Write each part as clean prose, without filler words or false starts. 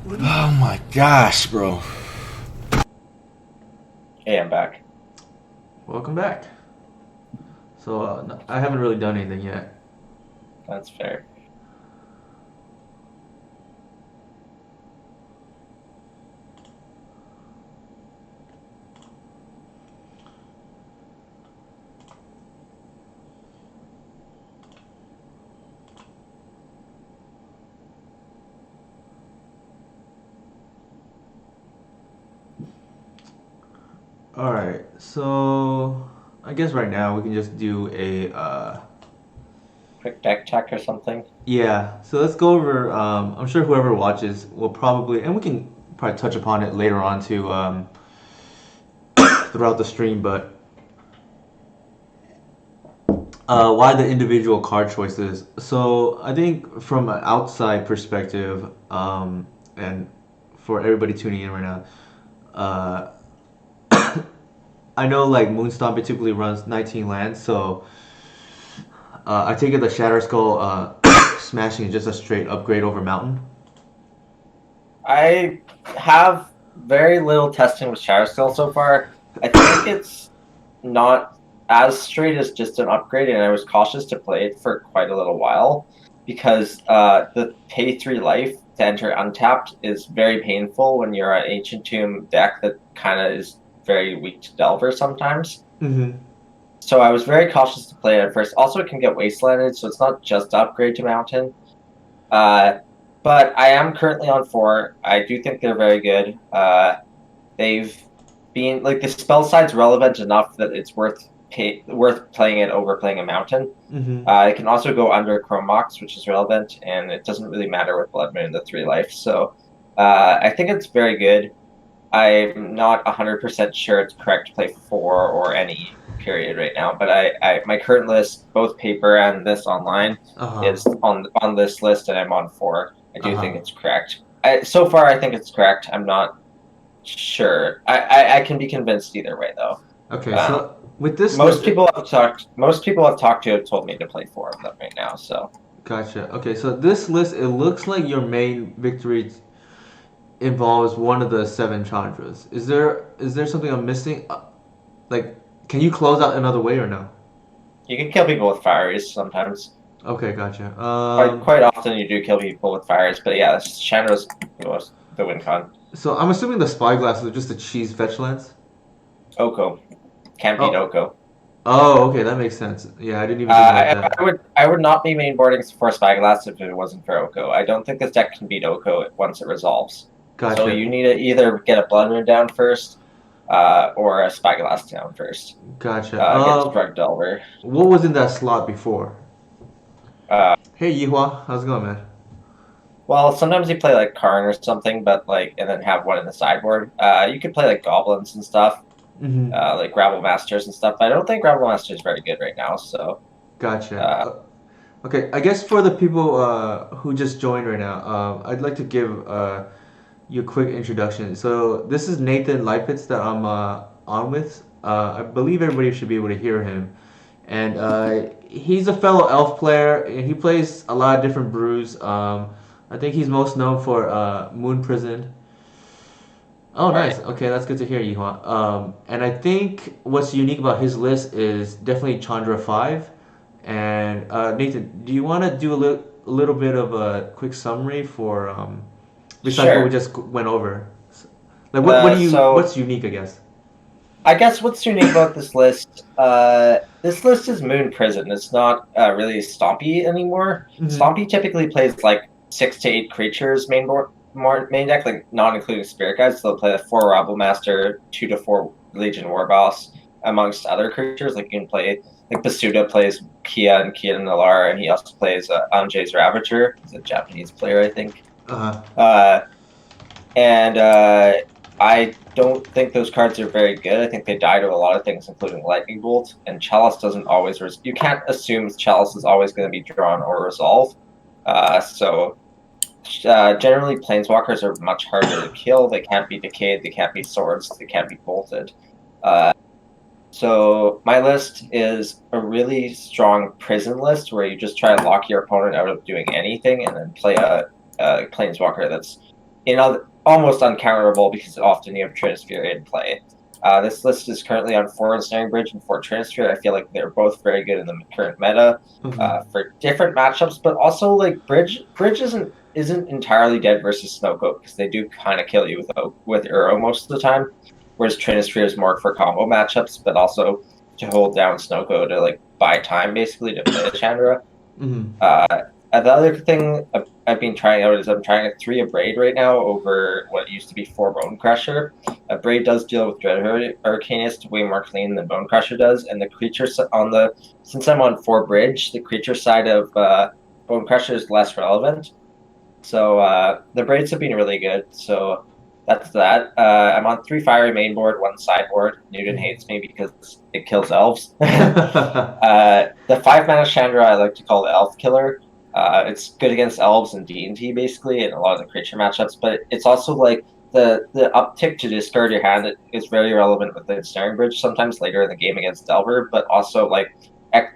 Oh my gosh, bro. Hey, I'm back. Welcome back. So I haven't really done anything yet. That's fair. All right. So I guess right now we can just do a Quick deck check or something. yeah. So let's go over. I'm sure whoever watches will probably, and we can probably touch upon it later on too throughout the stream. But why the individual card choices? So I think from an outside perspective, and for everybody tuning in right now, uh, I know like Moonstomp typically runs 19 lands, so I take it the Shatter Skull smashing is just a straight upgrade over Mountain. I have very little testing with Shatterskull so far. I think it's not as straight as just an upgrade, and I was cautious to play it for quite a little while because the pay 3 life to enter untapped is very painful when you're an Ancient Tomb deck that kind of is very weak to Delver sometimes. Mm-hmm. So I was very cautious to play it at first. Also, it can get wastelanded, so it's not just upgrade to Mountain. Uh, but I am currently on 4. I do think they're very good. They've been like the spell side's relevant enough that it's worth playing it over playing a Mountain. Mm-hmm. It can also go under Chrome Mox, which is relevant, and it doesn't really matter with Blood Moon, the 3 life. So I think it's very good. I'm not 100% sure it's correct to play 4 or any period right now, but I my current list, both paper and this online, Uh huh. is on this list, and I'm on 4. I Uh do think huh. it's correct. So far, I think it's correct. I'm not sure. I can be convinced either way, though. Okay, Um, so with this list, most people I've talked to have told me to play 4 of them right now. So gotcha. Okay, so this list, it looks like your main victory involves one of the seven Chandras. Is there something I'm missing? Like, can you close out another way or no? you can kill people with fires sometimes. Okay, gotcha. Quite often you do kill people with fires, but yeah, Chandra's the win con. So I'm assuming the Spyglass is just a cheese fetch lens. Oko. Can't beat Oh, Oko. oh, okay, that makes sense. Yeah, I didn't Uh, even think about I, that. I would not be mainboarding for Spyglass if it wasn't for Oko. I don't think this deck can beat Oko once it resolves. So Gotcha, you need to either get a Blood Moon down first, or a Spyglass down first gotcha. against Drug Delver. What was in that slot before? Uh, Hey, Yihua, how's it going, man? well, sometimes you play like Karn or something, but like and then have one in the sideboard. You could play like Goblins and stuff, Mm-hmm. like Gravel Masters and stuff. But I don't think Gravel Master is very good right now. So Gotcha. uh, Okay, I guess for the people who just joined right now, I'd like to give you a quick introduction. So this is Nathan Lipitz that I'm on with. I believe everybody should be able to hear him, and he's a fellow Elf player. And he plays a lot of different brews. I think he's most known for Moon Prison. Oh, right. nice. Okay, that's good to hear, Yuhan. And I think what's unique about his list is definitely Chandra 5. And Nathan, do you want to do a little bit of a quick summary for besides what we Sure. just went over? Like, what do you So what's unique, I guess? I guess what's unique about this list is Moon Prison. It's not really Stompy anymore. Mm-hmm. Stompy typically plays like 6 to 8 creatures main deck, like not including Spirit Guides. So they'll play a 4 Rabble Master, 2 to 4 Legion War Boss, amongst other creatures. Like you can play like Basuda plays Kia and Nalara, and he also plays Anjay's Ravager. He's a Japanese player, I think. Uh-huh. Uh, and I don't think those cards are very good. I think they die to a lot of things, including Lightning Bolt. And Chalice doesn't always. You can't assume Chalice is always going to be drawn or resolved. Generally, Planeswalkers are much harder to kill. They can't be decayed. They can't be swords. They can't be bolted. So my list is a really strong prison list where you just try to lock your opponent out of doing anything, and then play a Planeswalker that's almost uncounterable because often you have Trinisphere in play. This list is currently on 4 Ensnaring Bridge and 4 Trinisphere. I feel like they're both very good in the current meta for different matchups, but also like Bridge isn't entirely dead versus Snowcoat because they do kind of kill you with Uro most of the time, whereas Trinisphere is more for combo matchups, but also to hold down Snowcoat to like buy time basically to play Chandra. The other thing I've been trying out is I'm trying a 3 Abrade right now over what used to be 4 Bone Crusher. Abrade does deal with Dread Arcanist way more clean than Bone Crusher does, and the creature since I'm on 4 Bridge, the creature side of Bone Crusher is less relevant. So the Braids have been really good. So that's that. I'm on 3 Fiery mainboard, 1 sideboard. Newton hates me because it kills elves. The 5 mana Chandra I like to call the Elf Killer. It's good against elves and D&T basically, and a lot of the creature matchups. But it's also like the uptick to discard your hand is very relevant with the Ensnaring Bridge. Sometimes later in the game against Delver, but also like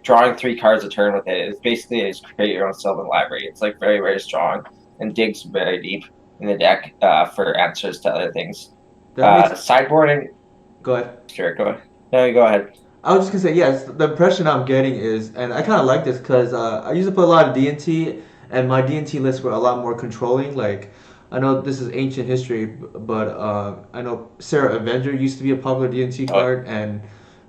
drawing 3 cards a turn with it is basically just create your own Sylvan Library. It's like very very strong and digs very deep in the deck for answers to other things. Sideboarding. Go ahead. Sure, go ahead. No, you go ahead. I was just gonna say, yes. The impression I'm getting is, and I kind of like this because I used to play a lot of D&T, and my D&T lists were a lot more controlling. Like, I know this is ancient history, but I know Sarah Avenger used to be a popular D&T card, and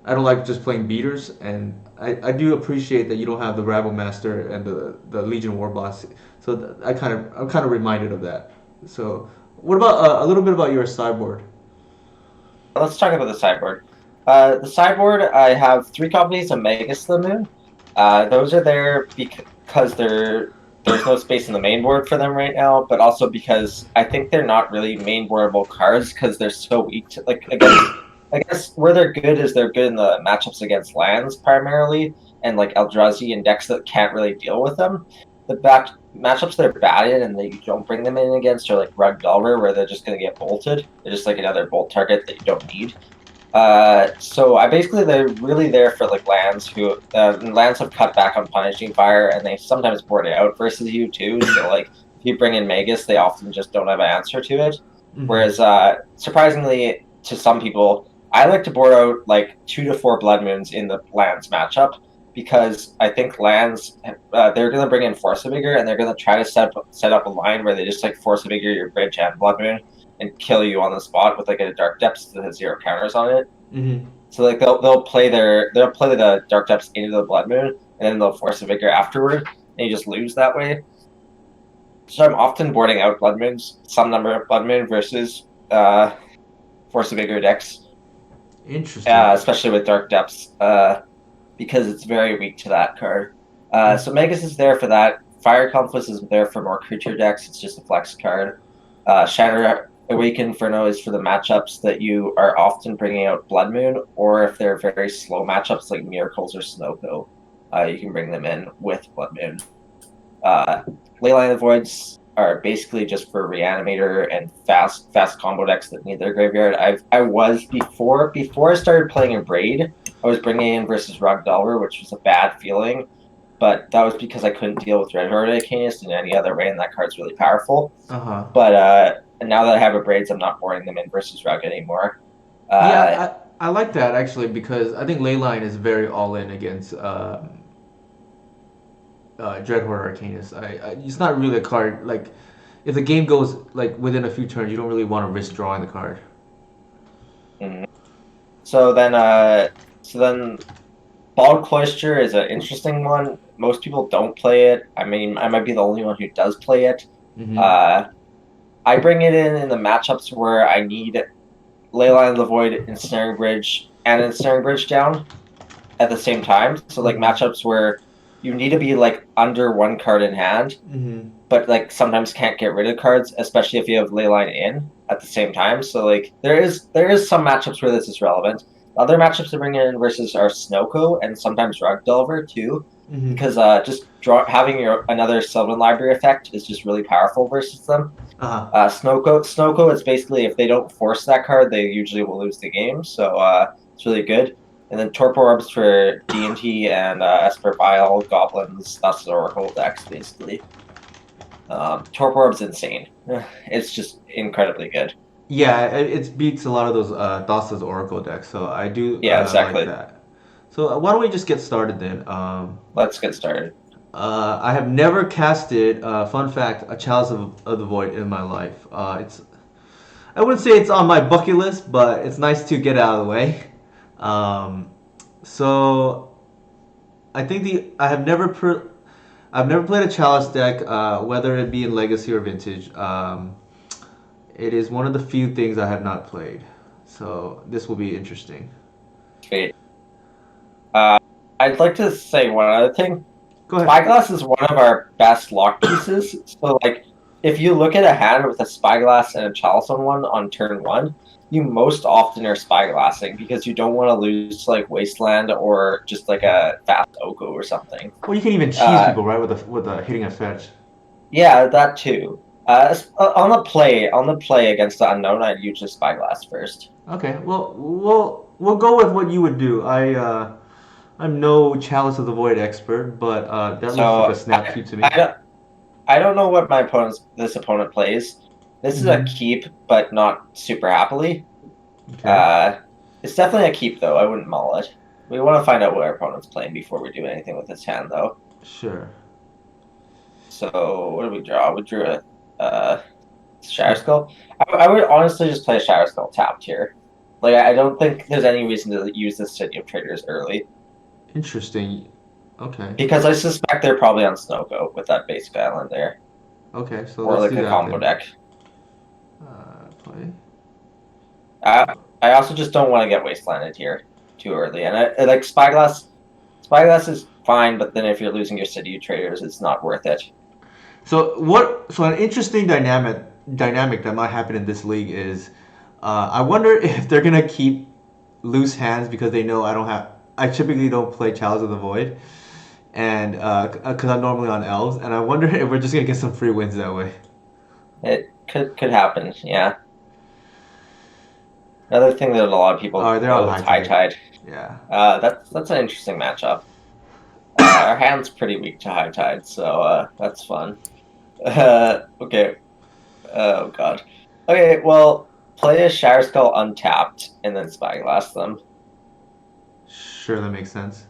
I don't like just playing beaters. And I do appreciate that you don't have the Rabble Master and the Legion War Boss. So I'm kind of reminded of that. So, what about a little bit about your sideboard? Let's talk about the sideboard. The sideboard, I have 3 copies of Magus the Moon. Those are there because there's no space in the main board for them right now, but also because I think they're not really main boardable cards because they're so weak to, like, I guess where they're good is they're good in the matchups against lands primarily, and like Eldrazi and decks that can't really deal with them. The matchups they're bad in and that you don't bring them in against are like Rug Delver, where they're just going to get bolted. They're just like another bolt target that you don't need. So they're really there for like lands lands have cut back on Punishing Fire, and they sometimes board it out versus you too. So like if you bring in Magus, they often just don't have an answer to it. Whereas surprisingly to some people, I like to board out like 2 to 4 Blood Moons in the lands matchup because I think lands they're gonna bring in Force of Vigor, and they're gonna try to set up a line where they just like Force of Vigor your Bridge and Blood Moon and kill you on the spot with like a Dark Depths that has 0 counters on it. So like they'll play the Dark Depths into the Blood Moon, and then they'll Force a Vigor afterward, and you just lose that way. So I'm often boarding out Blood Moons, some number of Blood Moon versus Force a Vigor decks. Interesting. Especially with Dark Depths, because it's very weak to that card. So Magus is there for that. Fire Compass is there for more creature decks. It's just a flex card. Shatter Awaken Inferno is for the matchups that you are often bringing out Blood Moon, or if they're very slow matchups like Miracles or Snowco, you can bring them in with Blood Moon. Leyline of the Voids are basically just for Reanimator and fast combo decks that need their graveyard. Before I started playing in Braid, I was bringing in versus Rug Delver, which was a bad feeling, but that was because I couldn't deal with Red Arcanist in any other way, and that card's really powerful. But now that I have a Braids, I'm not boarding them in versus Rug anymore. I like that actually because I think Leyline is very all in against Dreadhorde Arcanist. It's not really a card like if the game goes like within a few turns, you don't really want to risk drawing the card. So then, Bald Cloister is an interesting one. Most people don't play it. I mean, I might be the only one who does play it. I bring it in the matchups where I need Leyline of the Void, Ensnaring Bridge, and Ensnaring Bridge down at the same time. So like matchups where you need to be like under 1 card in hand, but like sometimes can't get rid of cards, especially if you have Leyline in at the same time. So like there is some matchups where this is relevant. Other matchups to bring in versus are Snowco and sometimes Rug Delver too, because just having another Sylvan Library effect is just really powerful versus them. Snowco, it's basically if they don't force that card, they usually will lose the game. So it's really good. And then Torpor Orbs for D&T and Esper Bile, Goblins, that's the Oracle decks basically. Torpor Orb's insane. It's just incredibly good. Yeah, it beats a lot of those Thassa's Oracle decks, so I do Yeah, like exactly. that. So why don't we just get started then? Let's get started. I have never casted, fun fact, a Chalice of the Void in my life. I wouldn't say it's on my bucket list, but it's nice to get it out of the way. Um, so I think I've never played a Chalice deck, whether it be in Legacy or Vintage. It is one of the few things I have not played, so this will be interesting. Sweet. Uh, I'd like to say one other thing. Go ahead. Spyglass is one of our best lock pieces. So, like, if you look at a hand with a Spyglass and a Chalice on one on turn one, you most often are Spyglassing because you don't want to lose to, like, Wasteland or just like a fast Oko or something. Well, you can even cheese Uh, people, right, with a hitting a fetch. Yeah, that too. On the play against the unknown, I'd usually Spyglass first. Okay, well, we'll go with what you would do. I'm no Chalice of the Void expert, but that looks like a So snap keep to me. I don't know what this opponent plays. This is a Mhm. keep, but not super happily. Okay. It's definitely a keep though. I wouldn't mull it. We want to find out what our opponent's playing before we do anything with this hand though. Sure. So what did we draw? We drew a Shower Skull. I would honestly just play a Shower Skull tapped here. Like I don't think there's any reason to use this City of Traders early Interesting. Okay. because I suspect they're probably on Snowgo with that basic island there, Okay, so or let's like do a that combo then. deck. Play. I also just don't want to get wastelanded here too early, and I like Spyglass. Spyglass is fine, but then if you're losing your City of Traders, it's not worth it. So an interesting dynamic that might happen in this league is, I wonder if they're gonna keep loose hands because they know I typically don't play Chalice of the Void, and because I'm normally on elves, and I wonder if we're just gonna get some free wins that way. It could happen, yeah. Another thing that a lot of people Oh, they're on go is high High tide. Tide. Yeah. That's an interesting matchup. Our hand's pretty weak to High Tide, so that's fun. Okay. Oh god. Okay, well, play a Shower Skull untapped and then Spyglass them. Sure, that makes sense.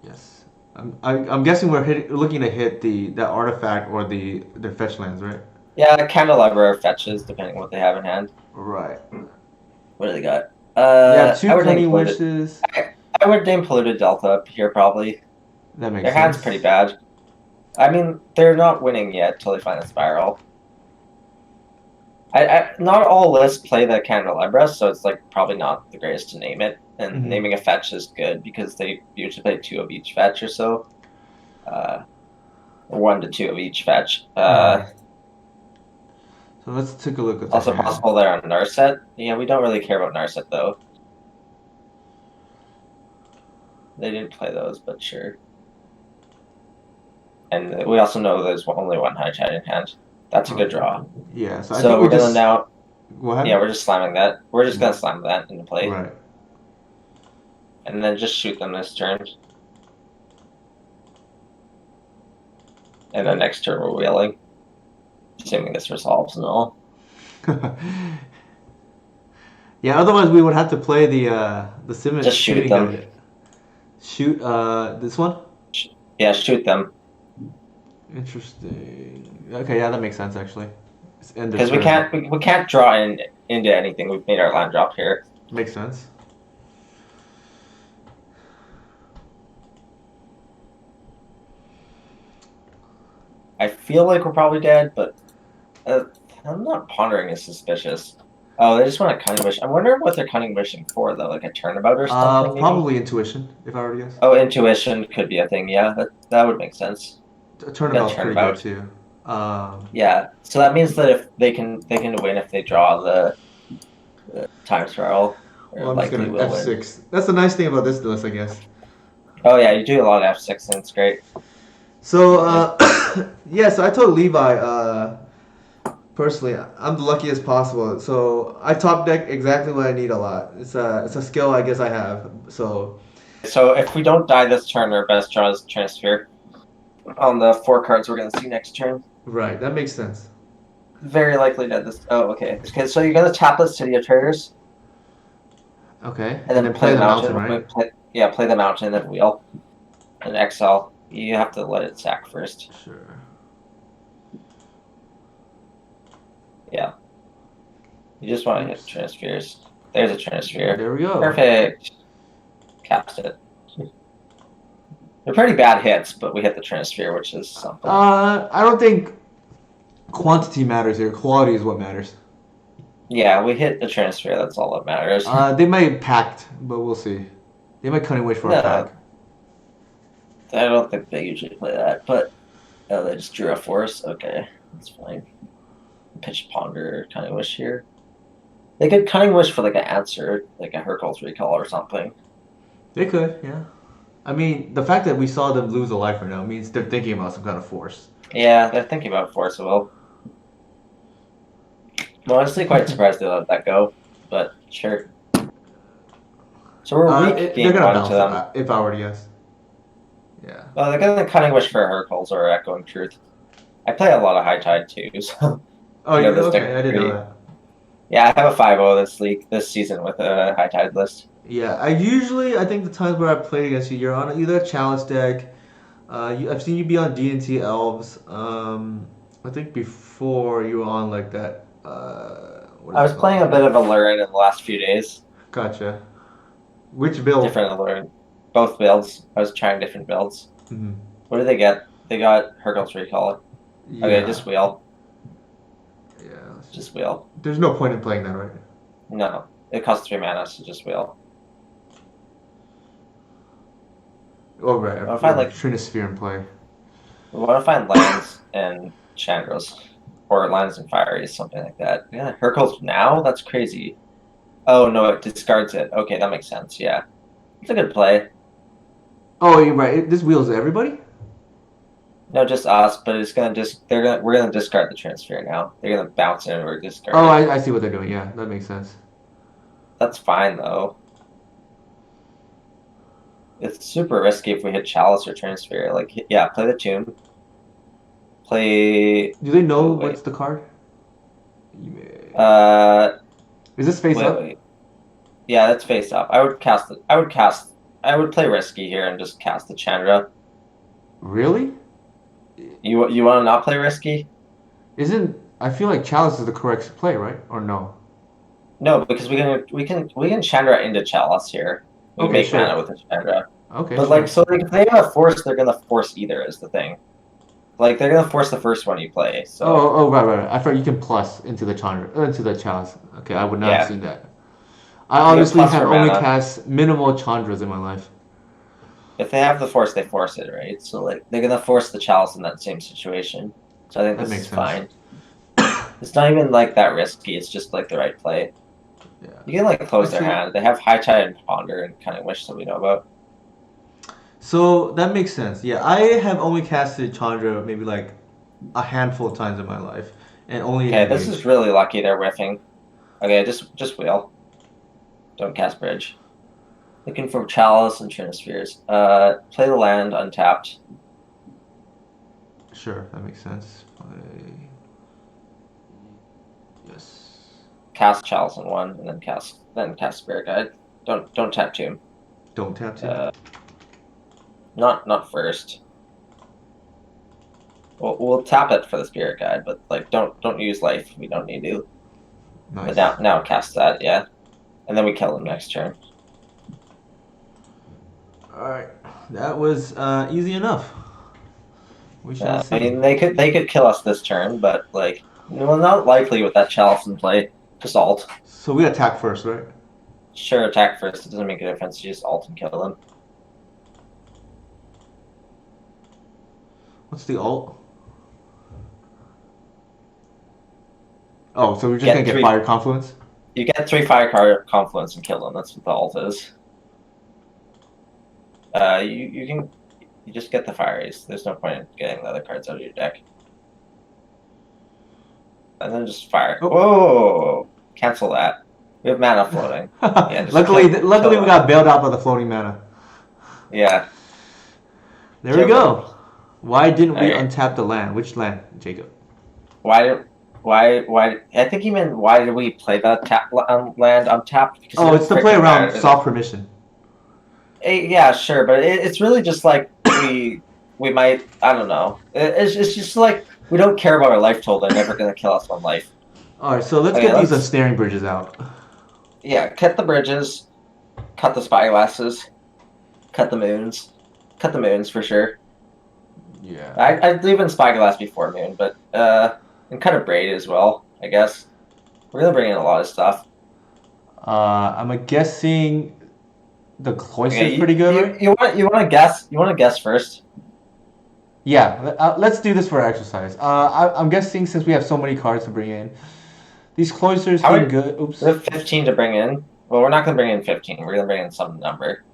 Yes. I'm guessing looking to hit that artifact or their fetch lands, right? Yeah, Candelabra or fetches, depending on what they have in hand. Right. What do they got? Yeah, I two would name Cunning Polluted. Wishes. I would name Polluted Delta up here probably. That makes Their hand's sense. pretty bad. I mean, they're not winning yet till they find a spiral. Not all lists play the Candelabra, so it's like probably not the greatest to name it. And Mhm. naming a fetch is good because they usually play 2 of each fetch or so. 1 to 2 of each fetch. So let's take a look at the Also hand. possible they're on Narset. Yeah, we don't really care about Narset though. They didn't play those, but sure. And we also know there's only one High Tide in hand. That's a good draw. Yeah, so I So think we're we gonna just now. go ahead. Yeah, we're just slamming that. We're just gonna slam that into play, Right. and then just shoot them this turn. And then next turn we're wheeling, assuming this resolves and all. Yeah, otherwise we would have to play the sim. Just shoot them. Shoot this one? Yeah, shoot them. Interesting. Okay, yeah, that makes sense actually. Because we can't draw into anything. We've made our land drop here. Makes sense. I feel like we're probably dead, but I'm not pondering is suspicious. Oh, they just want a cunning wish. I wonder what they're cunning wishing for though, like a turnabout or something. Maybe? Probably intuition, if I were to guess. Oh, intuition could be a thing. Yeah, that would make sense. A turnabout's pretty turnabout. good too. Yeah, so that means that if they can win if they draw the time spiral. Well, I'm just gonna F6. That's the nice thing about this list, I guess. Oh yeah, you do a lot of F6 and it's great. So yeah, so I told Levi, personally, I'm the luckiest possible. So I top deck exactly what I need a lot. It's a skill I guess I have. So if we don't die this turn, our best draw is transfer. on the 4 cards we're gonna see next turn. Right, that makes sense. Very likely that this. Oh, okay. Okay, so you're gonna tap the City of Traders Okay, and then play the mountain, Wait, right? play the mountain, then wheel, and exile. You have to let it sack first. Sure. Yeah. You just want to hit transfers. There's a transfer. There we go. Perfect. Caps it. They're pretty bad hits, but we hit the transfer, which is something. I don't think quantity matters here. Quality is what matters. Yeah, we hit the transfer. That's all that matters. They might pact, but we'll see. They might Cunning Wish for a No. pack. I don't think they usually play that, but they just drew a force. Okay, that's fine. Pitch Ponder, Cunning Wish here. They could Cunning Wish for like an answer, like a Hercules Recall or something. They could, yeah. I mean, the fact that we saw them lose a life right now means they're thinking about some kind of force. Yeah, they're thinking about Force of Will. I'm honestly quite surprised they let that go, but sure. So we're weak They're game gonna one bounce to them. it, if I were to guess. Yeah. They're gonna Cunning Wish for Hercules or Echoing Truth. I play a lot of High Tide too, so Oh, You know, this okay. deck I didn't know pretty- that. yeah, I have a 5-0 this season with a High Tide list. Yeah, I think the times where I played against you, you're on either a challenge deck. I've seen you be on D&T Elves. I think before you were on like that. What is I was it called? playing a bit of Allurin in the last few days. Gotcha. Which build? Different Allurin. Both builds. I was trying different builds. Mhm. What did they get? They got Hercules Recall. Okay, Yeah. just wheel. Yeah. Just wheel. There's no point in playing that, right? No. It costs 3 mana, so just wheel. Oh, right. What if I, like- Trinisphere in play. We want to find lands and Chandras. Or lands and fieries, something like that. Yeah, Hercules now? That's crazy. Oh, no, it discards it. Okay, that makes sense, yeah. It's a good play. Oh, you're right. This wheels everybody? No, just us, but it's gonna we're gonna discard the transfer now. They're gonna bounce in or discard Oh, it. I see what they're doing. Yeah, that makes sense. That's fine though. It's super risky if we hit Chalice or transfer. Like, yeah, play the tomb. Play. Do they know Oh, wait. what's the card? Is this face Wait, up? wait. Yeah, that's face up. I would cast it. I would play risky here and just cast the Chandra. Really? You want to not play risky? I feel like Chalice is the correct play, right? Or no? No, because we can Chandra into Chalice here. We Okay, make sure. mana with the Chandra. Okay. But sure. like, so like, if they have a force, they're gonna force either. Is the thing. Like they're gonna force the first one you play. So right. I thought you can plus into the Chalice. Okay, I would not have Yeah. seen that. I obviously plus have for only mana. cast minimal Chandras in my life. if they have the force, they force it, right? So like they're gonna force the Chalice in that same situation. So I think That this makes is sense. fine. It's not even like that risky. It's just like the right play. Yeah. You can like close their Actually- hand. They have High Tide and Ponder and Cunning Wish that we know about. So that makes sense. Yeah, I have only casted Chandra maybe like a handful of times in my life, and only. Okay, in this game. is really lucky they're whiffing. Okay, just wheel. Don't cast Bridge. Looking for Chalice and Trinispheres. Play the land untapped. Sure, that makes sense. Yes. Cast Chalice in one, and then cast Spirit Guide. Don't tap Tomb. Don't tap to. Not first. We'll tap it for the Spirit Guide, but like don't use life. We don't need to. Nice. But now cast that, yeah, and then we kill them next turn. All right, that was easy enough. We shall see. I mean, they could kill us this turn, but like, well, not likely with that Chalice in play. Just alt. So we attack first, right? Sure, attack first. It doesn't make a difference. You just alt and kill them. What's the alt? Oh, so we're just Get gonna get three- Fire Confluence? You get 3 fire card confluence and kill them. That's what the alt is. You just get the fieries. There's no point in getting the other cards out of your deck. And then just fire. Oh. Whoa! Cancel that. We have mana floating. just luckily, kill- luckily kill we got bailed out by the floating mana. Yeah. There we Kill go. Why didn't we Okay. untap the land? Which land, Jacob? Why? Why? I think you meant why did we play that land untapped? Because it Oh, it's didn't to play freaking around matter. soft permission. Yeah, sure, but it's really just like we might. I don't know. It's just like we don't care about our life total. They're never gonna kill us on life. All right, so let's Okay, get these let's snaring bridges out. cut the bridges, cut the spyglasses, cut the moons for sure. Yeah. I'd leave in spyglass before moon, but and cut a braid as well. I guess we're gonna bring in a lot of stuff. I'm guessing the cloister Okay, is pretty good, right? you want to guess? You want to guess first? Yeah, let's do this for exercise. I'm guessing since we have so many cards to bring in, these cloisters How seem would good. we Oops. have 15 to bring in? Well, we're not gonna bring in 15. We're gonna bring in some number.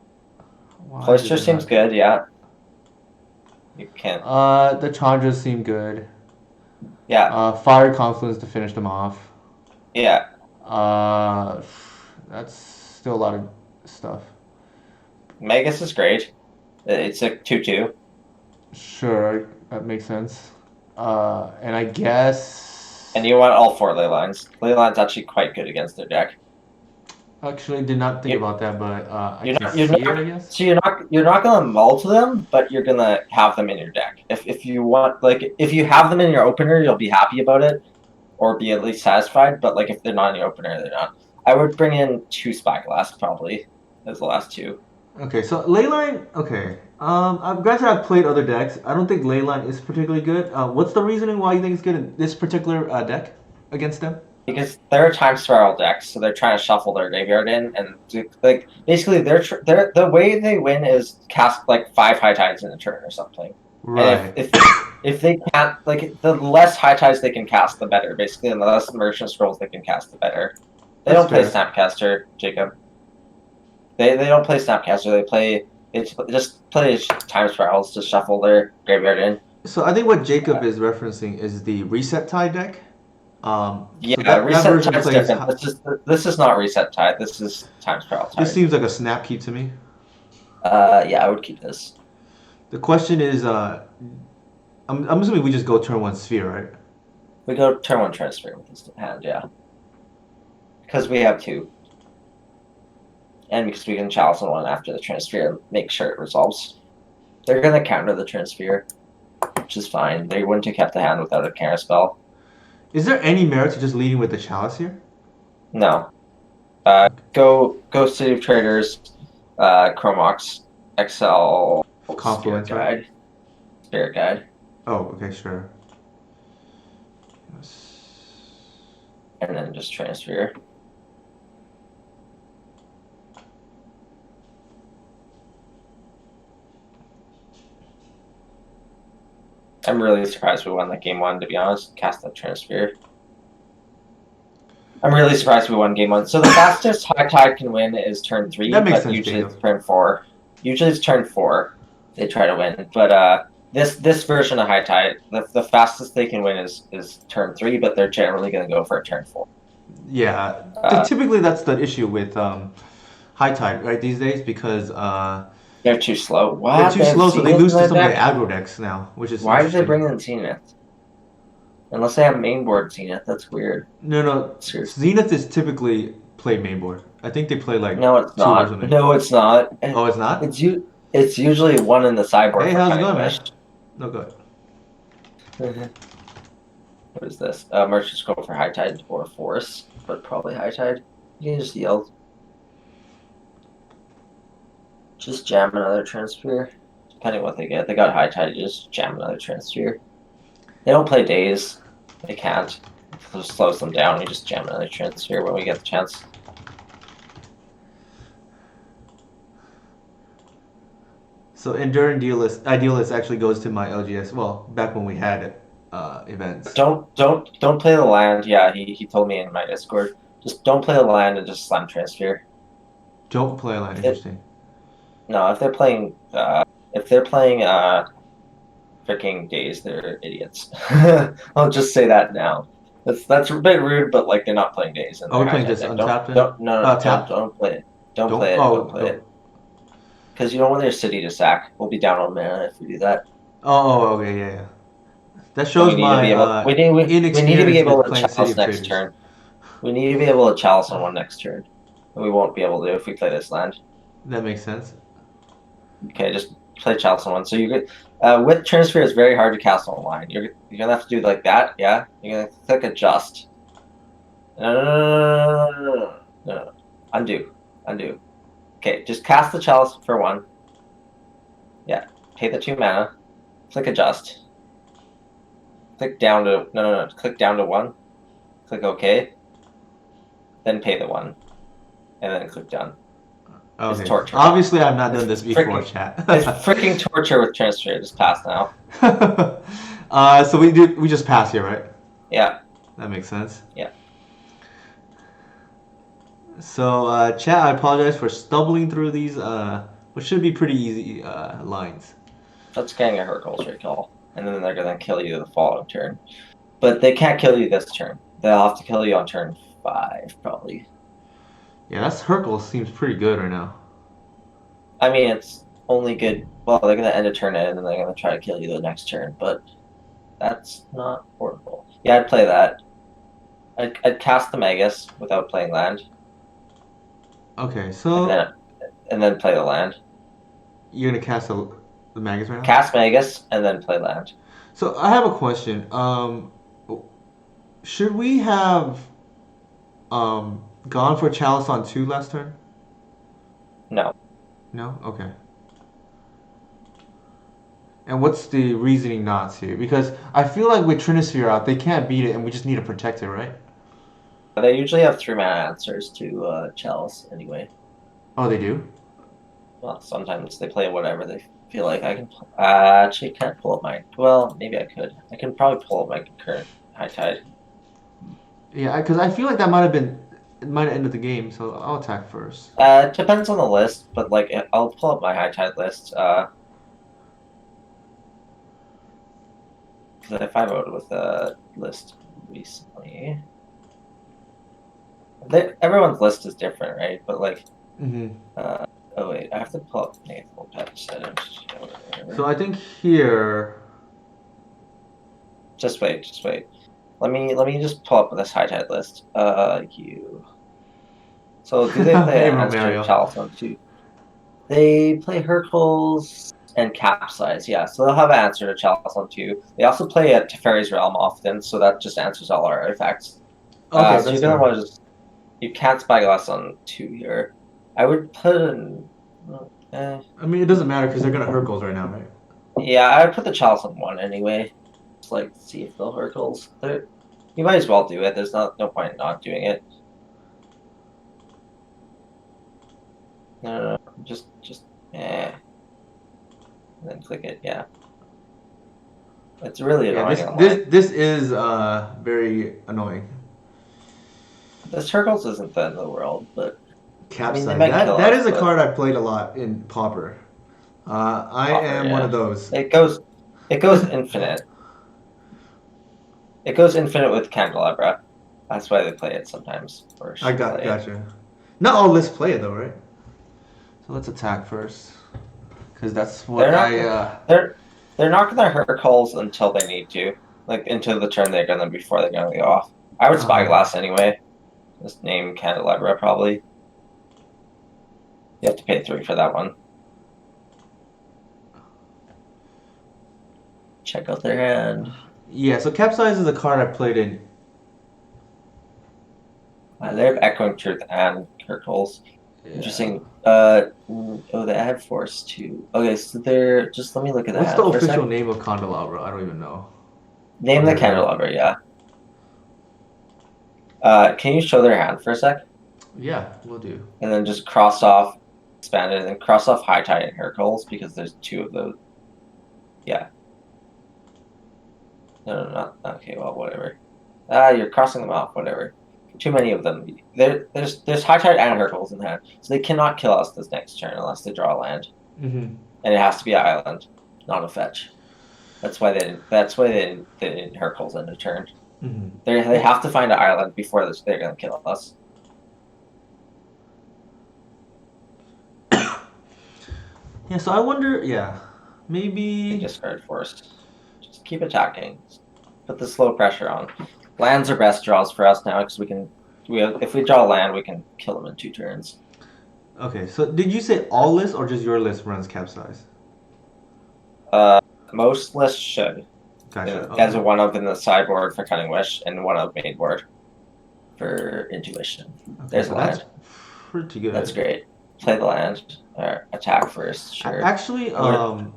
Why did Cloister it seems not? good. Yeah, you can't. The Chandras seem good. Yeah, Fire Confluence to finish them off. yeah. Uh, that's still a lot of stuff. Magus is great. It's a 2/2. Sure, that makes sense. And I guess And you want all 4 ley lines. Ley line's actually quite good against their deck. actually did not think You, about that, but I you're can not, you're see it, not, I guess. so you're not gonna mull to them, but you're gonna have them in your deck. If you want, like, if you have them in your opener, you'll be happy about it, or be at least satisfied. But like, if they're not in your opener, they're not. I would bring in 2 spyglass probably as the last 2. Okay, so Leyline. Okay, granted I've played other decks. I don't think Leyline is particularly good. What's the reasoning why you think it's good in this particular deck against them? Because they're a time spiral deck, so they're trying to shuffle their graveyard in, and like basically they're the way they win is cast like 5 high tides in a turn or something. And Right. if they can't, like, the less high tides they can cast, the better. Basically, and the less merchant scrolls they can cast, the better. They That's don't play fair. Snapcaster, Jacob. They don't play Snapcaster. They just play time spirals to shuffle their graveyard in. So I think what Jacob is referencing is the Reset Tide deck. Yeah, So that reset version tide's plays. different. This is not reset tide. This is time spiral This tide. seems like a snap keep to me. Yeah, I would keep this. The question is, I'm assuming we just go turn one sphere, right? We go turn 1 transfer with this hand, yeah. Because we have 2. And because we can chalice on 1 after the transfer and make sure it resolves. They're going to counter the transfer, which is fine. They wouldn't have kept the hand without a counter spell. Is there any merit to just leading with the chalice here? No. Go City of Traders, Chromox, XL, Confluence, Spirit right? Guide. Spirit Guide. Oh, okay, sure. And then just transfer. I'm really surprised we won that game 1, to be honest. Cast that transfer. I'm really surprised we won game 1. So the fastest high tide can win is turn 3, That makes but sense, usually Jacob. it's turn 4. Usually it's turn 4 they try to win. But this version of high tide, the fastest they can win is turn 3, but they're generally going to go for a turn 4. Yeah, typically that's the issue with High Tide, right, these days, because They're too slow. they're What? too They have slow, so they Zenith lose in to their some of the deck? aggro decks now, which is Why did they interesting. bring in Zenith? Unless they have mainboard Zenith, that's weird. No, Seriously. Zenith is typically play mainboard. I think they play like No, it's 2 or not. something. No, it's not. Oh, it's not? It's usually 1 in the sideboard Hey, for how's it Cunning going, man? Wish. No, go ahead. What is this? Merchant Scroll for High Tide or Force, but probably High Tide. You can just yield. Just jam another transfer. Depending what they get. They got High Tide, you just jam another transfer. They don't play days. They can't. It just slows them down. You just jam another transfer when we get the chance. So Enduring Idealist actually goes to my LGS. Well, back when we had events. Don't play the land. Yeah, he told me in my Discord. Just don't play the land and just slam transfer. Don't play a line. Interesting. No, if they're playing freaking days, they're idiots. I'll just say that now. That's a bit rude, but like they're not playing days. And Are we they're playing high-tide just deck. untapped then? Don't play it. Don't Don't- play it. oh, Don't play no. it. Because you don't want their city to sack. We'll be down on mana if we do that. Okay, yeah, yeah. That And we shows need to my be able we need to be inexperience able with to playing City chalice of next Traders. turn. We need to be able to chalice on one next turn. And we won't be able to if we play this land. That makes sense. Okay, just play chalice on one. So you get with transfer it's very hard to cast online. You're gonna have to do like that, yeah? You're gonna click adjust. No. Undo. Undo. Okay, just cast the chalice for one. Yeah. Pay the 2 mana. Click adjust. Click down to no. Click down to 1. Click OK. Then pay the 1. And then click done. It's Okay. torture. Obviously, I've not done this before, Freaking, chat. it's freaking torture with transfer. Just pass now. So we just pass here, right? Yeah. That makes sense. Yeah. So, chat, I apologize for stumbling through these, which should be pretty easy lines. That's getting a Hercules recall. And then they're gonna kill you the following turn. But they can't kill you this turn. They'll have to kill you on turn 5, probably. Yeah, that's Hercules seems pretty good right now. I mean, it's only good. Well, they're gonna end a turn in, and then they're gonna try to kill you the next turn. But that's not horrible. Yeah, I'd play that. I'd cast the Magus without playing land, Okay, so and then play the land. you're gonna cast the Magus right now? Cast Magus and then play land. So I have a question. Should we have gone for Chalice on 2 last turn? No, No? Okay. And what's the reasoning not to? Because I feel like with Trinisphere out, they can't beat it, and we just need to protect it, right? they usually have 3 mana answers to Chalice anyway. Oh, they do? Well, sometimes they play whatever they feel like. I actually can't pull up my. Well, maybe I could. I can probably pull up my current High Tide. Yeah, because I feel like that it might have ended the game, so I'll attack first. It depends on the list, but like I'll pull up my High Tide list. Because if I voted with a list recently, everyone's list is different, right? But like, Mm-hmm. oh wait, I have to pull up Naval patch settings. So I think here. Just wait. Let me just pull up this High Tide list. You. So do they play Hey, Astro Romario. Chalice on 2? They play Hercules and Capsize, yeah. So they'll have an answer to Chalice on 2. They also play at Teferi's Realm often, so that just answers all our artifacts. Okay, So that's you're gonna fair. want to just you can't Spyglass on 2 here. I would put in. I mean, it doesn't matter because they're gonna Hercules right now, right? Yeah, I would put the Chalice on 1 anyway. Just like see if they'll Hercules. You might as well do it. There's no point in not doing it. No. Just and then click it. Yeah. It's really Yeah, annoying this online. this this is very annoying. This Hercules isn't the end of the world, but I mean, they Capsize. might kill That us, is a but card I played a lot in Pauper. I Pauper, am one yeah. of those. It goes infinite. It goes infinite with Candelabra. That's why they play it sometimes. Or I should play it. gotcha. Not all lists play it though, right? So let's attack first, because that's what They're not gonna Hercules until they need to. Like until the turn they're gonna before they're gonna go off. I would Spyglass anyway. Just name Candelabra probably. You have to pay 3 for that one. Check out their hand. Yeah, so Capsize is a card I played in. They have Echoing Truth and Hercules. Yeah. Interesting. They have Force too. Okay, so they're just let me look at that. What's the official name of Candelabra? I don't even know. Name the Candelabra, yeah. Can you show their hand for a sec? Yeah, we'll do. And then just cross off, expand it, and then cross off High Tide and Hercules because there's 2 of those. Yeah. No, not okay. Well, whatever. You're crossing them off. Whatever. Too many of them. There's High Tide and Hercules in hand, so they cannot kill us this next turn unless they draw a land, Mm-hmm. and it has to be an island, not a fetch. That's why they didn't Hercules in a turn. Mm-hmm. They have to find an island before they're gonna kill us. Yeah, so I wonder. Yeah, They Maybe. discard force. Just keep attacking. Put the slow pressure on. Lands are best draws for us now because if we draw land, we can kill them in 2 turns. Okay, so did you say all lists or just your list runs capsize? Uh, Most lists should. Gotcha. As Okay. a one of in the sideboard for Cunning Wish and one of main board for Intuition. Okay, There's so a that's land. pretty good. That's great. Play the land or attack first. Sure. Actually, I'm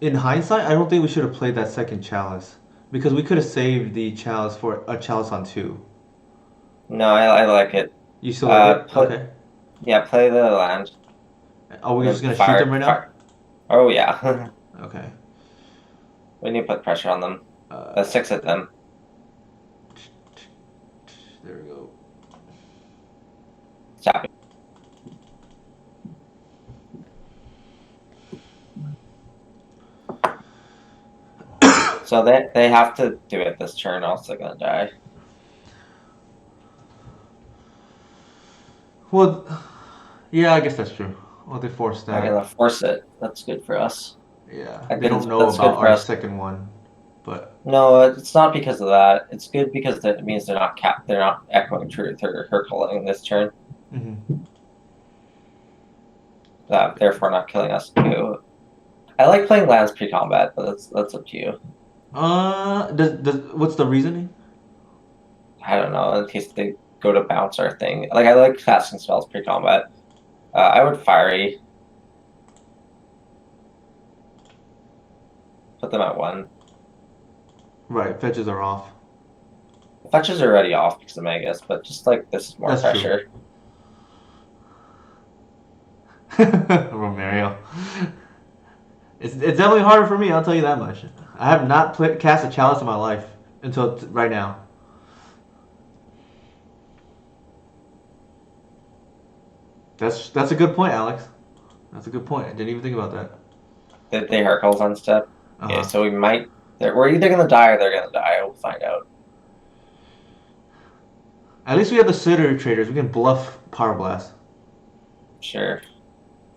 in hindsight, I don't think we should have played that second chalice because we could have saved the chalice for a chalice on two. No, I like it. You still like it? Put Okay. Yeah, play the land. Are we And just then gonna shoot them right now? fire. Oh yeah, Okay. we need to put pressure on them. Uh, Let's 6 at them. there we go. Stop. So they have to do it this turn, else they're gonna die. Well, yeah, I guess that's true. Well, they forced They're that. gonna force it. That's good for us. Yeah, I they think don't know that's good about for our us. second one, but No, it's not because of that. It's good because that means they're not They're not echoing truth or hurtling this turn. mhm. Therefore, not killing us too. I like playing lands pre-combat, but that's up to you. Does what's the reasoning? I don't know, in case they go to bounce our thing. Like, I like casting spells pre-combat. I would fiery. Put them at 1. Right, fetches are off. Fetches are already off because of Magus, but just like this is more That's true. pressure. Romario. It's definitely harder for me. I'll tell you that much. I have not cast a chalice in my life until right now. That's a good point, Alex. That's a good point. I didn't even think about that. They Hercules on step. Uh-huh. Okay, so we might. We're either gonna die or they're gonna die. We'll find out. At least we have the Sitter traders. We can bluff Power Blast. Sure.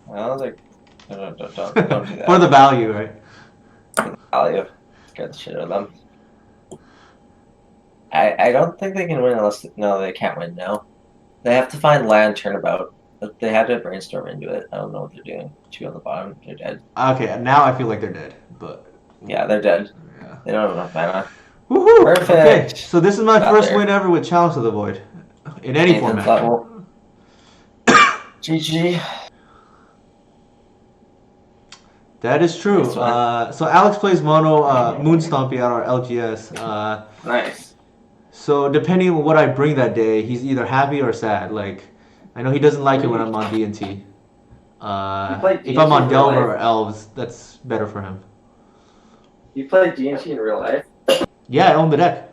Well, like, don't do that. For the value, right? Value. Scare the shit out of them. I don't think they can win unless no, they can't win now. They have to find land turnabout. But they had to brainstorm into it. I don't know what they're doing. 2 on the bottom. They're dead. Okay, now I feel like they're dead, but Yeah, they're dead. yeah. They don't have enough mana. Woohoo! Perfect. Okay, so this is my Got first there. win ever with Chalice of the Void in any Nathan's format. level. GG. That is true. Nice one. So Alex plays mono Moonstompy at our LGS. Nice. So depending on what I bring that day, he's either happy or sad. Like, I know he doesn't like it when I'm on D&T. play If I'm on D&T in real Delver life? or Elves, that's better for him. You play D&T in real life? Yeah, I own the deck.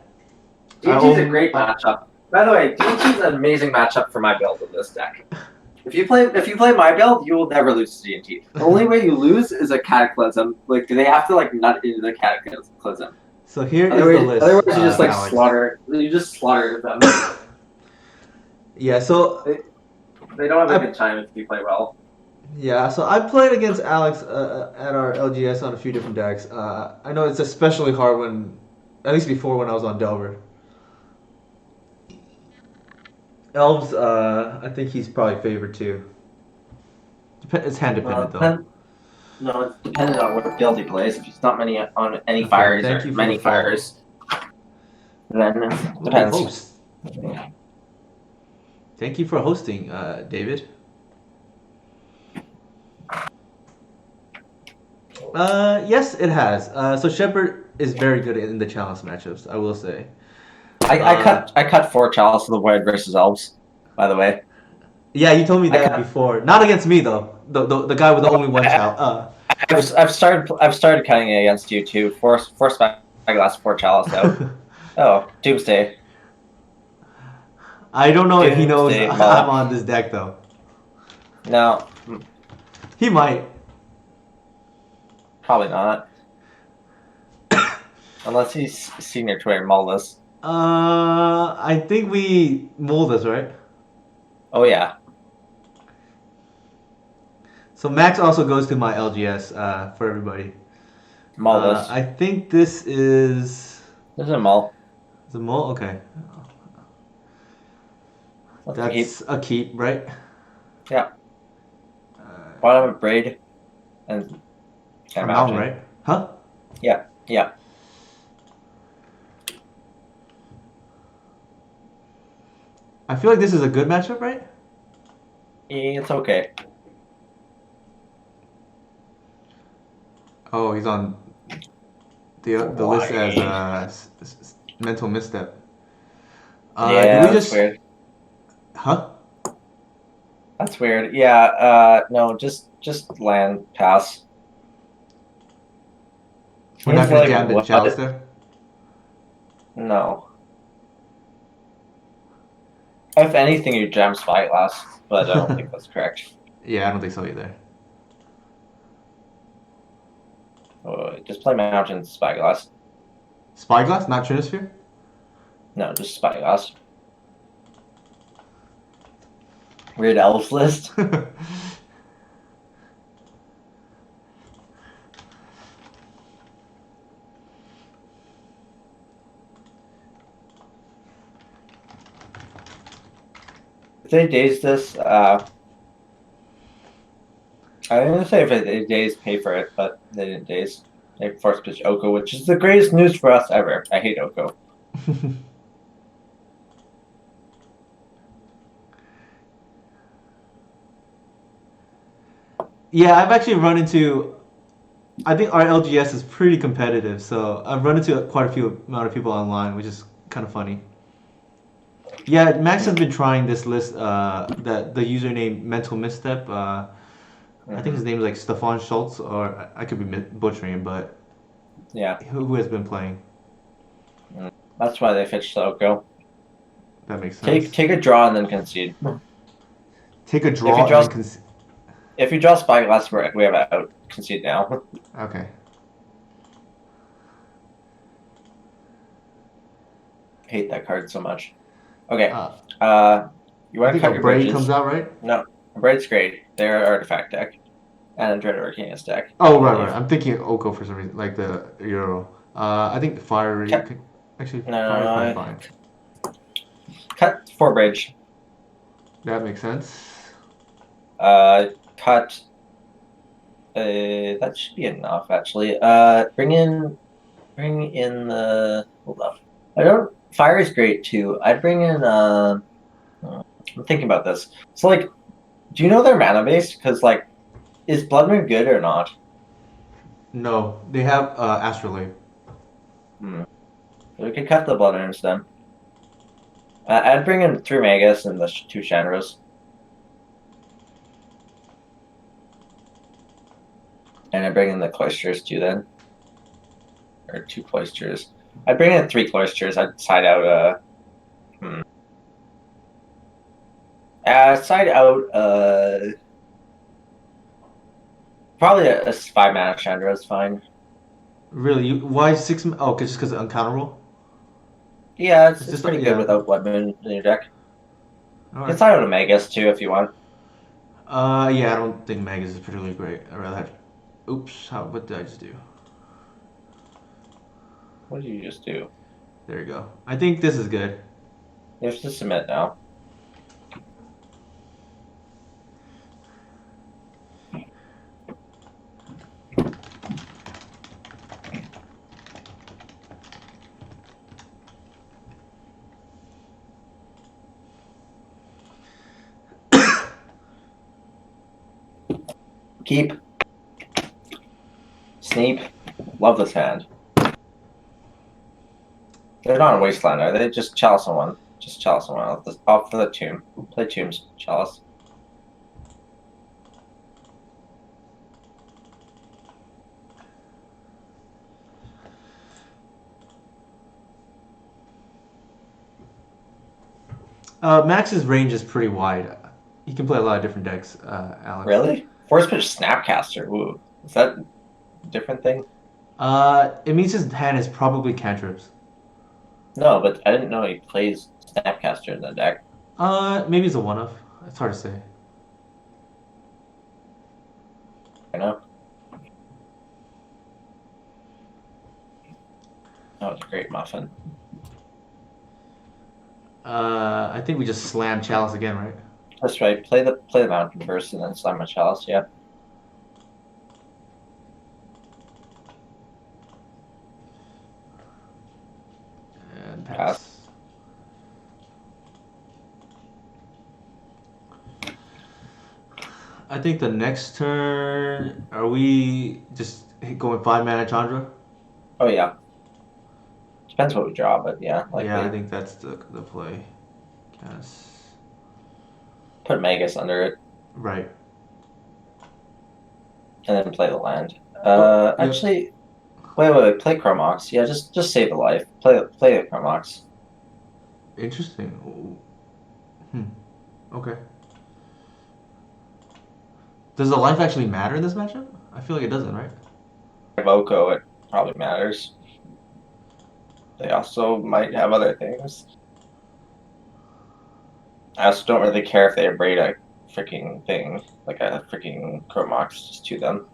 D&T's a great matchup. By the way, D&T's an amazing matchup for my build of this deck. If you play my build, you will never lose to D&T. The only way you lose is a Cataclysm. Like, they have to like nut into the Cataclysm. So here is Otherwise, the list. otherwise you just like Alex. slaughter. You just slaughter them. Yeah, so They don't have a good time if you play well. yeah, so I played against Alex at our LGS on a few different decks. I know it's especially hard when, at least before when I was on Delver. Elves, I think he's probably favored too. It's hand dependent though. No, it's dependent on what build he plays. If he's not many on any Okay, fires thank or you for many the follow. fires, then it Ooh, depends. host. Thank you for hosting, David. Yes, it has. So Shepard is very good in the challenge matchups, I will say. I cut 4 Chalice of the Void versus Elves, by the way. Yeah, you told me that cut- before. Not against me though. The guy with the only one challenge. I've started cutting it against you too. Force Spyglass 4 Chalice out. Oh, Doomsday. I don't know if he knows Doomsday I'm Mob. on this deck though. No, He might. probably not. Unless he's seen your Twitter Muldus. I think we mold this, right? Oh yeah. So Max also goes to my LGS for everybody. Mull this. I think this is This is a mull. the mole. Okay, Let's keep. that's a keep, right? Yeah. Uh, Bottom of braid and a can mountain, mountain. right? Huh? Yeah. Yeah. I feel like this is a good matchup, right? It's okay. Oh, he's on the list as Why? mental misstep. Do we Yeah, that's just? weird. Huh? That's weird. Yeah. No, just land pass. We're not Seems gonna like jam the chalice what? there. No. If anything, you jam Spyglass, but I don't think that's correct. Yeah, I don't think so either. Just play Mountain Spyglass. Spyglass, not Trinisphere. No, just Spyglass. Weird Elves list. If they daze this, I was gonna say if they daze, pay for it, but they didn't daze. They forced pitch Oko, which is the greatest news for us ever. I hate Oko. Yeah, I've actually run into. I think our LGS is pretty competitive, so I've run into quite a few amount of people online, which is kind of funny. Yeah, Max has been trying this list. That the username Mental Misstep. I think his name is like Stefan Schultz, or I could be butchering him, but Yeah, who has been playing? that's why they fetched Oko. That makes sense. Take a draw and then concede. Take a If you draw and draw then if you draw Spyglass, we have out. Concede now. okay. Hate that card so much. Okay. Uh, You I want to think cut a your braid bridges? comes out, right? No, Braid's great. They're artifact deck and Dread Arcanus deck. Oh, I right, believe. right. I'm thinking Oko for some reason, like the Euro. I think Fire. Actually, Fire is probably No, fine. cut 4 bridge. That makes sense. Cut. That should be enough actually. Bring in the. Hold up. I don't. Fire is great too. I'd bring in. I'm thinking about this. So like, do you know their mana base? Because like, is Blood Moon good or not? No, they have Astrolabe. Hmm. We could cut the Blood Moons then. I'd bring in 3 Magus and the 2 Shandros. And I bring in the Cloisters too then. Or 2 Cloisters. I'd bring in 3 Cloisters. I'd side out side out probably a 5 mana Chandra is fine. Really? Why six? Oh, just because uncountable. Yeah, It's it's just pretty good yeah. without Blood Moon in your deck. All You right. can side out a Magus too if you want. Yeah, I don't think Magus is particularly great. I'd rather have. Oops. What did I just do? What did you just do? There you go. I think this is good. You have to submit now. Keep. Sneep. Love this hand. They're not a wasteland, are they? Just Chalice on one. Just Chalice on one. Off for the tomb. Play Tombs, Chalice. Max's range is pretty wide. He can play a lot of different decks. Alex. Really? Force pitch Snapcaster. Ooh. Is that a different thing? It means his hand is probably cantrips. No, but I didn't know he plays Snapcaster in the deck. Maybe it's a one-off. It's hard to say. I know. That was a great muffin. I think we just slam Chalice again, right? That's right. Play the mountain first, and then slam a chalice. Yeah. And Pass. pass. I think the next turn, are we just going 5 mana Chandra? Oh yeah. Depends what we draw, but yeah, Yeah, I likely. think that's the play. Cast. Put Magus under it, Right. and then play the land. Oh, yep. Actually, wait. Play Chromox. Yeah, just save a life. Play the Chromox. Interesting. Hmm. Okay. Does the life actually matter in this matchup? I feel like it doesn't, right? Oko, it probably matters. They also might have other things. I also don't really care if they braid a freaking thing, like a freaking Chromox, just to them.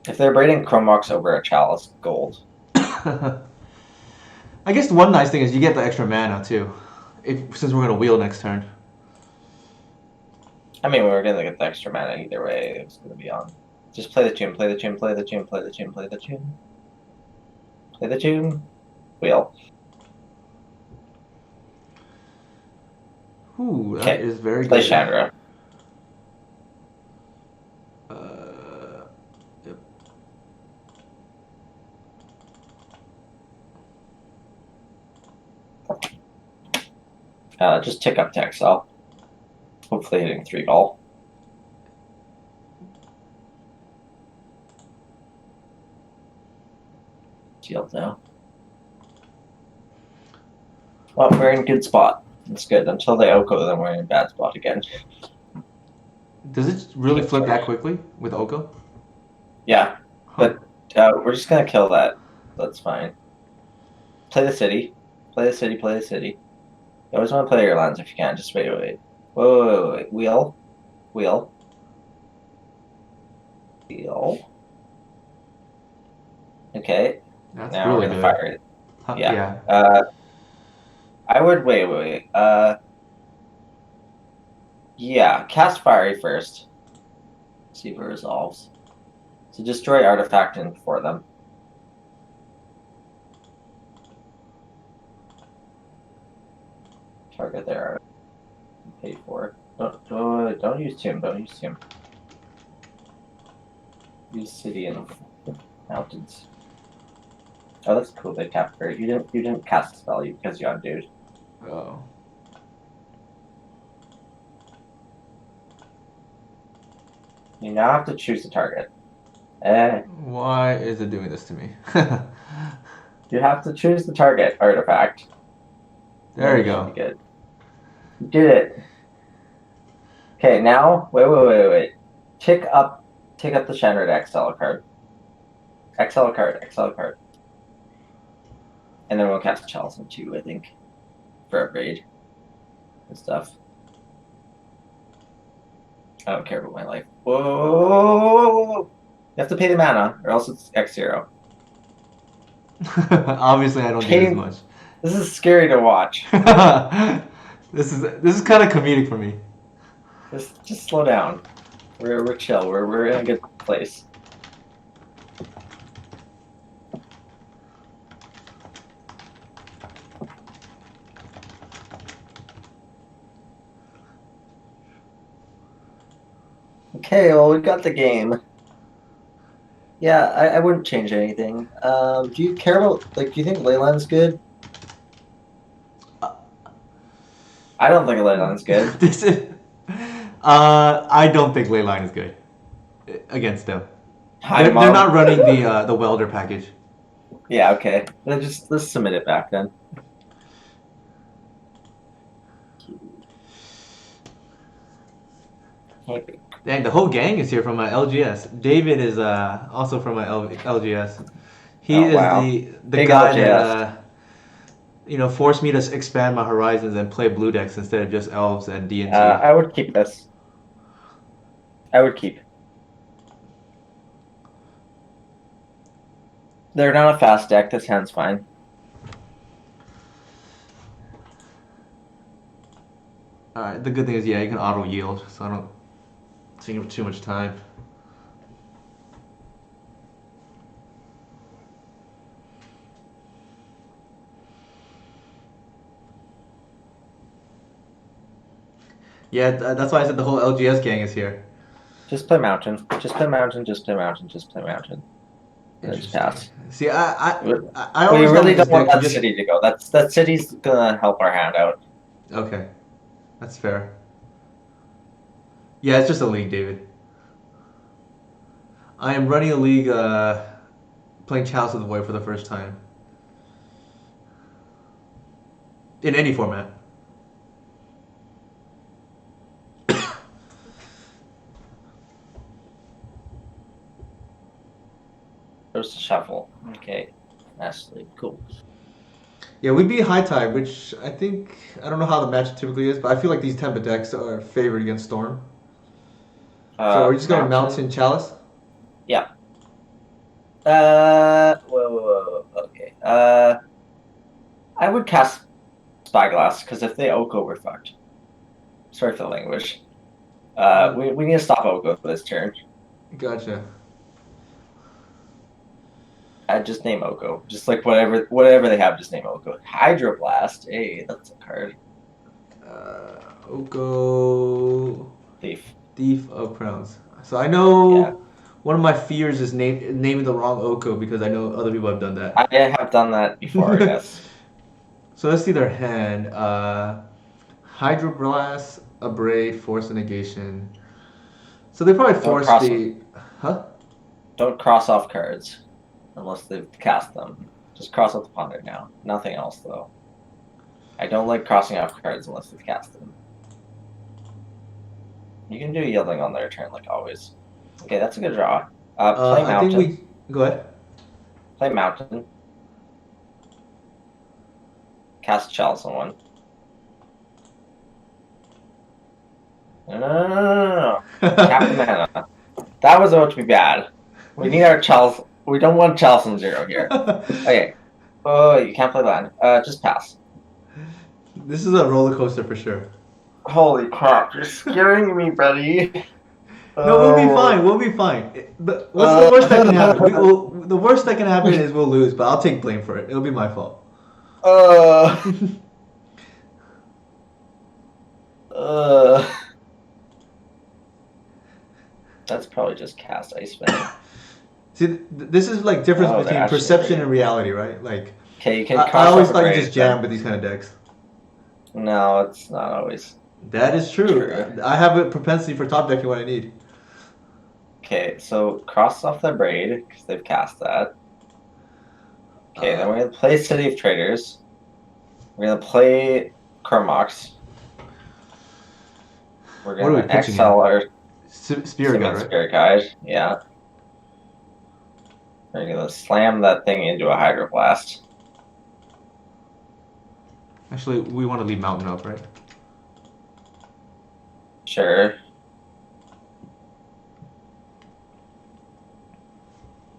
If they're braiding Chromox over a Chalice, gold. I guess one nice thing is you get the extra mana too, since we're gonna wheel next turn. I mean, we were gonna get the extra mana either way. It was gonna be on. Just play the tune, play the tune, play the tune, play the tune, play the tune. Play the tune. Wheel. Ooh, that Okay. is very Play good. Chandra. Yep. Just tick up to Excel. Hopefully hitting 3 ball. Shield now. Well, we're in a good spot. It's good. Until they Oko, then we're in a bad spot again. Does it really flip that quickly with Oko? Yeah, Huh. but we're just gonna kill that. That's fine. Play the city. Play the city. Play the city. You always want to play your lands if you can. Just wait. Wait. Wheel. Wheel. Wheel. Okay. That's Now we're really gonna good. fire it. Huh, Yeah. yeah. I would wait. Yeah. Cast fiery first. See if it resolves. So destroy artifact in for them. Target their pay for. Don't use Tomb. Don't use Tomb. Use City and Mountains. Oh, that's cool. They tapped her. You didn't cast a spell because you undude. Oh. You now have to choose a target. Why is it doing this to me? You have to choose the target artifact. There you Then go. should be good. You did it. Okay, now wait. Tick up the Shenred XL card. XL card. And then we'll cast Chalice too, I think. For upgrade and stuff. I don't care about my life. Whoa! You have to pay the mana, or else it's X0. Obviously, I don't do this much. This is scary to watch. This is kind of comedic for me. Just slow down. We're chill. We're in a good place. Okay, well we got the game. Yeah, I wouldn't change anything. Do you care about do you think Leyland's good? I don't think Leyland's good. This is. I don't think Leyline is good against them. Hi, They're not Mom. running the welder package. Yeah, okay. Let's submit it back then. Dang, the whole gang is here from my LGS. David is also from my LGS. He Oh is wow. the Big guy LJS. that forced me to expand my horizons and play blue decks instead of just elves and D&T. I would keep this. I would keep. They're not a fast deck. This hand's fine. Alright, the good thing is, yeah, you can auto yield, so I don't take up too much time. Yeah, that's why I said the whole LGS gang is here. Just play mountain. Just play mountain. Just play mountain. Just play mountain. And then just pass. See, I We always really thought this don't want deck that could just... city to go. That city's gonna help our hand out. Okay, that's fair. Yeah, it's just a league, David. I am running a league, playing Chalice of the Void for the first time. In any format. There's the shuffle. Okay. Ashley, cool. Yeah, we beat High Tide, which I think, I don't know how the match typically is, but I feel like these Tempa decks are favored against Storm. So are we just going Mountain Chalice? Yeah. Whoa. Okay. I would cast Spyglass because if they Oko, we're fucked. Sorry for the language. We need to stop Oko for this turn. Gotcha. I just name Oko. Just like whatever they have, just name Oko. Hydroblast. Hey, that's a card. Oko... Thief of Crowns. So I know Yeah. one of my fears is naming the wrong Oko because I know other people have done that. I have done that before, yes. So let's see their hand. Hydroblast, Abrade, Force and Negation. So they probably force cross the... Huh? Don't cross off cards unless they've cast them. Just cross off the ponder now. Nothing else, though. I don't like crossing off cards unless they've cast them. You can do yielding on their turn, like always. Okay, that's a good draw. Play mountain. I think we... Go ahead. Play mountain. Cast Chalice on one. No. Tap the mana. That was about to be bad. We need our Chalice. We don't want Chalice on 0 here. Okay. Oh, you can't play land. Just pass. This is a roller coaster for sure. Holy crap! You're scaring me, buddy. No, we'll be fine. We'll be fine. What's the worst that can happen? The worst that can happen is we'll lose, but I'll take blame for it. It'll be my fault. That's probably just cast Ice Fang. See, this is like difference Oh, they're between actually perception pretty- and reality, right? Like, Okay, you can. I always cross thought you off just Abrade, jam but- with these kind of decks. No, it's not always. That is true. True. I have a propensity for top decking what I need. Okay, so cross off the braid because they've cast that. Okay, then we're gonna play City of Traders. We're gonna play Cormox. We're What are we gonna pitching exile our Spirit Guide, right? Spirit Guide. Yeah. We're gonna slam that thing into a Hydroblast. Actually, we want to leave Mountain up, right? Sure.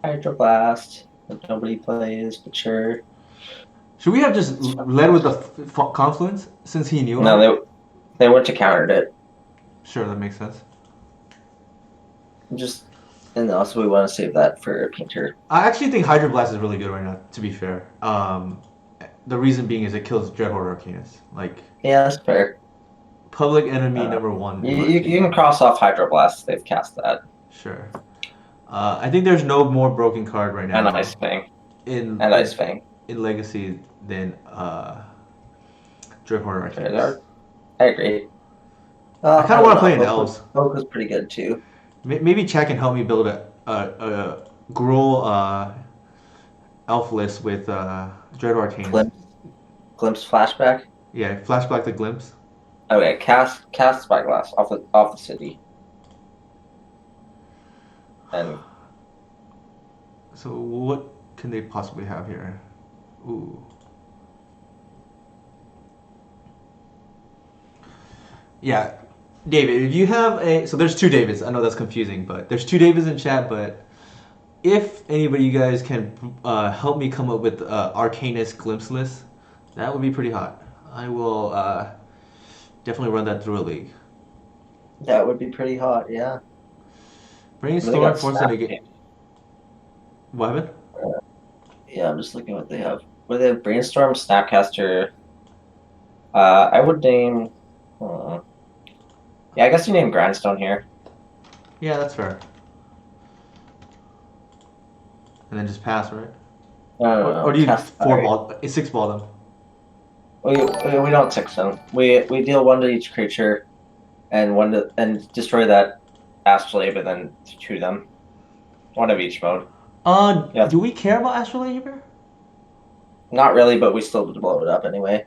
Hydroblast that nobody plays, but sure. Should we have just led with the Confluence since he knew? No, they went to countered it. Sure, that makes sense. And also we want to save that for Painter. I actually think Hydroblast is really good right now, to be fair. The reason being is it kills Dreadhorde Arcanus. Like, Yeah, that's fair. public enemy number one. You can cross off Hydroblast. They've cast that. Sure. I think there's no more broken card right now. And Ice Fang. In Ice Fang. in Legacy than Dreadhorde Arcanus. I agree. I kind of want to play an Elves. Oak was pretty good too. Maybe Chad can help me build a Gruul elf list with Dreadhorde Arcanus. Glimpse flashback. Yeah, flashback the Glimpse. Okay, cast Spyglass off the city. And So what can they possibly have here? Ooh. Yeah, David, if you have so there's two Davids. I know that's confusing, but there's two Davids in chat. But if anybody you guys can help me come up with Arcanist Glimpse list, that would be pretty hot. I will definitely run that through a league. That would be pretty hot, yeah. They Brainstorm, got Force Snap. Negate. What happened? Yeah, I'm just looking what they have. What they have Brainstorm, Snapcaster. I would name. Yeah, I guess you name Grindstone here. Yeah, that's fair. And then just pass, right? Or do you Cast four Fire. ball, six ball them? We don't six them. We deal one to each creature, and one to and destroy that Astrolabe, and then two them. One of each mode. Yeah. Do we care about Astrolabe here? Not really, but we still blow it up anyway.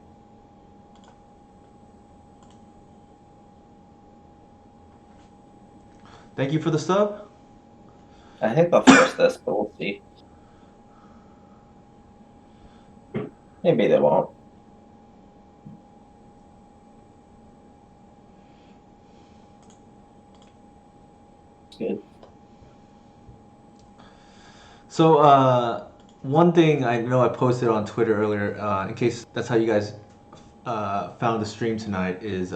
Thank you for the sub. I think they'll force this, but we'll see. Maybe they won't. It's good. So, one thing I know I posted on Twitter earlier, in case that's how you guys found the stream tonight, is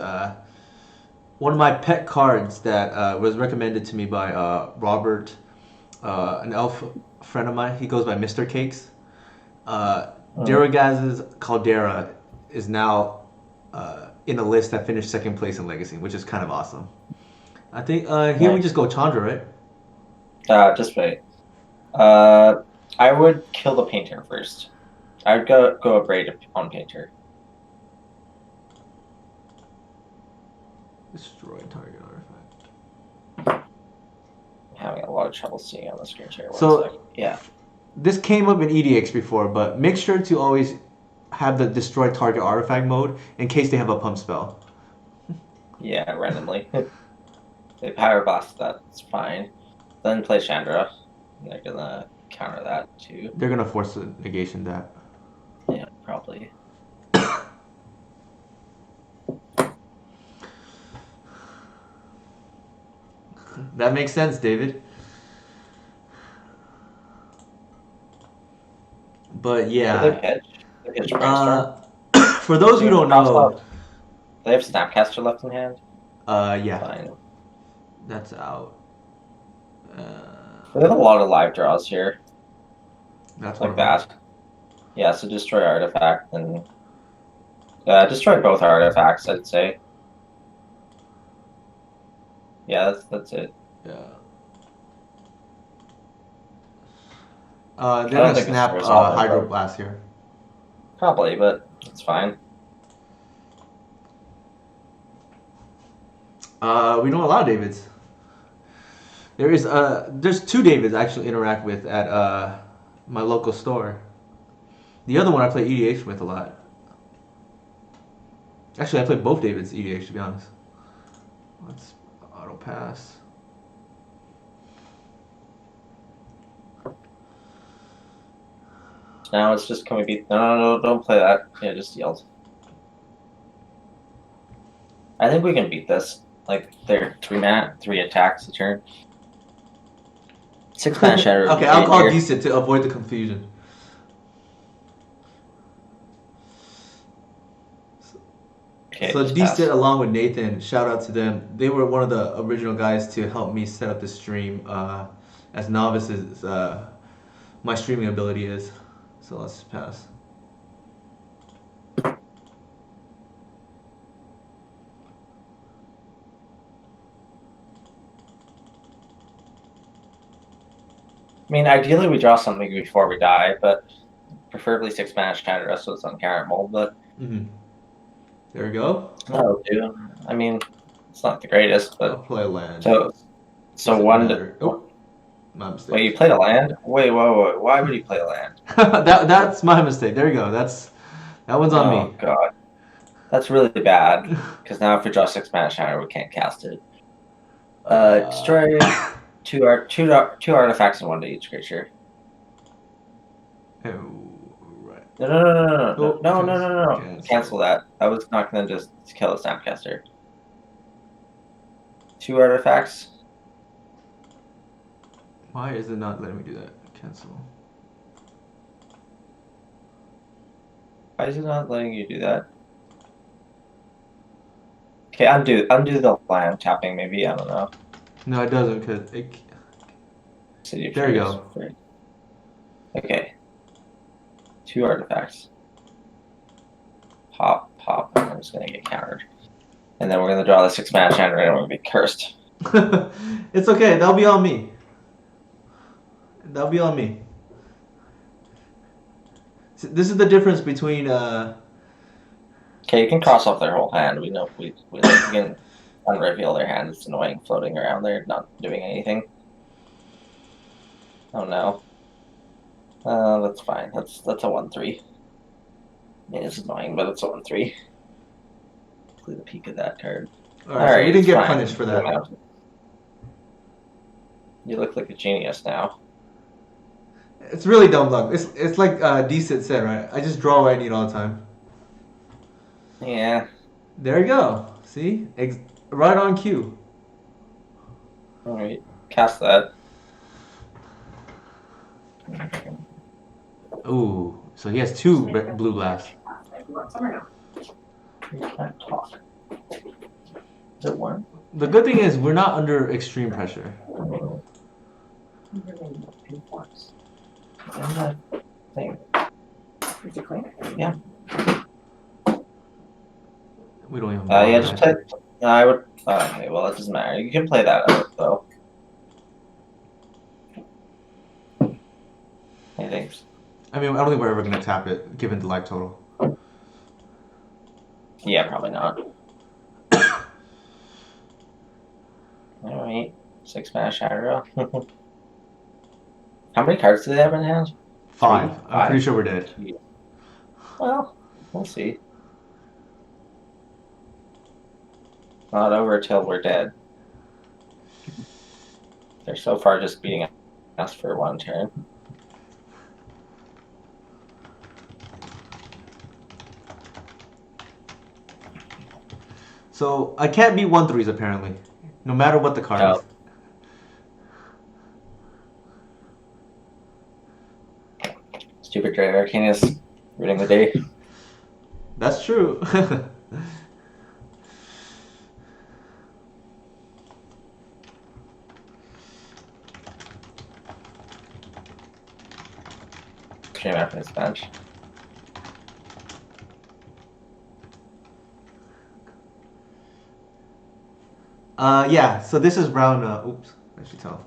one of my pet cards that was recommended to me by Robert, an elf friend of mine. He goes by Mr. Cakes. Duragaz's Caldera is now in a list that finished second place in Legacy, which is kind of awesome. I think here we just go Chandra, right? Just wait. I would kill the painter first. I would go Abrade on painter. Destroy target artifact. I'm having a lot of trouble seeing on the screen share. So yeah, this came up in EDX before, but make sure to always have the destroy target artifact mode in case they have a pump spell. Yeah, randomly. They power blast that. It's fine. Then play Chandra. They're gonna counter that too. They're gonna force a negation that. Yeah, probably. That makes sense, David. But yeah. They pitch Brainstorm. For those who don't know, they have Snapcaster left in hand. Yeah, Fine. that's out. We have a lot of live draws here. That's like that. Yeah, so destroy artifact and destroy both artifacts, I'd say. Yeah, that's it. Yeah. They're gonna snap Hydroblast here. Probably, but it's fine. We know a lot of Davids. There's two Davids I actually interact with at my local store. The other one I play EDH with a lot. Actually, I play both Davids EDH, to be honest. Let's auto pass. Now it's just, can we beat? No, don't play that. Yeah, just yield. I think we can beat this. Like, they're 3 attacks a turn. 6 mana shatter. Okay, I'll call decent to avoid the confusion. Okay, so decent along with Nathan, shout out to them. They were one of the original guys to help me set up the stream. As novices, my streaming ability is. So let's pass. I mean, ideally we draw something before we die, but preferably 6 mana shatter so it's uncountable. But there we go. That'll do. I mean, it's not the greatest, but I'll play a land. So one. My mistake. Wait, you played a land? Wait, whoa. Why would you play a land? That's my mistake. There you go. That one's on me. Oh god, that's really bad. Because now if we draw 6 mana shatter, we can't cast it. Destroy two artifacts and 1 to each creature. Oh, right. No. Cancel that. I was not gonna just kill a Snapcaster. 2 artifacts. Why is it not letting me do that? Cancel. Why is it not letting you do that? Okay, undo the land tapping. Maybe I don't know. No, it doesn't because it. City of There you Trees. go. Great. Okay. 2 artifacts. Pop. I'm just gonna get countered, and then we're gonna draw the 6-mana Chandra, and we're gonna be cursed. It's okay. That'll be on me. That'll be on me. This is the difference between Okay, you can cross off their whole hand. We know we can unreveal their hand. It's annoying floating around there, not doing anything. Oh no. That's fine. That's a 1/3. It is annoying, but it's a 1/3. Play the peak of that card. All right, so we didn't it's get fine. punished for that. You look like a genius now. It's really dumb luck. It's like Decent said, right? I just draw what I need all the time. Yeah. There you go. See? Right on cue. Alright. Cast that. Ooh, so he has 2 blue blasts. You can't talk. Is it 1? The good thing is we're not under extreme pressure. Thing. Yeah. We don't even. Yeah, just play. I would. Okay, well, it doesn't matter. You can play that out, though. Hey, thanks. I mean, I don't think we're ever gonna tap it, given the life total. Yeah, probably not. Alright. 6-mana Shadow. How many cards do they have in hand? 5. I'm 5. pretty sure we're dead. Well, we'll see. Not over till we're dead. They're so far just beating us for 1 turn. So I can't beat 1/3s apparently, no matter what the card is. Stupid Grey Arcane is ruining the day. That's true. Stream after this bench. Yeah. So this is round. Oops, I should tell.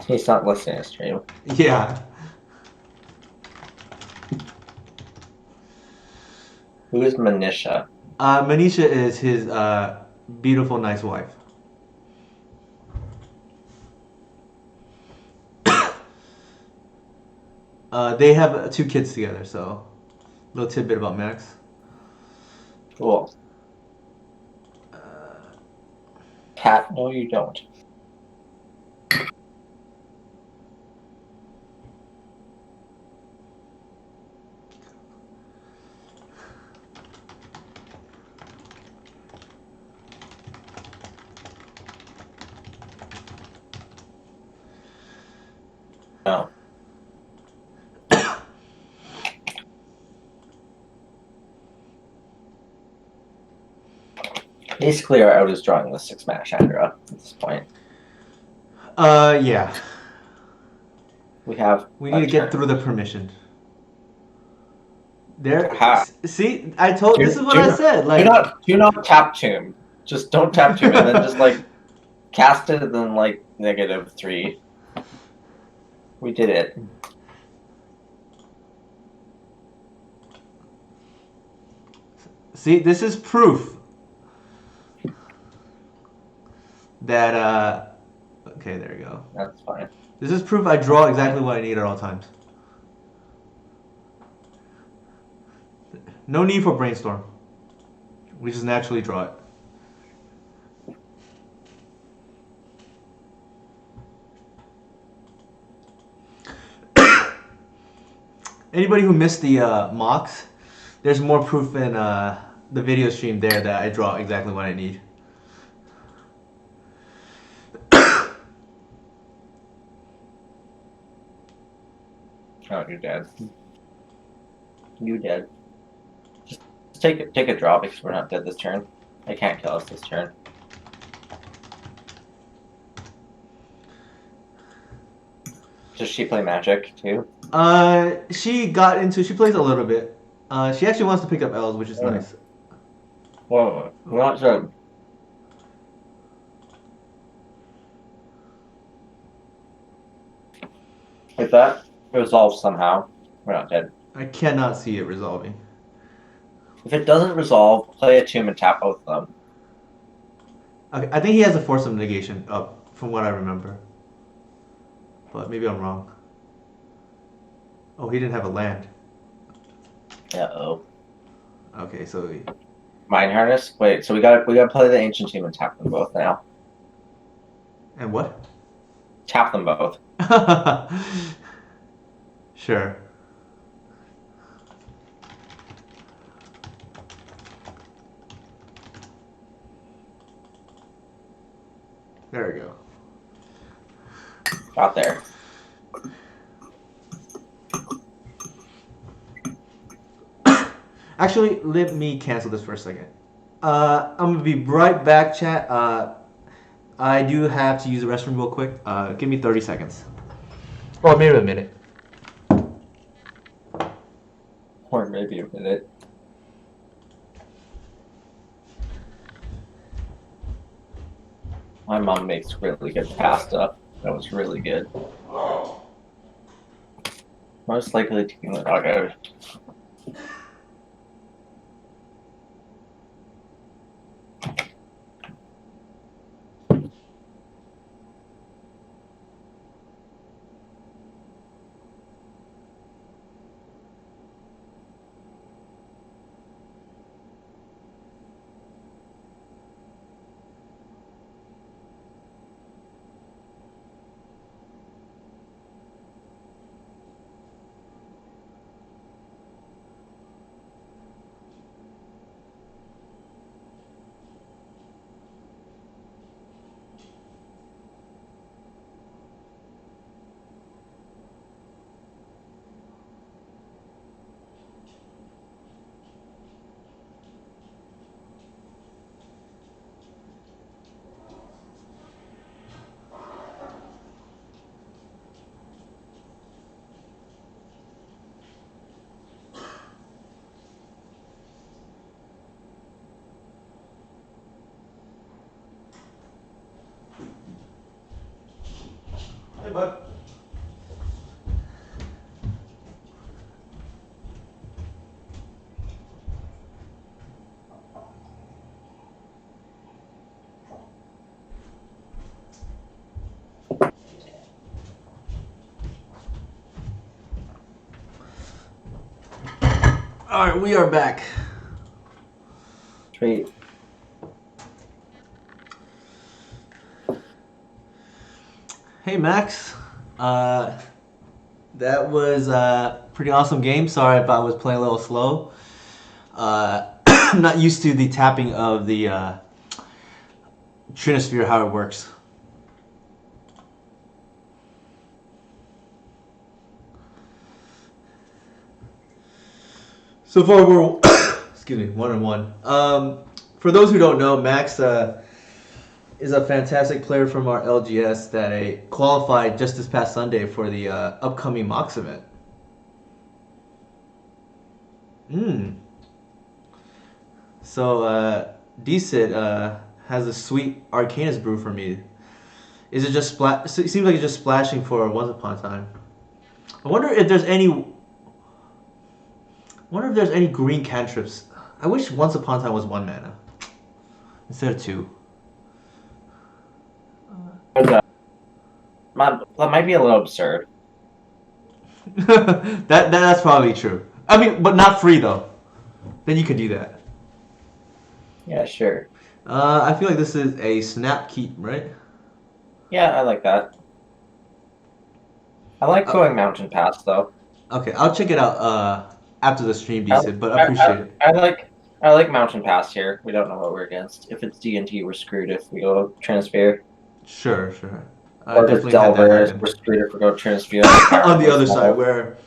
He's not listening to stream. Yeah. Who is Manisha? Manisha is his beautiful, nice wife. They have 2 kids together, so little tidbit about Max. Cool. Cat, no, you don't. No. Basically, our out is drawing the 6-mana Chandra at this point. Yeah. We have. We need to get through the permission. There. Ha. See, I told. This is what I said. Like, do not tap tomb. Just don't tap tomb, and then just like cast it, and then like -3. We did it. See, this is proof that. Okay, there you go. That's fine. This is proof I draw exactly what I need at all times. No need for brainstorm. We just naturally draw it. Anybody who missed the mocks, there's more proof in the video stream there that I draw exactly what I need. Oh, you're dead. You dead. Just take a draw because we're not dead this turn. They can't kill us this turn. Does she play magic too? She plays a little bit. She actually wants to pick up L's, which is Oh. nice. Whoa, we're not so. If that resolves somehow, we're not dead. I cannot see it resolving. If it doesn't resolve, play a tomb and tap both of them. Okay, I think he has a Force of Negation up, from what I remember. But maybe I'm wrong. Oh, he didn't have a land. Uh-oh. Okay, so Mind Harness? Wait, so we gotta play the Ancient Tomb and tap them both now. and what? Tap them both. Sure. There we go. Got there. Actually, let me cancel this for a second. I'm gonna be right back, chat. I do have to use the restroom real quick. Give me 30 seconds. Or maybe a minute. Or maybe a minute. My mom makes really good pasta. That was really good. Most likely taking the dog out. Hey, bud. All right, we are back. Sweet. Hey, Max. That was a pretty awesome game. Sorry if I was playing a little slow. I'm not used to the tapping of the Trinisphere, how it works. So far, we're excuse me, 1-1. For those who don't know, Max is a fantastic player from our LGS that qualified just this past Sunday for the upcoming Mox event. So DCIT has a sweet Arcanus brew for me. Is it just it seems like it's just splashing for Once Upon a Time. I wonder if there's any green cantrips. I wish Once Upon a Time was 1 mana instead of 2. That might be a little absurd. That's probably true. I mean, but not free though. Then you could do that. Yeah, sure. I feel like this is a snap keep, right? Yeah, I like that. I like going Mountain Pass though. Okay, I'll check it out after the stream, decent, but I appreciate it. I like Mountain Pass here. We don't know what we're against. If it's D&T, we're screwed if we go Transfear. Sure. I Or if it's definitely had that Delver, happen. we're screwed if we go Transfear. On the other side, where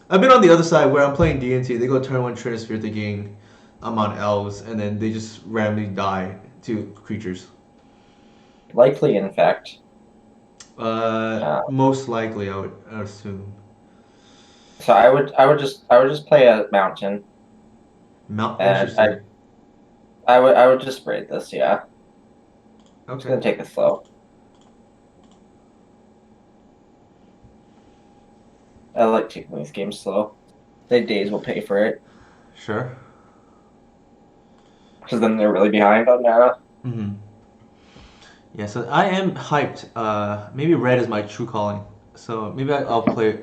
I've been on the other side where I'm playing DNT. They go turn one Trinisphere thinking I'm on elves, and then they just randomly die to creatures. Likely, in fact. Uh, Most likely, I would assume. so I would just play a mountain, Mount, and interesting. I would just raid this. Yeah, just Okay. gonna take it slow. I like taking these games slow. The days will pay for it Sure. because then they're really behind on mana. Hmm. Yeah, so I am hyped. Maybe red is my true calling. So maybe I'll play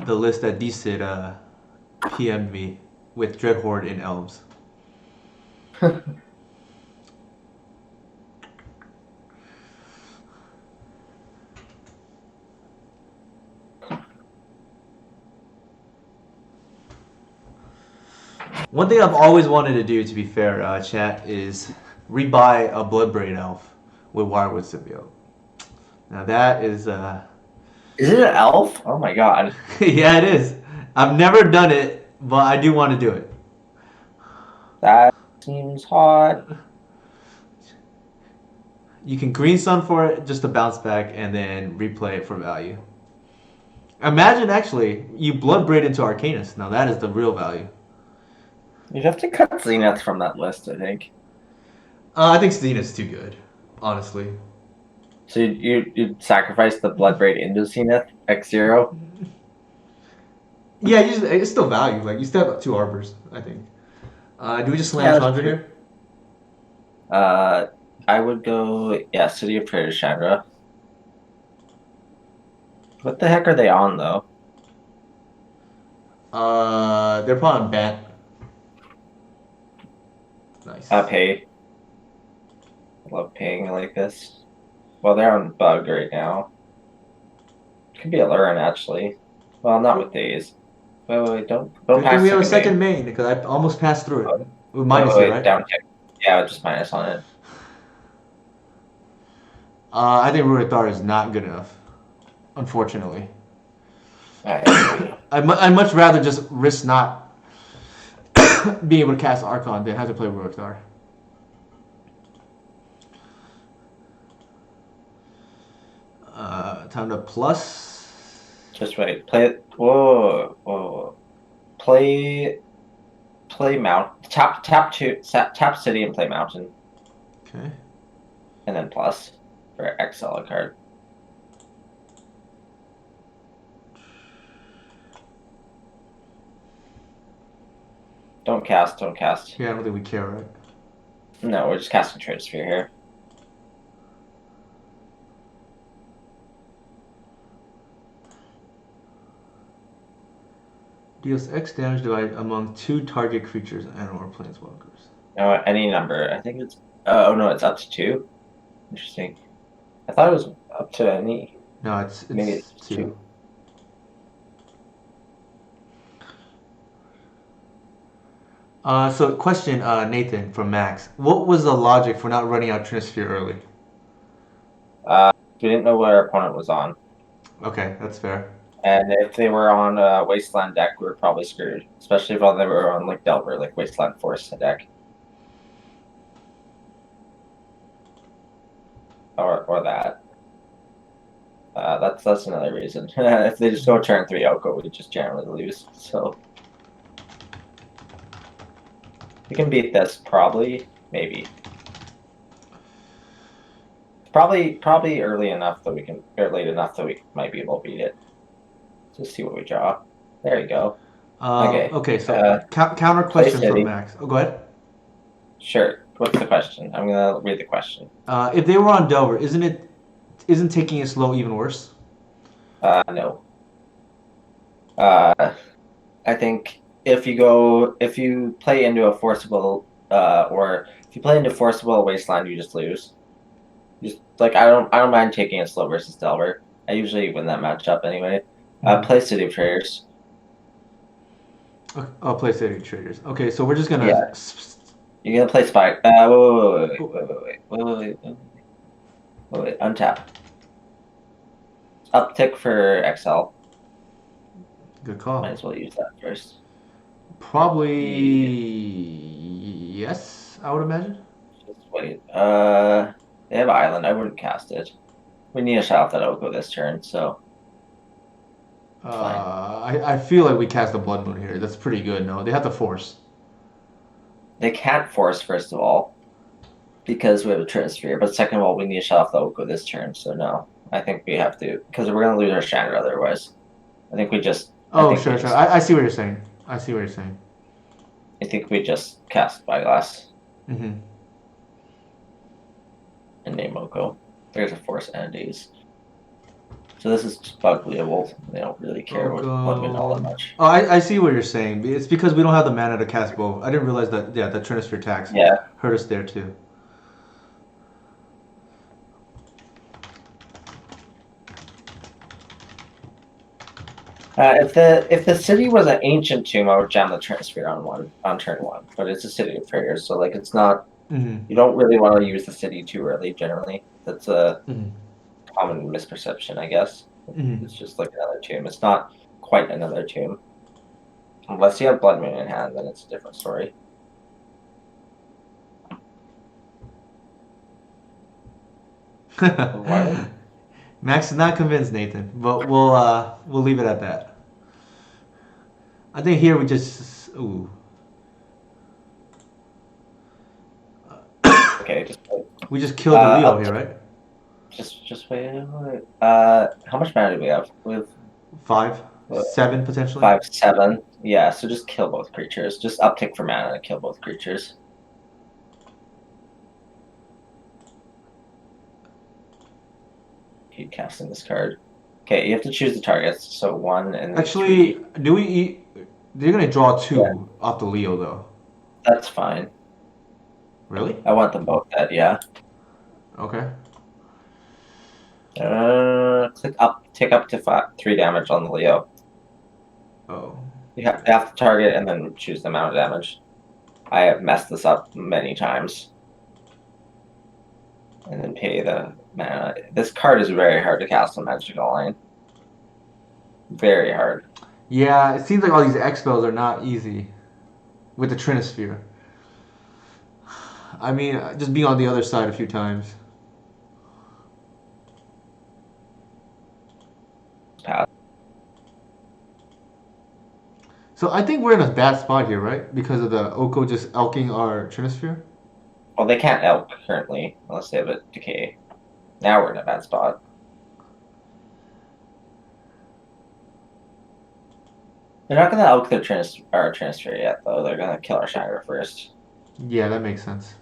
the list that DCid PM'd me with Dreadhorde in elves. One thing I've always wanted to do, to be fair, chat, is rebuy a Bloodbraid elf with Wirewood Symbiote. Now that is, Is it an elf? Oh my god. yeah, it is. I've never done it, but I do want to do it. That seems hot. You can green sun for it just to bounce back and then replay it for value. Imagine actually you Bloodbraid into Arcanus. Now that is the real value. You'd have to cut Zenith from that list, I think. I think Zenith's too good, honestly. So you'd sacrifice the Bloodbraid into Zenith X0? Yeah, it's still value. Like you still have two arbors, I think. Do we just Yeah, slam that's Chandra true. here? I would go, yeah, City of Trader Chandra. What the heck are they on, though? They're probably on Bant. Nice. Pay. I love paying like this. Well, they're on Bug right now. Could be a Lurin, actually. Well, not with Days. Wait, don't Good thing pass we have a second second main. main because I almost passed through it. With Wait, minus it, right? down tick. Yeah, just minus on it. I think Ruithar is not good enough, unfortunately. Alright. I'd much rather just risk not being able to cast Archon than have to play Ruithar. Time to plus. Just wait. Play. Whoa. Play Mount. Tap City and play Mountain, Okay. and then plus for XL a card. Don't cast. Yeah, I don't think we care, right? No, we're just casting Trade Sphere here. Deals X damage divided among two target creatures and/or planeswalkers. No, any number. I think it's. Oh no, it's up to 2. Interesting. I thought it was up to any. No, it's Maybe it's two. 2. So question, Nathan from Max. What was the logic for not running out Trinisphere early? We didn't know what our opponent was on, Okay, that's fair. and if they were on a Wasteland deck, we were probably screwed. Especially if they were on like Delver, like Wasteland Forest deck, or that. That's another reason. If they just go turn 3 Oko, we just generally lose. So we can beat this probably, maybe. Probably early enough that we can, or late enough that we might be able to beat it. Just see what we draw. There you go. Okay, so counter question from City. Max. Oh, go ahead. Sure. What's the question? I'm gonna read the question. If they were on Delver, isn't taking it slow even worse? No. I think if you play into a forcible, or if you play into forcible wasteland, you just lose. Just like I don't mind taking it slow versus Delver. I usually win that matchup anyway. Play City of Traders. I'll play City Traders. Okay, so we're just gonna. Yeah. You're gonna play Spike. Wait. Untap. Uptick for XL. Good Might call. as well use that first. Probably Yeah, yes, I would imagine. just wait. They have island. I wouldn't cast it. We need a shot off that Oko this turn, so it's fine. I feel like we cast the Blood Moon here. That's pretty good. No, they have the force. They can't force first of all because we have a Trinisphere, but second of all, we need a shot off the Oko this turn, so no. I think we have to because we're gonna lose our Chandra otherwise. I think we just. I Oh, think we sure, sure. just. I see what you're saying. I see what you're saying. I think we just cast Spyglass Mm-hmm. and name Oko. There's a force entities. So this is just bug level. They don't really care what Blood Moon all that Oko. much. Oh, I see what you're saying. It's because we don't have the mana to cast both. I didn't realize that. Yeah, the Trinisphere tax Yeah. hurt us there too. If the city was an ancient tomb, I would jam the Trinisphere on turn one. But it's a city of prayers, so like it's not. Mm-hmm. You don't really want to use the city too early. Generally, that's a Mm-hmm. common misperception, I guess. Mm-hmm. It's just like another tomb. It's not quite another tomb. Unless you have Blood Moon in hand, then it's a different story. Why? Max is not convinced, Nathan, but we'll leave it at that. I think here we just ooh. Okay, just wait. We just killed the Leo Up here, to, right? just wait. How much mana do we have? We have Five, uh, 7 potentially. 5, 7. Yeah, so just kill both creatures. Just uptick for mana and kill both creatures. Keep casting this card. Okay, you have to choose the targets. So 1 and Actually, 3. do we? They're gonna draw Yeah, 2 off the Leo though. that's fine. Really? I want them both dead. Yeah. Okay. Click up, take up to 3 damage on the Leo. Oh. They have to target and then choose the amount of damage. I have messed this up many times. And then pay the mana. This card is very hard to cast on Magic Online. Very hard. Yeah, it seems like all these X spells are not easy with the Trinisphere. I mean, just being on the other side a few times. Pass. So I think we're in a bad spot here, right? Because of the Oko just elking our Trinisphere. Well, they can't elk currently unless they have a decay. Now we're in a bad spot. They're not gonna elk their our transfer yet, though. They're gonna kill our Shiner first. Yeah, that makes sense.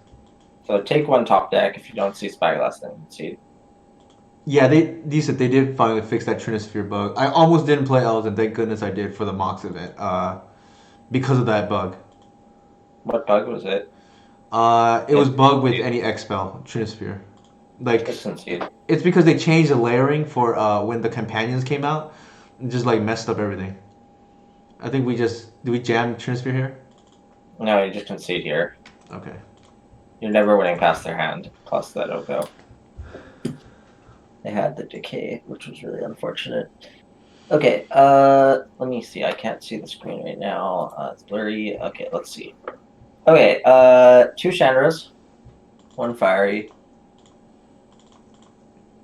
So take 1 top deck. If you don't see Spyglass, then see. Yeah, they did finally fix that Trinisphere bug. I almost didn't play Elves, and thank goodness I did for the Mox event. Because of that bug. What bug was it? It was bugged with any X spell Trinisphere. Like Just concede. it's because they changed the layering for when the companions came out, and just like messed up everything. I think we just did we jam Trinisphere here? No, you just concede here. Okay. You're never winning past their hand. Plus that Oko. They had the decay, which was really unfortunate. Okay, let me see. I can't see the screen right now. It's blurry. Okay, let's see. Okay, 2 Chandras, 1 fiery.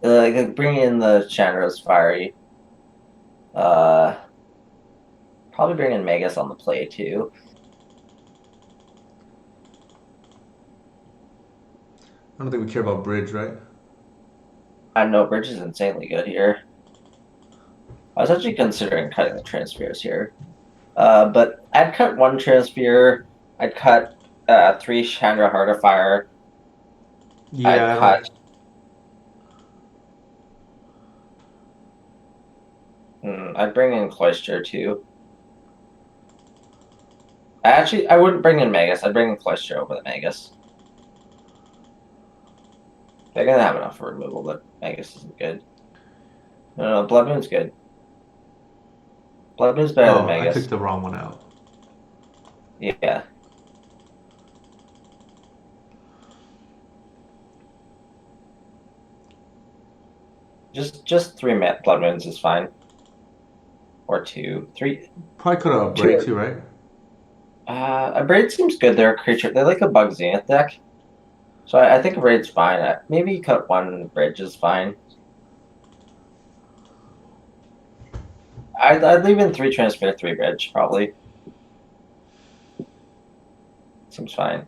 Bring in the Chandras fiery. Probably bring in Magus on the play too. I don't think we care about bridge, right? I know Bridge is insanely good here. I was actually considering cutting the transfers here. But I'd cut 1 transfer. I'd cut 3 Chandra Heart of Fire. I'd Yeah, I cut. don't. I'd bring in Cloister too. I wouldn't bring in Magus. I'd bring in Cloister over the Magus. They're gonna have enough for removal, but Magus isn't good. No, Blood Moon's good. Blood Moon's better than Oh, I Magus. took the wrong one out. Yeah. Just 3 Blood Moons is fine. or 2, 3. Probably could have upgraded too, right? A braid seems good. They're a creature. They like a bug zenith deck, so I think a braid's fine. Maybe cut one bridge is fine. I'd leave in 3 transfer, 3 bridge probably. Seems fine.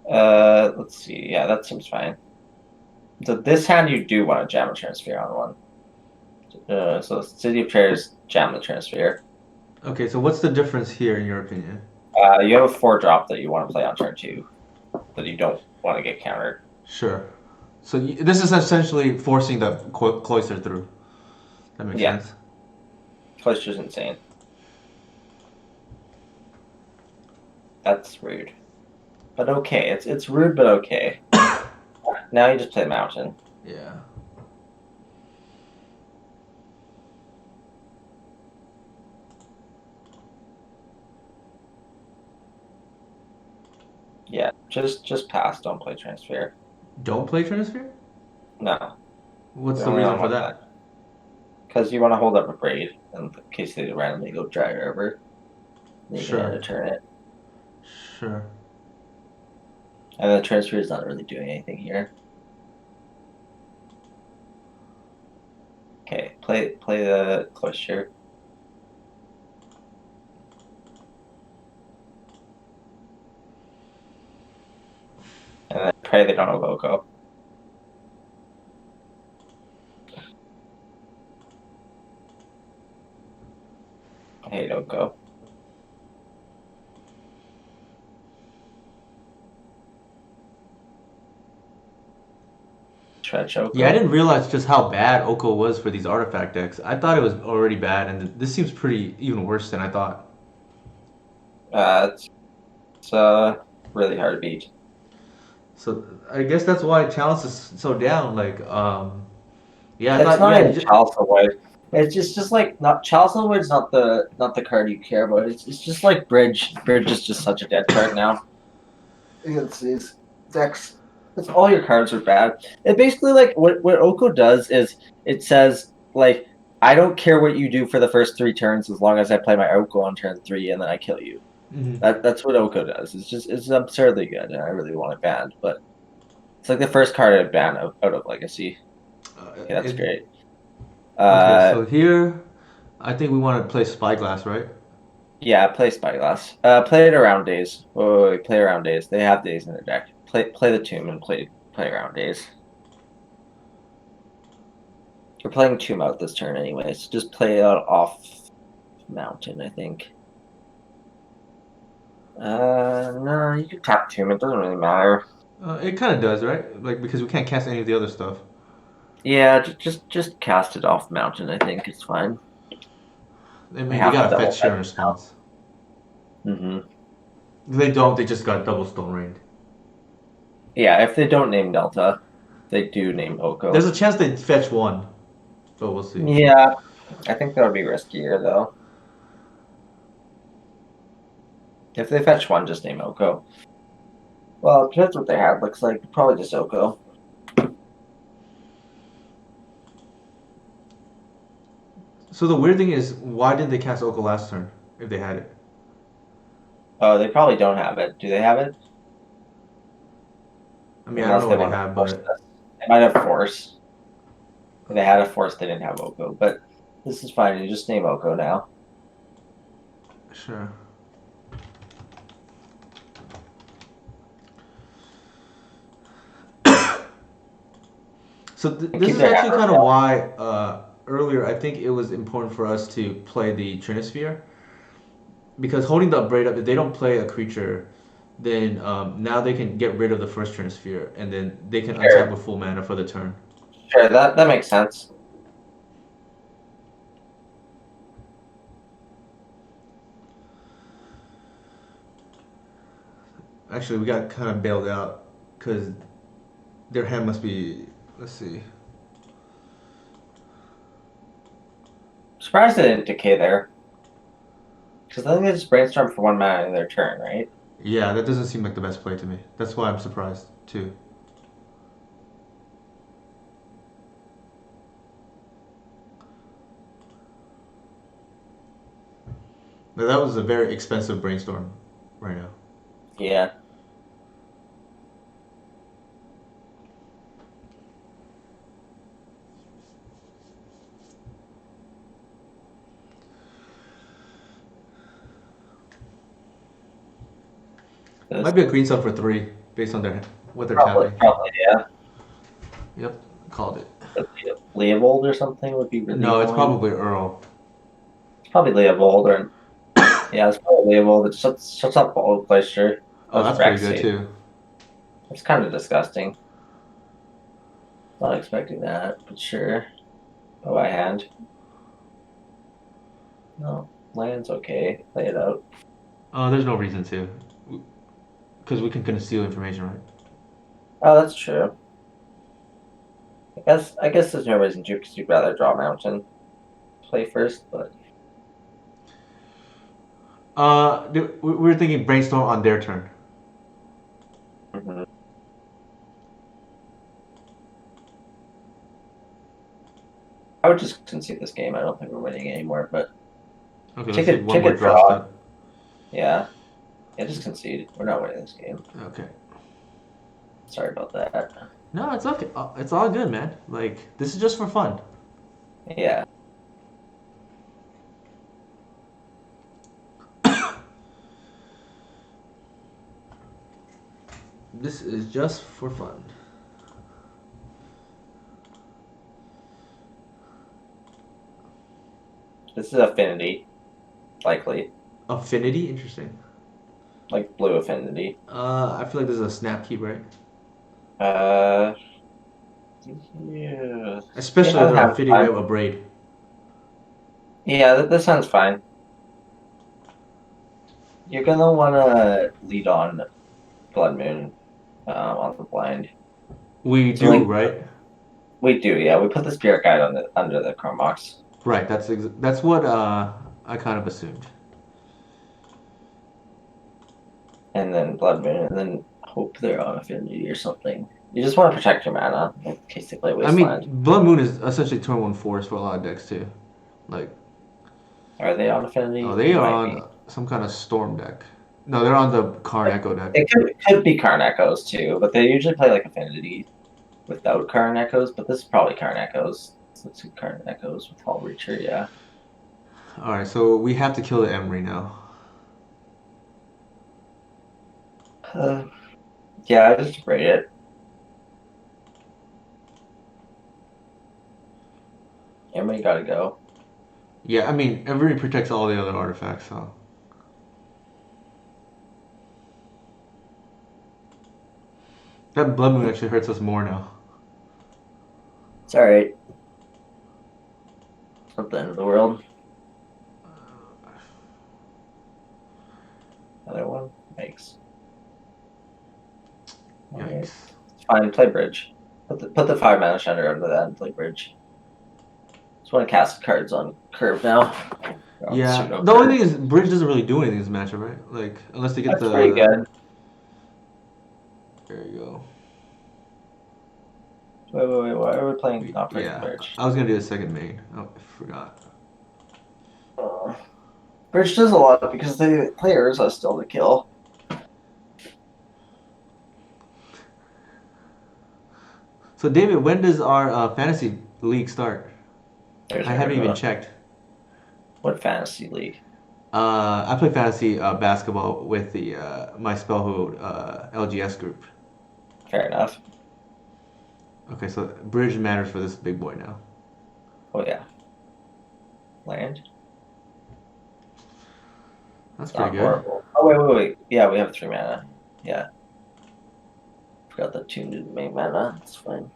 Let's see. Yeah, that seems fine. So this hand you do want to jam a transfer on one. So City of Chairs, jam the transfer. Okay, so what's the difference here in your opinion? You have a 4-drop that you want to play on turn 2, that you don't want to get countered. Sure. So this is essentially forcing the cloister through. That makes Yeah. sense. Cloister's insane. That's rude. But okay. It's rude, but okay. Now you just play Mountain. Yeah. Yeah, just pass. Don't play Transfer. Don't play Trinisphere? No. What's the reason for that? Because you want to hold up a braid in case they randomly go drag over. You Sure. can turn it. Sure. And the transfer is not really doing anything here. Okay, play the Cloister. And then pray they don't have Oko. I hate Oko. Stretch Oko. Yeah, I didn't realize just how bad Oko was for these artifact decks. I thought it was already bad, and this seems pretty even worse than I thought. It's really hard to beat. So I guess that's why Chalice is so down. Like, yeah, I It's thought not yeah, even Chalice of Void. It's just like not Chalice of Void's not the card you care about. It's just like Bridge. Bridge is just such a dead card now. Against these decks. It's all your cards are bad. It basically like what Oko does is it says like I don't care what you do for the first 3 turns as long as I play my Oko on turn 3 and then I kill you. Mhm. That's what Oko does. It's absurdly good and I really want it banned, but it's like the first card I ban out of Legacy. Okay, that's great. Okay, so here, I think we want to play Spyglass, right? Yeah, play Spyglass. Play it around days. Wait, play around days. They have days in their deck. Play the tomb and play around days. You're playing tomb out this turn anyway, so just play it off mountain, I think. No, you can tap tomb. It doesn't really matter. It kind of does, right? Like because we can't cast any of the other stuff. Yeah, just cast it off mountain. I think it's fine. I mean, they have got to a double fetch here in fetch response. Mm-hmm. If they don't, they just got double stone rained. Yeah, if they don't name Delta, they do name Oko. There's a chance they fetch one, but we'll see. Yeah, I think that would be riskier though. If they fetch one, just name Oko. Well, that's what they had. Looks like probably just Oko. So the weird thing is, why didn't they cast Oko last turn if they had it? Oh, they probably don't have it. Do they have it? I mean, I don't know what they want to have, force but this. They might have Force. If they had a Force, they didn't have Oko. But this is fine. You just name Oko now. sure. So this is actually kind of why earlier I think it was important for us to play the Trinisphere, because holding the Upbraid up, if they don't play a creature, then now they can get rid of the first Trinisphere, and then they can untap with full mana for the turn. Sure, that makes sense. Actually, we got kind of bailed out because their hand must be. Let's see. Surprised they didn't decay there. Because I think they just brainstorm for 1 mana in their turn, right? Yeah, that doesn't seem like the best play to me. That's why I'm surprised too. Now, that was a very expensive brainstorm right now. Yeah. Might be a green sub for 3 based on their what they're Probably, tapping. probably, yeah. Yep, called it. Leovold or something would be really No, it's annoying. probably Earl. It's probably Leovold or yeah, it's probably Leovold. It shuts up all Glacier. Oh, That's that's pretty good Rexy. too. It's kind of disgusting. Not expecting that, but sure. Oh, I hand. No, land's okay. Play it out. There's no reason to, because we can conceal information, right? Oh, that's true. I guess there's no reason to because you'd rather draw Mountain play first, but We were thinking brainstorm on their turn. mhm. I would just concede this game. I don't think we're winning anymore, but Okay, let's take take a one more draw draw. step. Yeah. Yeah, just concede. We're not winning this game. Okay. Sorry about that. No, it's okay. It's all good, man. Like, this is just for fun. Yeah. This is just for fun. This is Affinity, likely. Affinity? Interesting. Like blue Affinity. I feel like this is a snap keep, right? Uh, yeah. Especially Yeah, with our affinity, we fine. have a braid. Yeah, this sounds fine. You're gonna wanna lead on Blood Moon on the blind. We So do, like right? we do, yeah. We put the Spirit Guide on the under the Chrome Box. Right. That's what I kind of assumed. And then Blood Moon, and then hope they're on Affinity or something. You just want to protect your mana in case they play I mean, Wasteland. Blood Moon is essentially turn 1 force for a lot of decks too. Like, Are they on Affinity? oh, they are Might be. on some kind of storm deck. No, they're on the Karn Echo deck. It could be Karn Echoes too, but they usually play like Affinity without Karn Echoes. But this is probably Karn Echoes. Let's see Karn Echoes with Hull Reacher, yeah. All right, so we have to kill the Emery now. Yeah, I just rate it. Everybody gotta go. Yeah, I mean, Emery protects all the other artifacts, so. That Blood Moon actually hurts us more now. It's alright. It's not the end of the world. Another one? Yikes. Alright. Yikes. It's fine, play bridge. Put the 5 mana Shredder under that and play bridge. Just want to cast cards on curve now. Yeah, Pseudo the only curve. thing is Bridge doesn't really do anything in this matchup, right? Like, unless they get That's the. pretty good. There you go. Wait. Why are we playing not playing Yeah, bridge? I was gonna do a second main. Oh, I forgot. Bridge does a lot because they play Urza still to kill. So, David, when does our fantasy league start? There's I haven't even Urza. checked. What fantasy league? I play fantasy basketball with the my Spellhood LGS group. Fair enough. Okay, so Bridge matters for this big boy now. Oh yeah. Land. That's Not pretty good. horrible. Oh wait. Yeah, we have 3 mana. Yeah. Forgot the 2 new main mana. It's fine.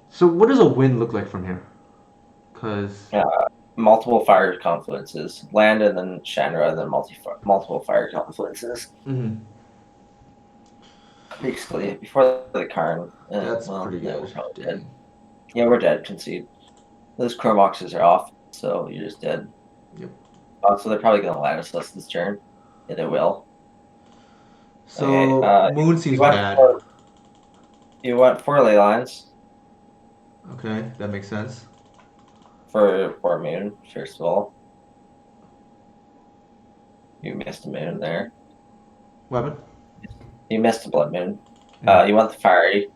So, what does a win look like from here? Because Multiple fire confluences. Land and then Shanra and then multiple fire confluences. Basically, before the Karn. that's well, pretty yeah, good. we're probably Dang. dead. Yeah, we're dead. Concede. Those Chrome Boxes are off, so you're just dead. Yep. So they're probably gonna Lattice us this turn. Yeah, they will. So Okay, Moon seems you want bad. you want 4 ley lines. Okay, that makes sense. For moon, first of all. You missed a moon there. Weapon? You missed a blood moon. Yeah. You want the fiery.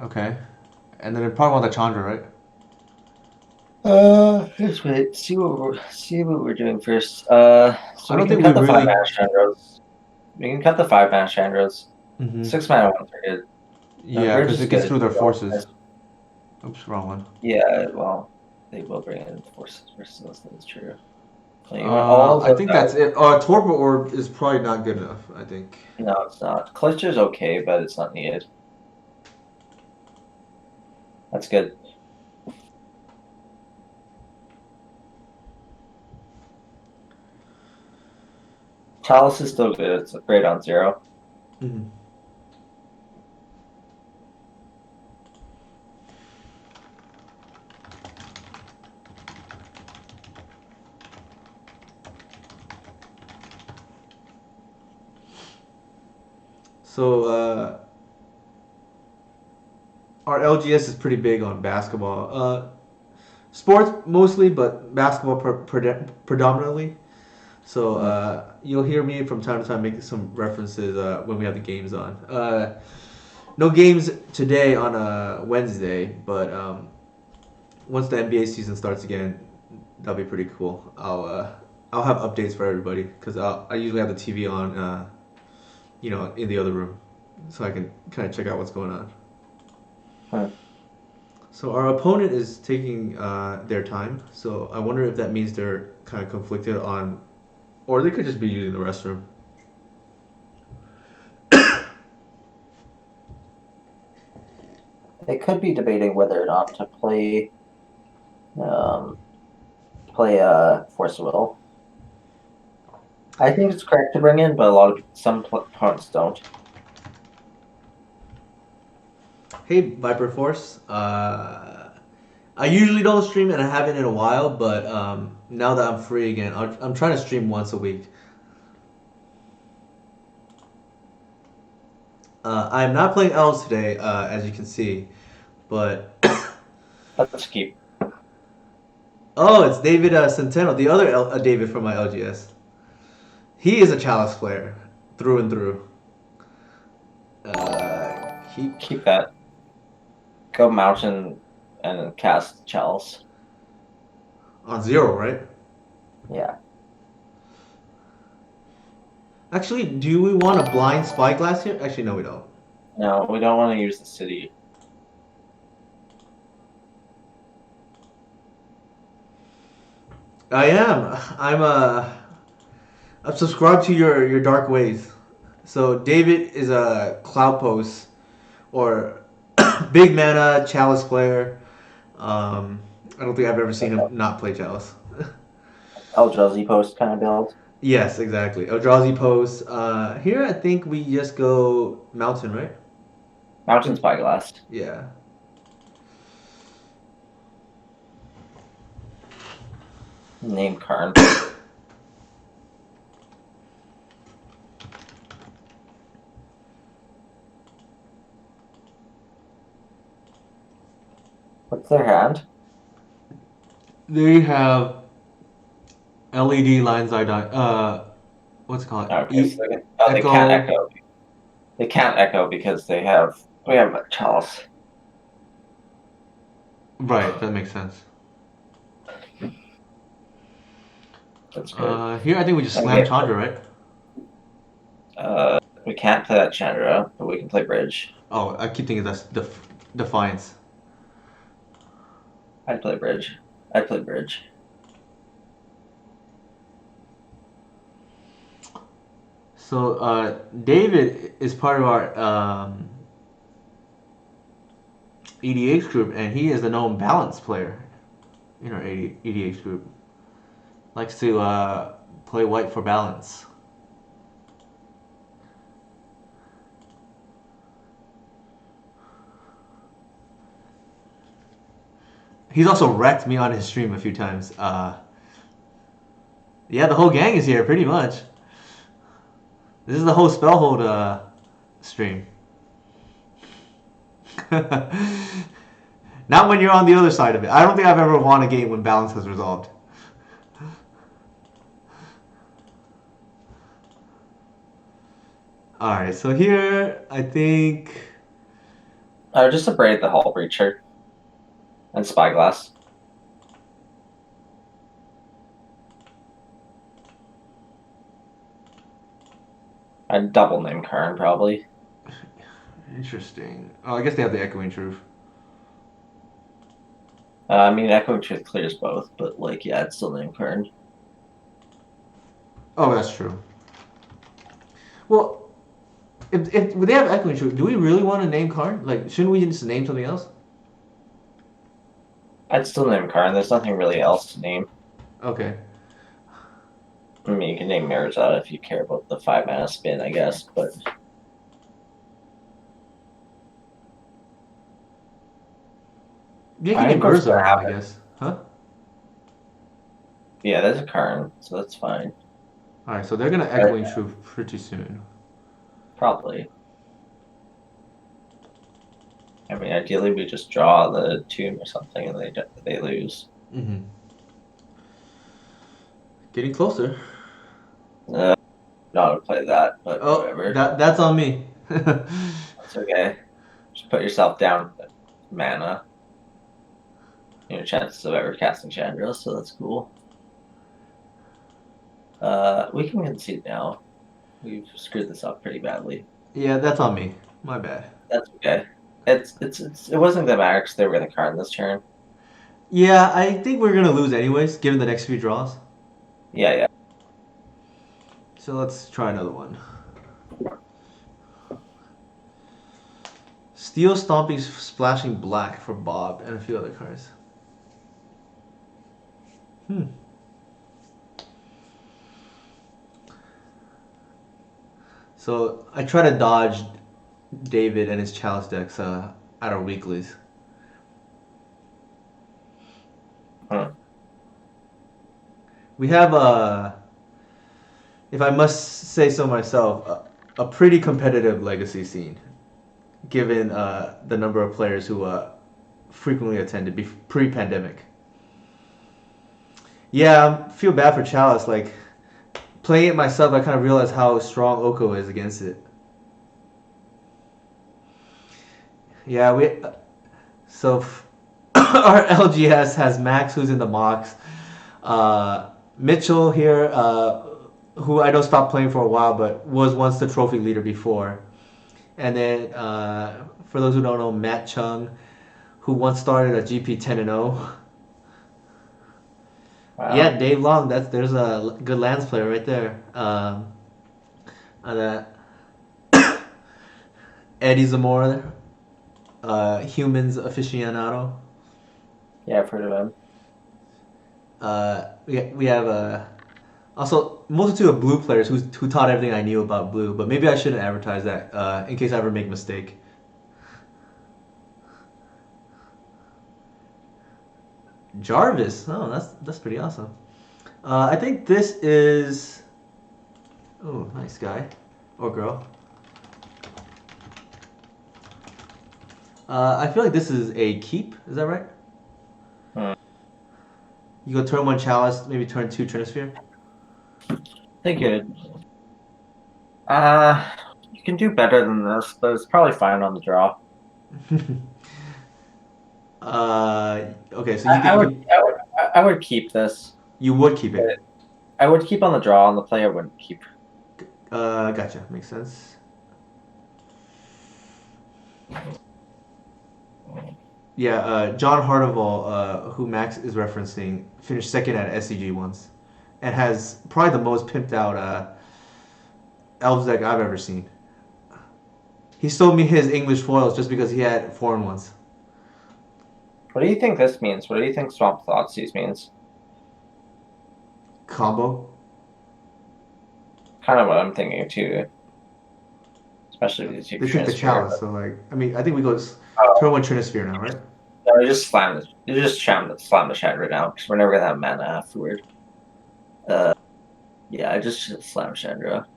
Okay. And then I probably want the Chandra, right? Let's wait. See what we're doing first. I So we don't can think cut we the really. 5 mana Chandros. We can cut the 5 mana Chandros. Mm-hmm. 6 mana ones are good. Yeah, Bridge because is it gets good through their as well. forces. Oops, wrong one. Yeah, well, they will bring in forces versus us. That's true. So you want all of I those think out. that's it. Torpor Orb is probably not good enough, I think. No, it's not. Clutcher's okay, but it's not needed. That's good. Chalice is still good. It's great on 0. Mm-hmm. So, our LGS is pretty big on basketball. Sports mostly, but basketball predominantly. So you'll hear me from time to time make some references when we have the games on. No games today on a Wednesday, but once the NBA season starts again, that'll be pretty cool. I'll have updates for everybody because I usually have the TV on, in the other room, so I can kind of check out what's going on. Hmm. So our opponent is taking their time. So I wonder if that means they're kind of conflicted on, or they could just be using the restroom. They could be debating whether or not to play Force of Will. I think it's correct to bring in, but some opponents don't. Hey, Viper Force. I usually don't stream and I haven't in a while, but now that I'm free again, I'm trying to stream once a week. I'm not playing Elves today, as you can see, but Let's keep. oh, it's David Centeno, the other David from my LGS. He is a Chalice player, through and through. Keep that. Go Mountain and cast Chalice. On 0, right? Yeah. Actually, do we want a blind Spyglass here? Actually, no, we don't. No, we don't want to use the city. I am. I'm subscribed to your dark ways. So David is a cloud post or big mana Chalice player. I don't think I've ever seen him not play Chalice. Eldrazi post kind of build. Yes, exactly. Eldrazi post. Here I think we just go Mountain, right? Mountain Spyglass. Yeah. Name Karn. What's their hand? They have LED lines. What's it called? Okay, so they can't echo. They can't echo because we have a Chalice. Right, that makes sense. That's good. Here I think we just slam Okay. Chandra, right? We can't play that Chandra, but we can play Bridge. Oh, I keep thinking that's Defiance. I'd play Bridge. So David is part of our EDH group, and he is a known balance player in our EDH group. Likes to play white for balance. He's also wrecked me on his stream a few times. Yeah, the whole gang is here, pretty much. This is the whole Spellhold stream. Not when you're on the other side of it. I don't think I've ever won a game when balance has resolved. Alright, so here, I think... I would just abrade the Hull Breacher and Spyglass. I'd double name Karn probably. Interesting. Oh, I guess they have the Echoing Truth. I mean, Echoing Truth clears both, but like, yeah, it's still name Karn. Oh, that's true. Well, if they have Echoing Truth, do we really want to name Karn? Like, shouldn't we just name something else? I'd still name Karn. There's nothing really else to name. Okay. I mean, you can name Mirza if you care about the 5-mana spin, I guess, but Yeah, you I can think name what's Urza, gonna I happen. guess. Huh? Yeah, there's a Karn, so that's fine. Alright, so they're gonna Echoing Truth pretty soon. Probably. I mean, ideally we just draw the tomb or something and they lose. Mm-hmm. Getting closer. Not to play that, but Oh, whatever. that's on me. That's okay. Just put yourself down mana. Your chances of ever casting Chandra, so that's cool. We can concede now. We've screwed this up pretty badly. Yeah, that's on me. My bad. That's okay. It wasn't gonna matter because they were gonna card this turn. Yeah, I think we're gonna lose anyways, given the next few draws. Yeah. So let's try another one. Steel Stomping Splashing Black for Bob and a few other cards. So I try to dodge David and his Chalice decks at our weeklies. We have if I must say so myself, a pretty competitive Legacy scene, given the number of players who frequently attended pre-pandemic. Yeah, I feel bad for Chalice. Like, playing it myself, I kind of realized how strong Oko is against it. Yeah, our LGS has Max, who's in the Mox. Mitchell here, who I know stopped playing for a while, but was once the trophy leader before. And then, for those who don't know, Matt Chung, who once started at GP 10-0. Wow. Yeah, Dave Long. There's a good Lance player right there. Eddie Zamora, Humans aficionado. Yeah, I've heard of him. We have also multitude of blue players who taught everything I knew about blue. But maybe I shouldn't advertise that in case I ever make a mistake. Jarvis. Oh, that's pretty awesome. I think this is. Oh, nice guy or girl. I feel like this is a keep. Is that right? You go turn 1 Chalice, maybe turn 2 Trinisphere. They could. You can do better than this, but it's probably fine on the draw. Okay, so I would keep this. You would keep it. I would keep on the draw. On the play, I wouldn't keep. Gotcha. Makes sense. Yeah, John Hardival, who Max is referencing, finished second at SCG once, and has probably the most pimped out Elves deck I've ever seen. He sold me his English foils just because he had foreign ones. What do you think this means? What do you think Swamp Thoughtseize means? Combo. Kind of what I'm thinking too. Especially with these two. They took the Chalice, so like, I mean, I think we go turn 1 Trinisphere now, right? No, you just slam the Chandra now because we're never gonna have mana afterward. Yeah, I just slam Chandra.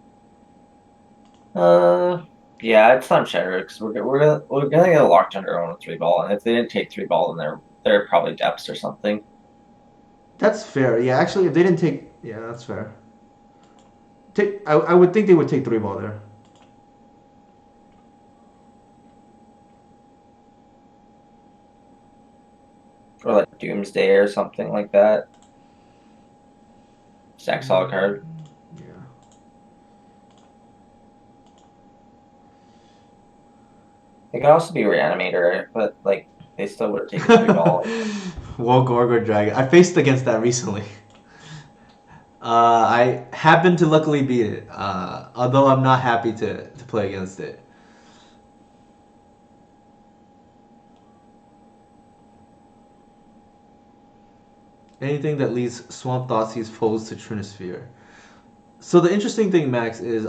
Yeah, it's not Shatter because we're gonna get locked under on a 3 ball, and if they didn't take 3 ball, then they're probably depths or something. That's fair. Yeah, actually, if they didn't take, yeah, that's fair. I would think they would take 3 ball there. Or like Doomsday or something like that. Stack solid card. Yeah. It could also be Reanimator, but like they still would have taken 3 ball. Wall Gorgor Dragon. I faced against that recently. I happened to luckily beat it, although I'm not happy to play against it. Anything that leads Swamp Thoughtseize foes to Trinisphere. So the interesting thing, Max, is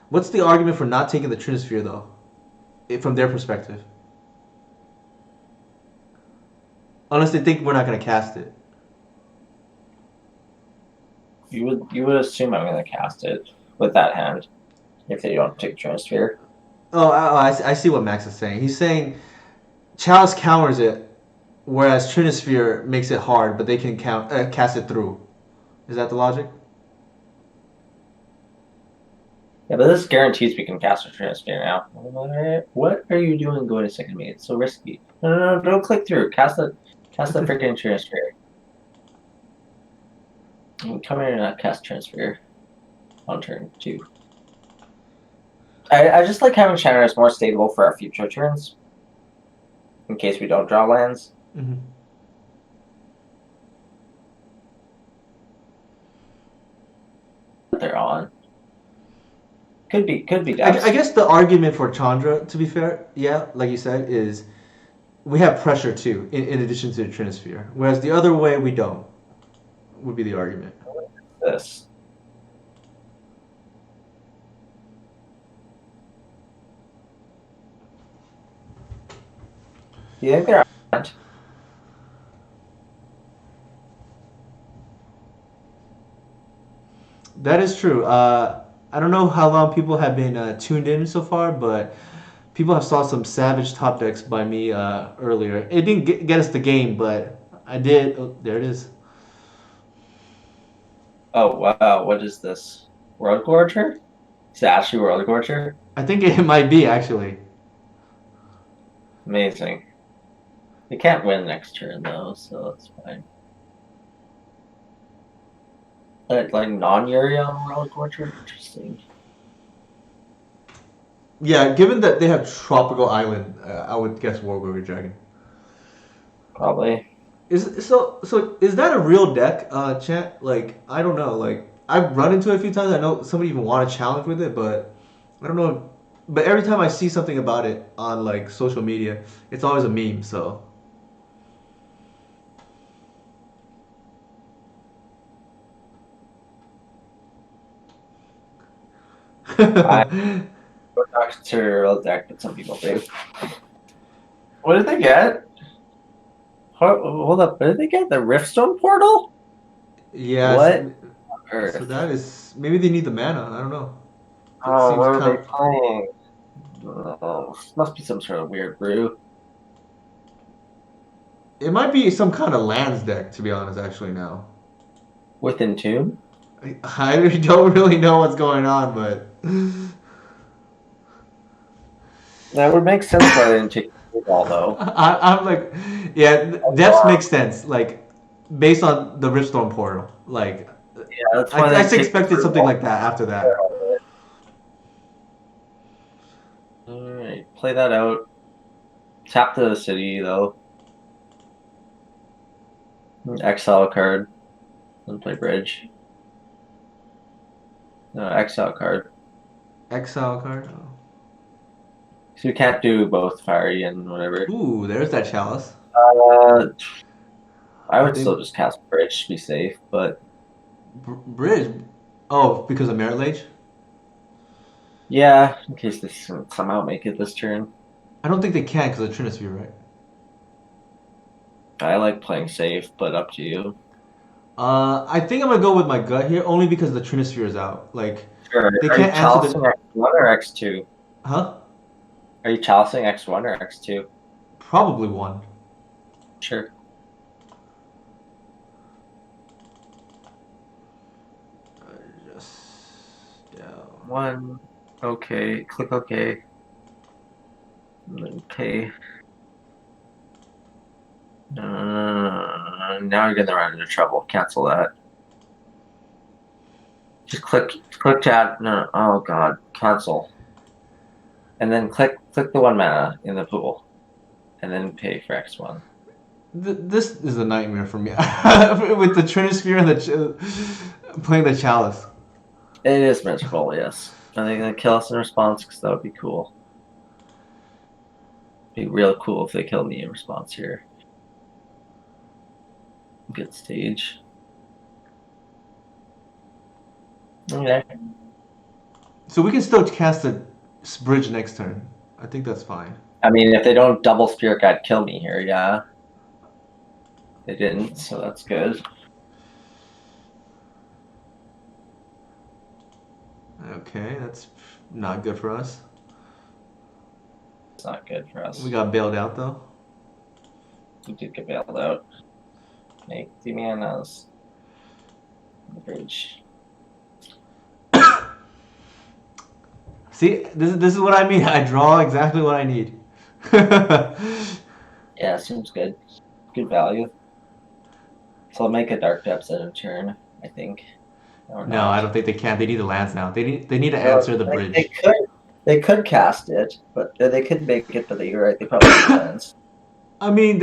what's the argument for not taking the Trinisphere though, from their perspective? Unless they think we're not gonna cast it. You would assume I'm gonna cast it with that hand if they don't take Trinisphere. Oh, I see what Max is saying. He's saying Chalice counters it, whereas Trinisphere makes it hard, but they can cast it through. Is that the logic? Yeah, but this guarantees we can cast a Trinisphere now. What are you doing going to second mate? It's so risky. No, don't click through. Cast the freaking Trinisphere. Come here and not cast Trinisphere on turn 2. I just like having Shannon more stable for our future turns. In case we don't draw lands. Mm-hmm. They're on. Could be I guess the argument for Chandra, to be fair, yeah, like you said, is we have pressure too, in addition to the Trinisphere. Whereas the other way, we don't, would be the argument. This. Do you think they're on? That is true. I don't know how long people have been tuned in so far, but people have saw some savage top decks by me earlier. It didn't get us the game, but I did. Oh, there it is. Oh wow, what is this? World Gorger? Is it actually World Gorger? I think it might be actually. Amazing. They can't win next turn though, so that's fine. Like non-Uriel World Gorger? Interesting. Yeah, given that they have Tropical Island, I would guess Wargorger Dragon. Probably. So is that a real deck, chat? Like I don't know. Like I've run into it a few times. I know somebody even want to challenge with it, but I don't know. But every time I see something about it on like social media, it's always a meme. So Would not consider a real deck, but some people do. What did they get? Hold up, what did they get? The Riftstone portal? yeah. What? So that is maybe they need the mana. I don't know. Oh, seems what are kind they playing? Oh, must be some sort of weird brew. It might be some kind of lands deck, to be honest. Actually, now With Entomb? I don't really know what's going on, but That would make sense why they didn't take the ball though. I'm like, yeah, depths makes sense. Like based on the Ripstorm portal, like Yeah, that's why I they take expected the something ball. like that after that. Alright, play that out. Tap the city though. Exile card. Then play bridge. No, exile card. Exile card. Oh. So you can't do both fiery and whatever. Ooh, there's that chalice. I would still just cast bridge to be safe, but Bridge. Oh, because of Merit Lage? yeah, in case they somehow make it this turn. I don't think they can because of Trinisphere, right? I like playing safe, but up to you. I think I'm gonna go with my gut here, only because the Trinisphere is out. Like Sure. they Are you can't answer Chalice X1 or X2? Huh? Are you chalicing X1 or X2? Probably one. Sure. Just down. One. Okay. Click OK. Okay. Now you're gonna run into trouble. Cancel that. Just click to add. No. Oh God. Cancel. And then click the 1 mana in the pool, and then pay for X1. This is a nightmare for me with the Trinisphere and playing the Chalice. It is miserable. Yes. Are they gonna kill us in response? Because that would be cool. Be real cool if they kill me in response here. Good stage. Okay. So we can still cast a bridge next turn. I think that's fine. I mean, if they don't double Spirit Guide kill me here, yeah. They didn't, so that's good. Okay, that's not good for us. It's not good for us. We got bailed out though. We did get bailed out. Make the manas. The bridge. See, this is what I mean. I draw exactly what I need. Yeah, seems good. Good value. So I'll make a Dark Depths in a turn, I think. Or No, not. I don't think they can. They need the lands now. They need to No, answer the bridge. they could cast it, but they could make it, but you're right, they probably need lands. I mean,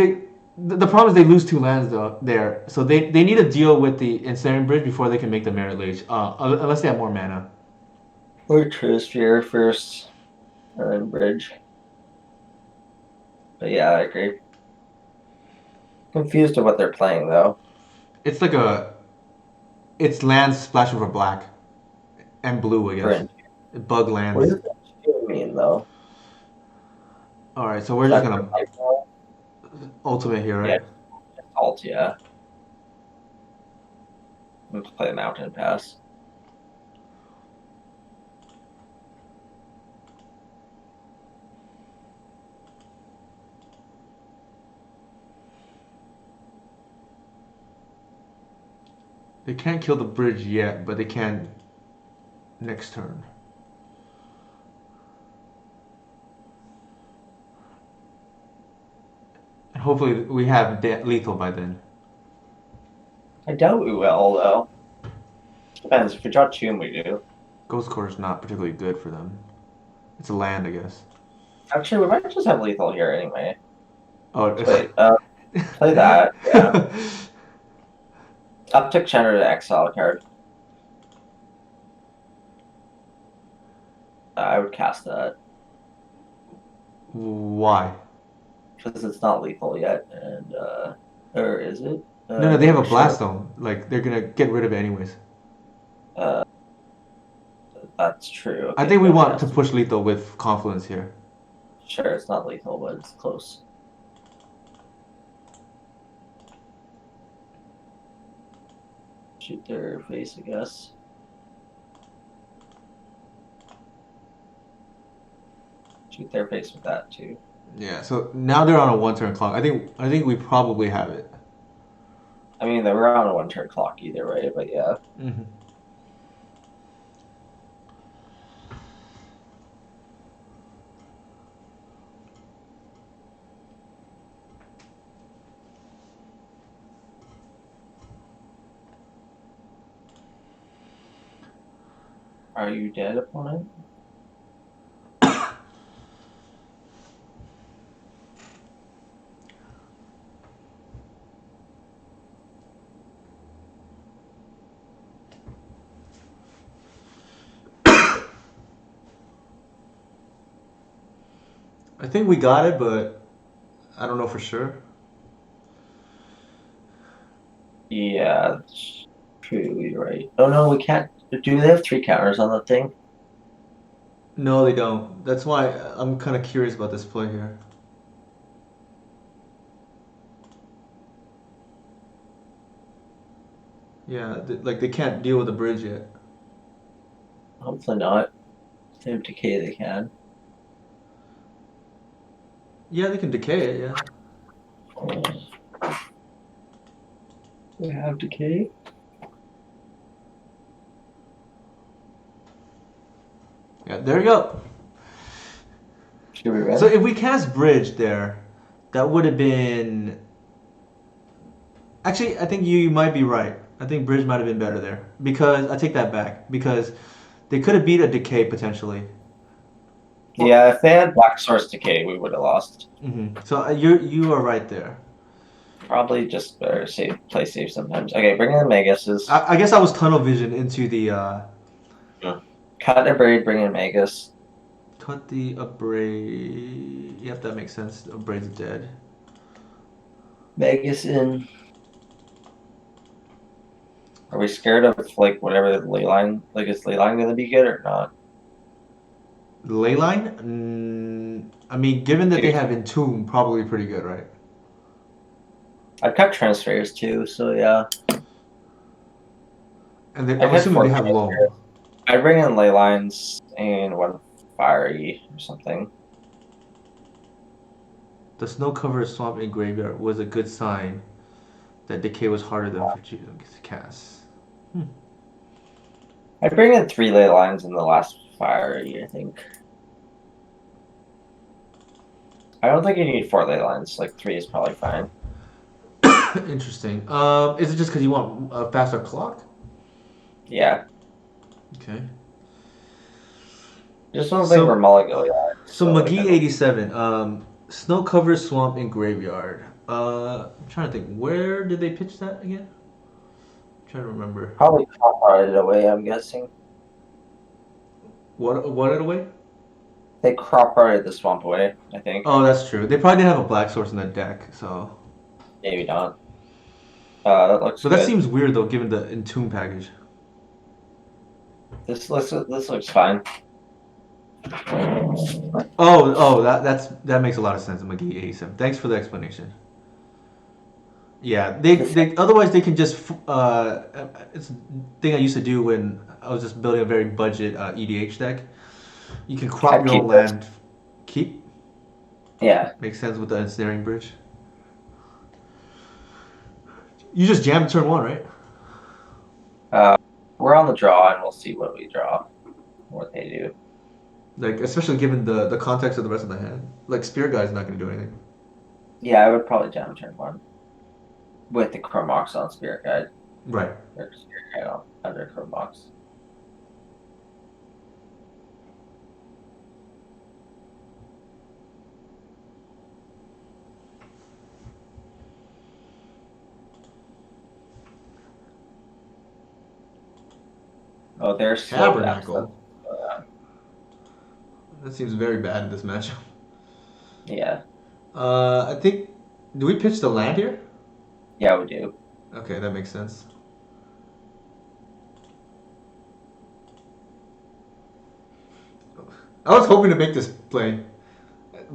the problem is they lose 2 lands though there, so they need to deal with the ensnaring bridge before they can make the merit lage. Unless they have more mana. Or True first, and then Bridge. But yeah, I agree. Confused of what they're playing though. It's like it's lands splash over black and blue, I guess. Bridge. Bug What lands. does that mean though? All right, so we're Is just that for gonna life? ultimate here, Yeah, right? alt, yeah. Let's play the Mountain Pass. They can't kill the bridge yet, but they can next turn. And hopefully we have lethal by then. I doubt we will though. Depends. If we draw Tomb, we do. Ghost Core is not particularly good for them. It's a land, I guess. Actually, we might just have lethal here anyway. Oh, Wait, play that. Yeah. Uptick Chandra to exile a card. I would cast that Why? because it's not lethal yet, and or is it? No, they have a Sure. Blaststone. Like they're gonna get rid of it anyways. Uh, that's true. I Okay, think we then want to cast. push lethal with confluence here. Sure, it's not lethal, but it's close. Shoot their face, I guess. Shoot their face with that too. Yeah. So now they're on a 1 turn clock. I think we probably have it. I mean, they were on a 1 turn clock either way, but yeah. Mm-hmm. Are you dead, opponent? I think we got it, but I don't know for sure. Yeah, that's true. You're right. Oh no, we can't. Do they have 3 counters on the thing? No, they don't. That's why I'm kind of curious about this play here. Yeah, like they can't deal with the bridge yet. Hopefully not. If they have decay, they can. Yeah, they can decay it. Yeah. We have decay. Yeah. There you go. Should we So win? if we cast Bridge there, that would have been. Actually, I think you might be right. I think Bridge might have been better there because I take that back because they could have beat a decay potentially. Yeah, if they had Black Source Decay, we would have lost. So you are right there. Probably just better play safe sometimes. Okay, bring in Magus. I guess I was tunnel vision into the Cut a Braid, bring in Magus. cut the abrade. Yep, that makes sense. The abrade's dead. Magus in. Are we scared of like whatever the ley line? Like, is ley line gonna be good or not? Leyline? I mean, given that they Dude. have Entomb, probably pretty good, right? I'd cut transfers too, so yeah. And then, I'd I'm hit assuming four they have transfers. loam. I'd bring in ley lines and one fiery or something. The snow-covered swamp in graveyard was a good sign that decay was harder than for you to cast. I'd bring in 3 ley lines in the last fiery, I think. I don't think you need 4 ley lines. Like 3 is probably fine. Interesting. Is it just because you want a faster clock? Yeah. Okay. Just don't think we're mulligan. So McGee 87. Snow-covered swamp in graveyard. I'm trying to think. Where did they pitch that again? I'm trying to remember. Probably crop it away, I'm guessing. What it away? They crop rotted the swamp away, I think. Oh, that's true. They probably didn't have a black source in the deck, so. Maybe not. That looks But good. that seems weird though, given the Entomb package. This looks fine. That makes a lot of sense. McGee 87. Thanks for the explanation. Yeah, they otherwise they can just it's a thing I used to do when I was just building a very budget EDH deck. You can crop I'd your own keep land. Keep Yeah. makes sense with the ensnaring bridge. You just jam turn 1, right? We're on the draw, and we'll see what we draw, what they do. Like especially given the context of the rest of the hand. Like Spear Guy's not going to do anything. Yeah, I would probably jam turn 1 with the Chromox on Spirit Guide. Right. Or Spirit Guide on under Chromox. Oh, there's Tabernacle. That seems very bad in this matchup. Yeah. I think. Do we pitch the land here? Yeah, we do. Okay, that makes sense. I was hoping to make this play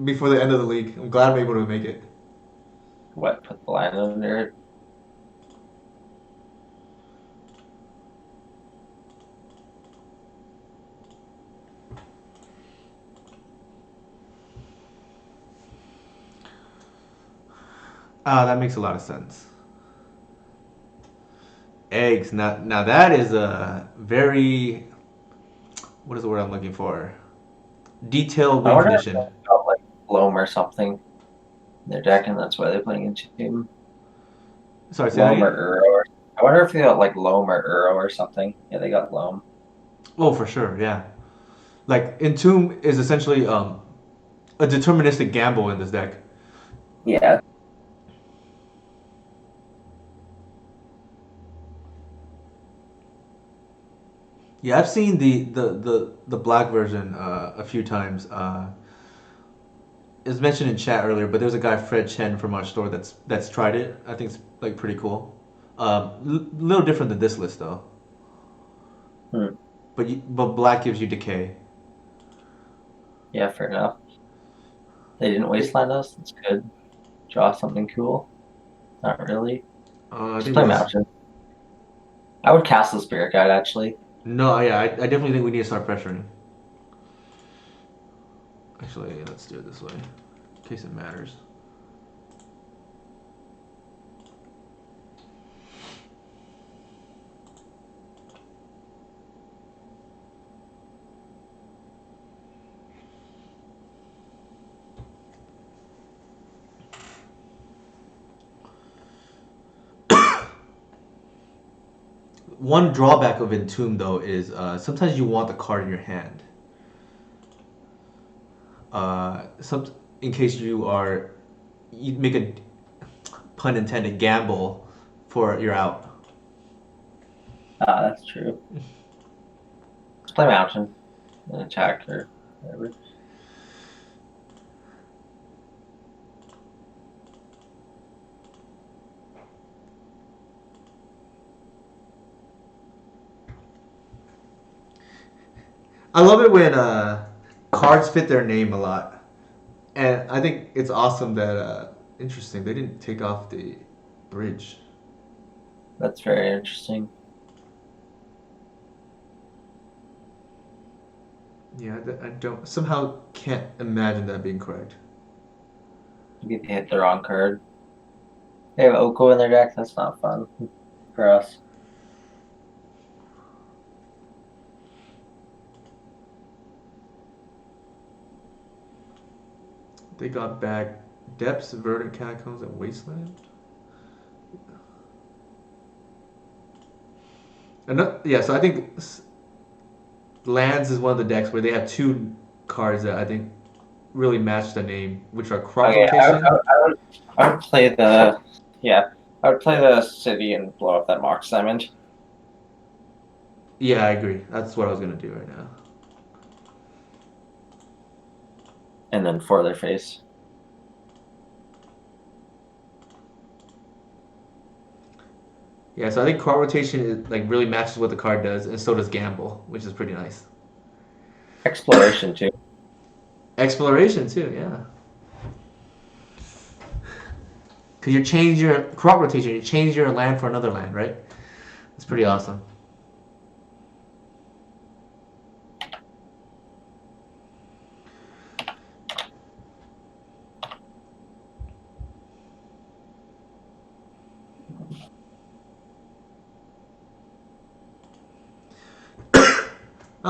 before the end of the league. I'm glad I'm able to make it. What? Put the land under it? That makes a lot of sense. Eggs. Now that is a very. What is the word I'm looking for? Detailed I win wonder if condition. they got like Loam or something in their deck, and that's why they're playing into team. Sorry, say that Loam or again? Uro. I wonder if they got like Loam or Uro or something. Yeah, they got Loam. Oh, for sure, yeah. Like Entomb is essentially a deterministic gamble in this deck. Yeah. Yeah, I've seen the black version a few times. It's mentioned in chat earlier, but there's a guy Fred Chen from our store that's tried it. I think it's like pretty cool. Little different than this list though. But black gives you decay. Yeah, fair enough. They didn't wasteland us. That's good. Draw something cool. Not really. I Just think play we Mountain. I would cast the Spirit Guide actually. No, yeah, I definitely think we need to start pressuring. Actually, let's do it this way. case it matters. One drawback of Entomb though is sometimes you want the card in your hand. Some in case you make a pun intended gamble for your out. That's true. Let's play Mountain and attack or whatever. I love it when cards fit their name a lot, and I think it's awesome that interesting they didn't take off the bridge. That's very interesting. Yeah, I don't somehow can't imagine that being correct. Maybe they hit the wrong card. They have Oko in their deck. That's not fun for us. They got back Depths, Verdant Catacombs, and Wasteland. Yeah, so I think Lands is one of the decks where they have two cards that I think really match the name, which are Crop Okay, Rotation. I would play the I would play the city and blow up that Mox Diamond. Yeah, I agree. That's what I was gonna do right now. And then for their face. Yeah, so I think Crop Rotation really matches what the card does, and so does Gamble, which is pretty nice. Exploration too. Exploration too, yeah. Because you change your Crop Rotation, you change your land for another land, right? It's pretty awesome.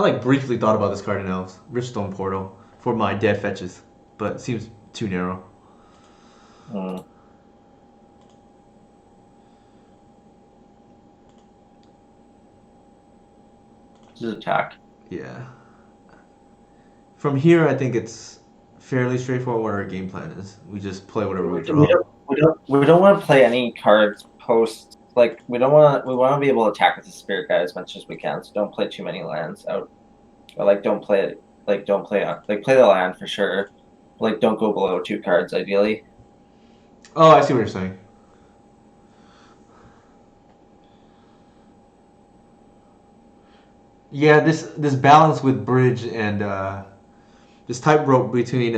I briefly thought about this card in Elves, Richstone Portal, for my dead fetches, but it seems too narrow. Just attack. Yeah. From here, I think it's fairly straightforward what our game plan is. We just play whatever we draw. We don't want to play any cards post. Like we want to be able to attack with the Spirit Guide as much as we can. So don't play too many lands out. Or don't play play the land for sure. Don't go below 2 cards ideally. Oh, I see what you're saying. Yeah, this balance with Bridge and this tightrope between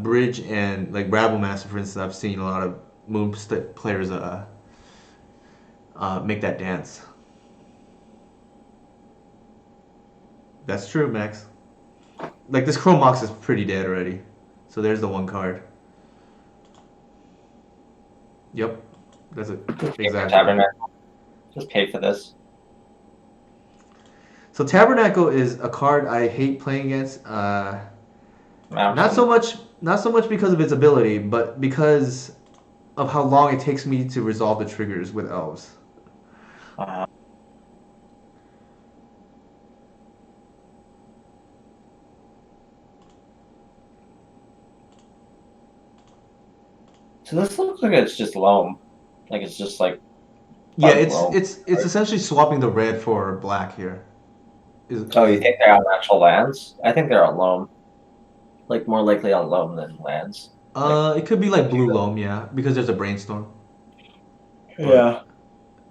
Bridge and Rabblemaster, for instance, I've seen a lot of Moon players make that dance. That's true, Max. This Chrome Mox is pretty dead already. So there's the one card. Yep. That's it. Exactly. Just pay for this. So Tabernacle is a card I hate playing against. Not so much because of its ability, but because of how long it takes me to resolve the triggers with elves. So this looks like it's just loam. It's just yeah, it's essentially swapping the red for black here. Oh, you think they're on actual lands? I think they're on loam. More likely on loam than lands. It could be blue loam, yeah, because there's a brainstorm. Yeah.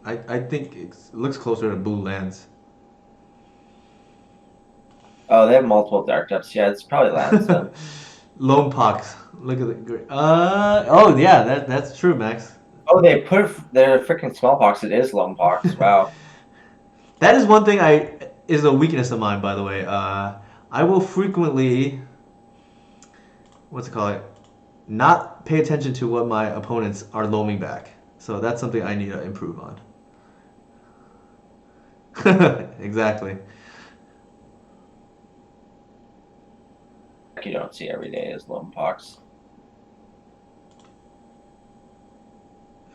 I think it looks closer to blue lands. Oh, they have multiple dark depths. Yeah, it's probably lands then. Loam pox. Look at the oh yeah, that's true, Max. Oh, they put their freaking smallpox. It is loam pox. Wow. That is one thing is a weakness of mine, by the way. I will frequently, what's it called? not pay attention to what my opponents are loaming back. So that's something I need to improve on. Exactly. You don't see every day is Lone Pox.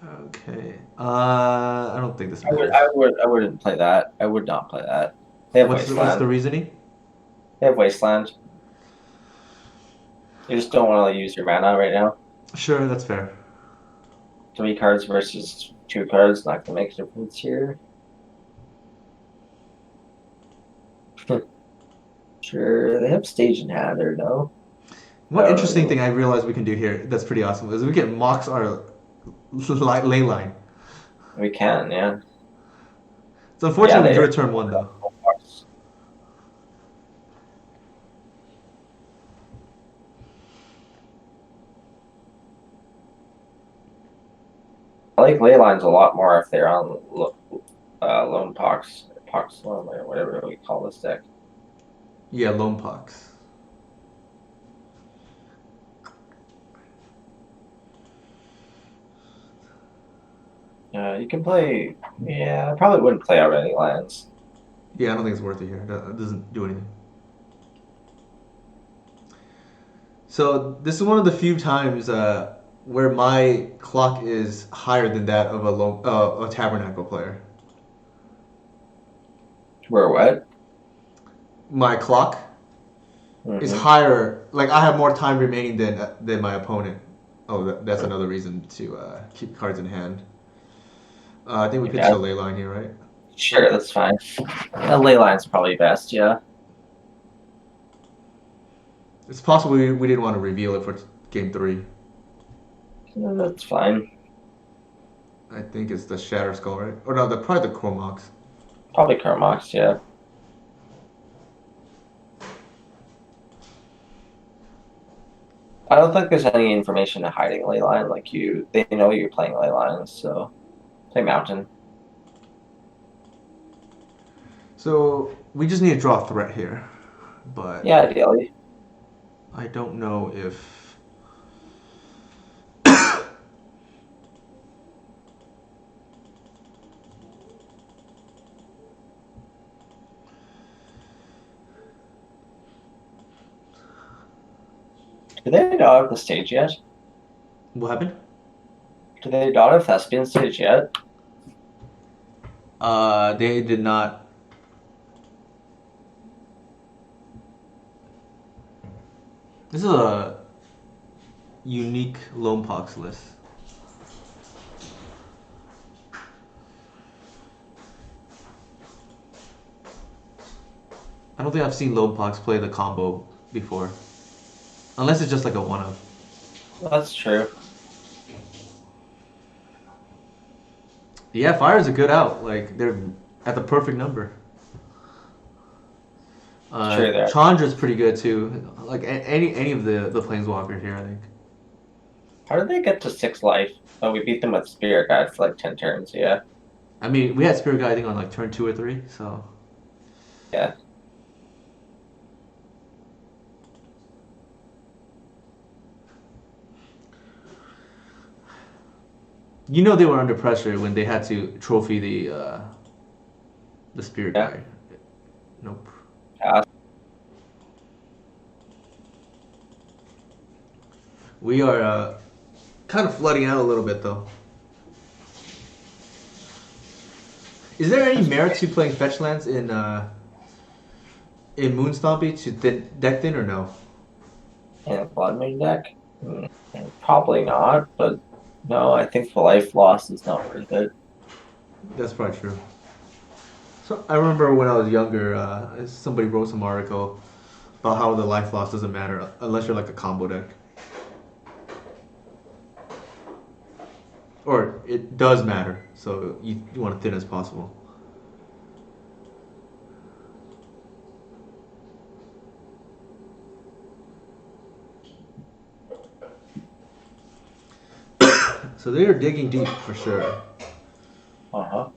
Okay. I don't think this matters. I wouldn't play that. I would not play that. They have What's Wasteland. the reasoning? They have Wasteland. You just don't want to use your mana right now. Sure, that's fair. 3 cards versus 2 cards, not gonna make a difference here. Sure, they have Stage in hand or no? One Oh. interesting thing I realized we can do here that's pretty awesome is we can Mox our ley line. We can, yeah. It's unfortunate we they- drew turn 1 though. I like Leylines a lot more if they're on Lone Pox, Pox Lone, or whatever we call this deck. Yeah, Lone Pox. You can play. Yeah, I probably wouldn't play out any lands. Yeah, I don't think it's worth it here. It doesn't do anything. So this is one of the few times where my clock is higher than that of a Tabernacle player. Where what? My clock is higher. Like I have more time remaining than my opponent. Oh, that's another reason to keep cards in hand. I think we pitched a ley line here, right? Sure, that's fine. Leyline's probably best, yeah. It's possible we didn't want to reveal it for game 3. That's fine. I think it's the Shatter Skull, right? Or no, probably the Chromox. Probably Kermox, yeah. I don't think there's any information to hiding Leyline. Like they know you're playing Leylines, so play Mountain. So we just need to draw a threat here, but Yeah, ideally. I don't know if. Do they not have the stage yet? What happened? Do they not have Thespian stage yet? They did not. This is a unique Lone Pox list. I don't think I've seen Lone Pox play the combo before. Unless it's just like a one-of. That's true. Yeah, Fire's a good out. Like, they're at the perfect number. True that. Chandra's pretty good too. Like any of the planeswalkers here, I think. How did they get to 6 life? Oh, we beat them with Spirit Guide for like 10 turns, yeah. I mean, we had Spirit Guiding on like turn 2 or 3, so. Yeah. You know they were under pressure when they had to trophy the Spirit Guide. Nope. Pass. We are kind of flooding out a little bit though. Is there any merit to playing fetch lands in Moonstompy to deck thin or no? In a Blood Moon deck? Probably not, but no, I think the life loss is not worth it. That's probably true. So I remember when I was younger, somebody wrote some article about how the life loss doesn't matter unless you're like a combo deck. Or it does matter, so you want it thin as possible. So they are digging deep for sure. Uh-huh.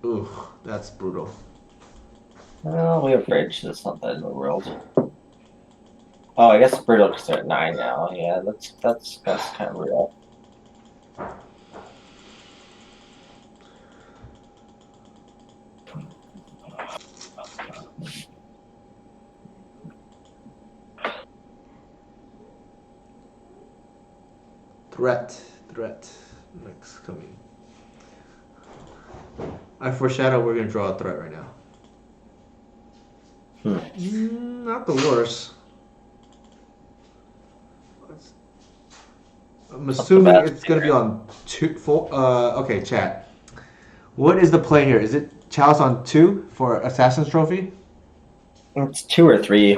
Ooh, that's brutal. Well, we have Bridge, that's not the end of the world. Oh, I guess Brindle's at 9 now. Yeah, that's kind of real. Threat. Next coming. I foreshadow we're gonna draw a threat right now. Not the worst. I'm assuming best it's gonna be on 2, 4. Okay, chat. What is the play here? Is it Chalice on 2 for Assassin's Trophy? It's 2 or 3.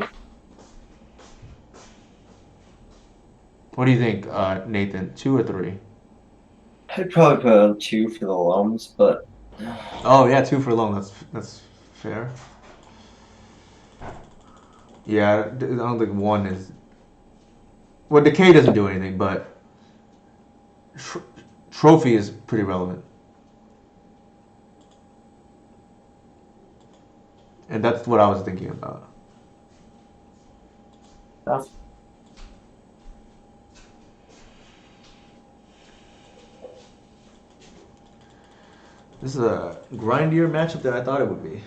What do you think, Nathan? 2 or 3? I'd probably put on 2 for the loams, but Oh yeah, 2 for loan. That's fair. Yeah, I don't think 1 is. Well, decay doesn't do anything, but trophy is pretty relevant, and that's what I was thinking about. enough. This is a grindier matchup than I thought it would be.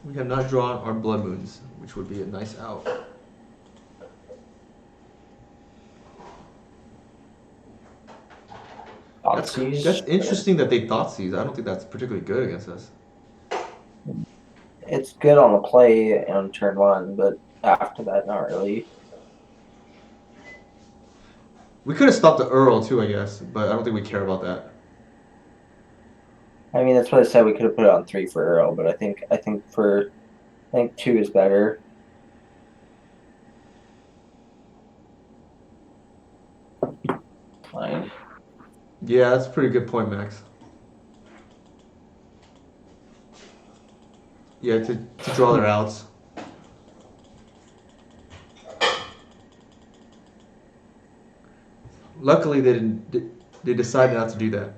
We have not drawn our blood moons, which would be a nice out. That's interesting that they Thoughtseize. I don't think that's particularly good against us. It's good on the play on turn 1, but after that, not really. We could have stopped the Earl too, I guess, but I don't think we care about that. I mean, that's what I said. We could have put it on 3 for Earl, but I think 2 is better. Fine. Yeah, that's a pretty good point, Max. Yeah, to draw their outs. Luckily, they didn't. They decided not to do that.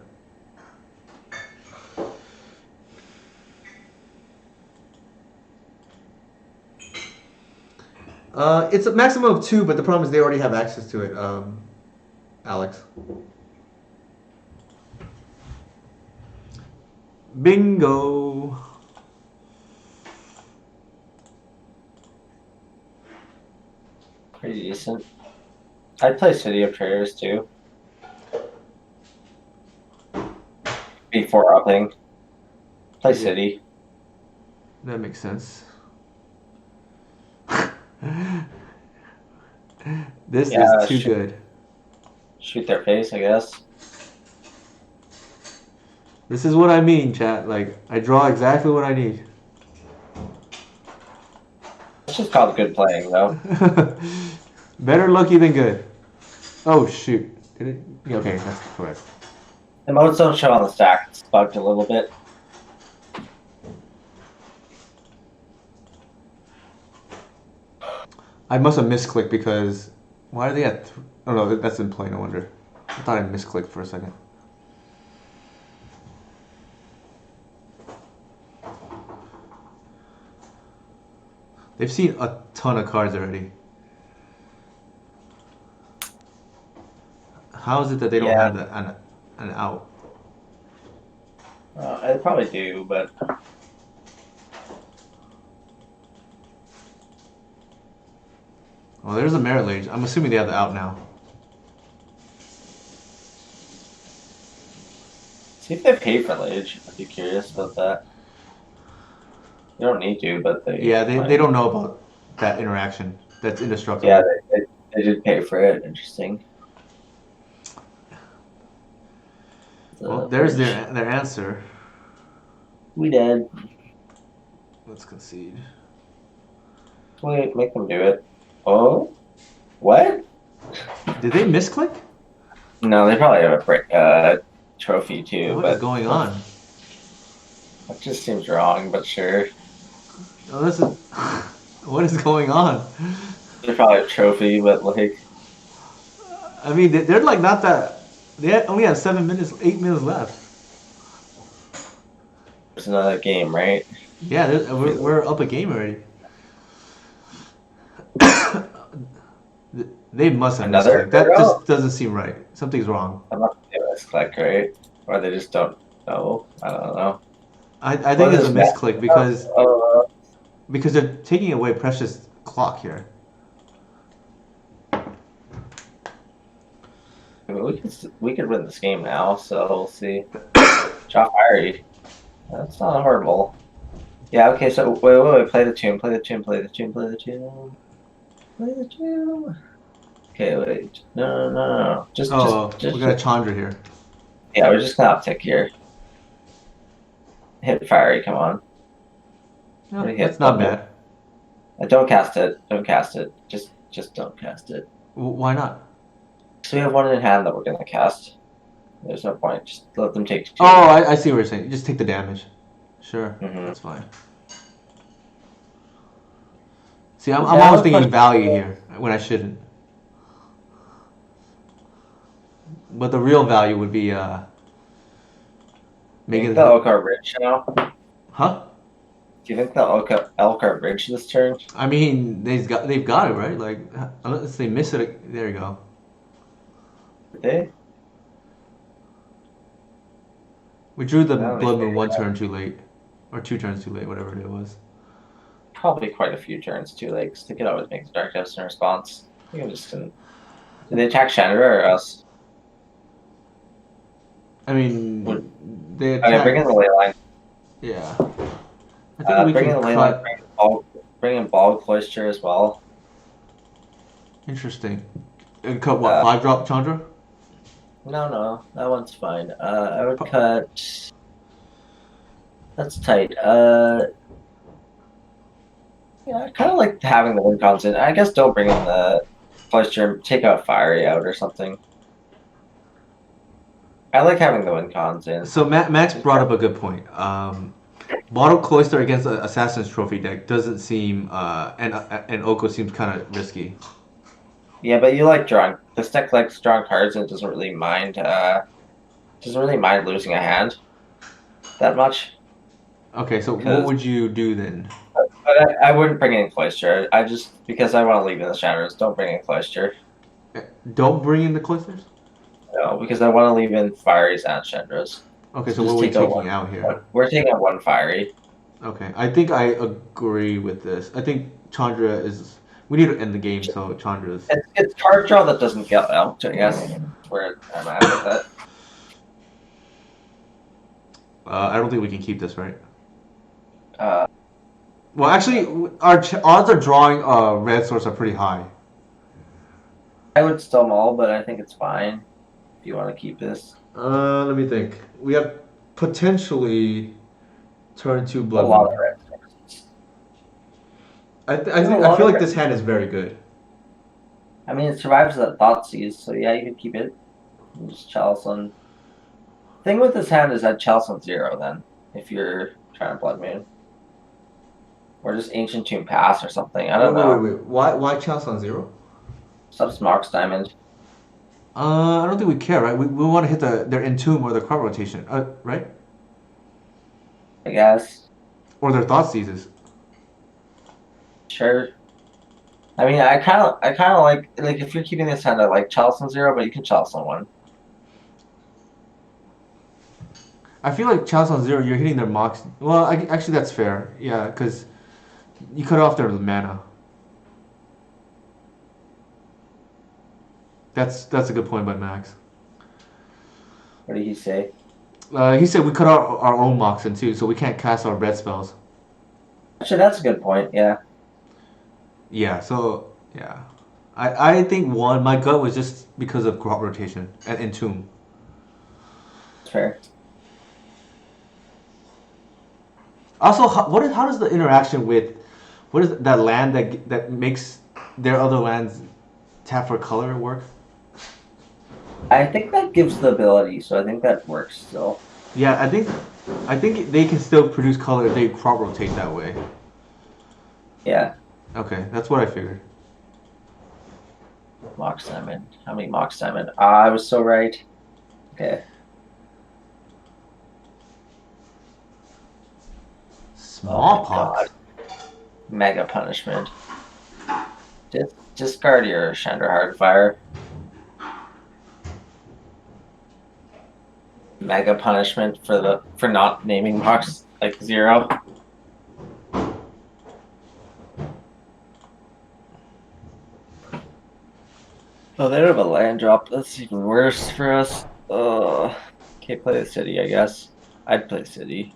It's a maximum of 2, but the problem is they already have access to it. Alex. Bingo. Pretty decent. I'd play City of Traders too. Before upping. Play City. That makes sense. This is too good. Shoot their face, I guess. This is what I mean, chat. Like, I draw exactly what I need. It's just called good playing, though. Better lucky than good. Oh, shoot. Did it? Okay, that's correct. The modes don't show on the stack. It's bugged a little bit. I must have misclicked because... Why are they at... Oh, no, that's in play, no wonder. I thought I misclicked for a second. They've seen a ton of cards already. How is it that they don't have an out? I probably do, but... Well, there's a Merit Lage. I'm assuming they have the out now. See if they pay for Lage. I'd be curious about that. You don't need to, but they... Yeah, they don't know about that interaction. That's indestructible. Yeah, they did pay for it. Interesting. Well, there's their answer. We did. Let's concede. Wait, make them do it. Oh? What? Did they misclick? No, they probably have a trophy too. What is going on? That just seems wrong, but sure. Oh, this is... What is going on? They probably have a trophy, but like... I mean, they're like not that... They only have 8 minutes left. There's another game, right? Yeah, we're up a game already. They must have Another misclicked. That hurdle? just doesn't seem right. Something's wrong. I'm not gonna misclick, right? Or they just don't know. I don't know. I think What it's a is that? misclick because they're taking away precious clock here. I mean, we could win this game now, so we'll see. Shot fiery. That's not horrible. Yeah. Okay. So wait. Play the tune. Play the tune. Play the tune. Play the tune. Play the tune. Okay. Wait. No. We got a Chandra here. Yeah. We're just gonna uptick here. Hit fiery. Come on. No, What do you that's hit? not Thunder. bad. Don't cast it. Don't cast it. Just don't cast it. Why not? So we have one in hand that we're gonna cast. There's no point. Just let them take two. Oh, I see what you're saying. Just take the damage. Sure, that's fine. See, I'm always thinking value here when I shouldn't. But the real value would be making the Elkar Bridge now. Huh? Do you think the Elkar Bridge this turn? I mean, they've got it right. Like unless they miss it, there you go. Did they? We drew the don't Blood think Moon they one did. turn too late, or 2 turns too late, whatever it was. Probably quite a few turns too late, 'cause they could always make the Dark Depths in response. I think I just didn't. Did they attack Chandra or us? I mean, they Okay, bring in attacked. the ley line. Yeah, I think we Bring in can the ley line. cut. Bring in Ball Cloister as well. Interesting. And cut what? 5-drop Chandra? No, that one's fine. I would cut. That's tight. Yeah, I kind of like having the win cons in. I guess don't bring in the Cloister. Take out Fiery out or something. I like having the win cons in. So Max brought up a good point. Bottle Cloister against an Assassin's Trophy deck doesn't seem, and Oko seems kind of risky. Yeah, but you like drawing. This deck likes drawing cards and doesn't really mind losing a hand that much. Okay, so what would you do then? But I wouldn't bring in Cloister. Because I want to leave in the shadows. Don't bring in Cloister. Don't bring in the Cloisters? No, because I want to leave in Fieries and Chandras. Okay, so what are we taking out here? We're taking out one Fiery. Okay, I think I agree with this. I think Chandra is. We need to end the game, so Chandra is. It's card draw that doesn't get out, I guess. Where I'm at with it. I don't think we can keep this, right? Well, actually, our odds of drawing a red source are pretty high. I would still maul, but I think it's fine if you want to keep this. Let me think. We have potentially turn 2 Blood A lot Moon. of red sources. I feel like this hand is very good. I mean, it survives that Thoughtseize, so yeah, you can keep it. And just Chalice on. Thing with this hand is that Chalice on 0 then, if you're trying to Blood Moon. Or just Ancient Tomb Pass or something. I don't know. Wait. Why Chalice on 0? Subs Mox Diamond. I don't think we care, right? We want to hit their Entomb or their crop rotation, right? I guess. Or their Thought Seizes. Sure. I mean, I kind of like if you're keeping this hand, I like Chalice on 0, but you can Chalice on 1. I feel like Chalice on 0, you're hitting their Mox. Well, actually, that's fair. Yeah, because you cut off their mana. That's a good point by Max. What did he say? He said we cut out our own Moxen too, so we can't cast our red spells. Actually, that's a good point. Yeah. Yeah. So yeah, I think my gut was just because of crop rotation and Entomb. That's fair. Also, how does the interaction with what is that land that makes their other lands tap for color work? I think that gives the ability, so I think that works still. Yeah, I think they can still produce color if they crop rotate that way. Yeah. Okay, that's what I figured. Mox Diamond. How many Mox Diamond? I was so right. Okay. Smallpox. Mega punishment. Discard your Chandra Hardfire. Mega punishment for not naming box like 0. Oh, they don't have a land drop. That's even worse for us. Can't play the city, I guess. I'd play city.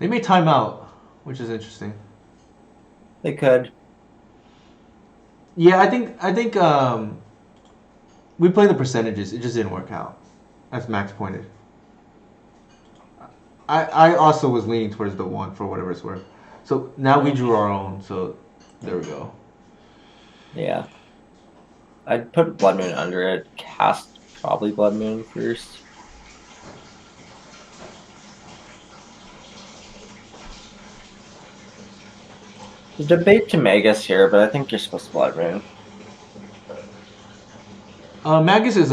They may time out, which is interesting. They could. Yeah, I think we played the percentages. It just didn't work out, as Max pointed. I also was leaning towards the 1 for whatever it's worth. So now we drew our own. So there we go. Yeah. I'd put Blood Moon under it. Cast probably Blood Moon first. The debate to Magus here, but I think you're supposed to Blood Moon. Magus is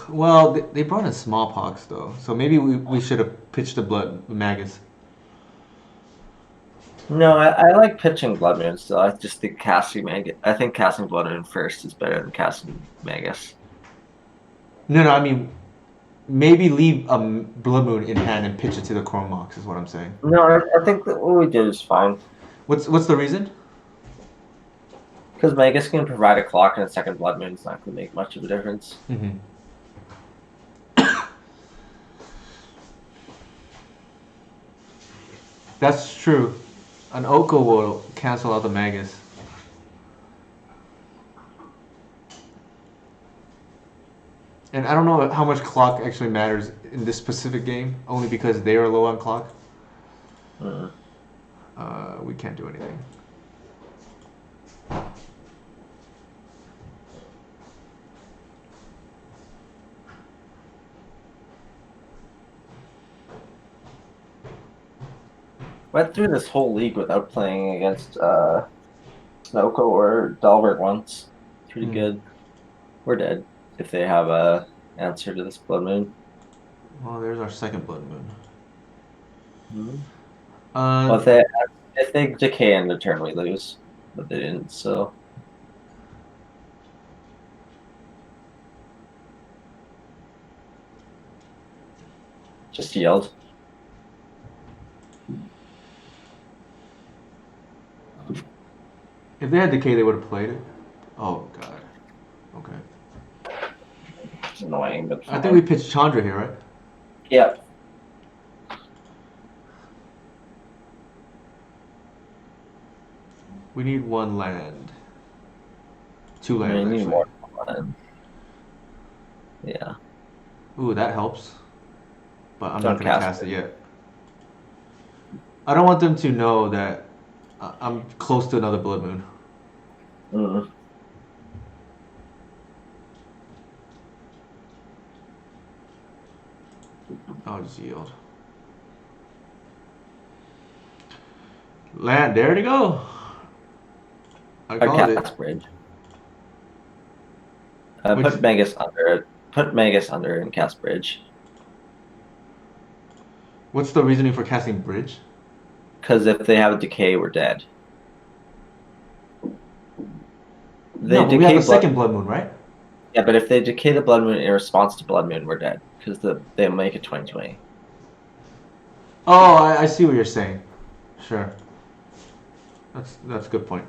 well. They brought in smallpox though, so maybe we should have pitched the blood Magus. No, I like pitching Blood Moon still. I just think casting Magus. I think casting Blood Moon first is better than casting Magus. No. I mean, maybe leave Blood Moon in hand and pitch it to the Chrome Mox is what I'm saying. No, I think that what we did is fine. What's the reason? Because Magus can provide a clock and a second Blood Moon is not going to make much of a difference. Mm-hmm. That's true. An Oko will cancel out the Magus. And I don't know how much clock actually matters in this specific game, only because they are low on clock. We can't do anything. Went through this whole league without playing against Snoko or Delbert once. Pretty good. We're dead if they have a answer to this Blood Moon. Well, there's our second Blood Moon. Well, if they decay in the turn, we lose, but they didn't. So just yield. If they had decay, they would have played it. Oh god. Okay. It's annoying, but I think we pitched Chandra here, right? Yeah. We need 1 land. 2 We lands. need Actually. more land. Yeah. Ooh, that helps. But I'm Don't not gonna cast cast it. it yet. I don't want them to know that I'm close to another Blood Moon. I'll just yield. Land, there to go. I called Cast it. Bridge. Which- Put Magus under it. Put Magus under and cast Bridge. What's the reasoning for casting Bridge? Because if they have a decay, we're dead. No, but we have a second Blood Moon, right? Yeah, but if they decay the Blood Moon in response to Blood Moon, we're dead. Because they make it 2020. Oh, I see what you're saying. Sure. That's a good point.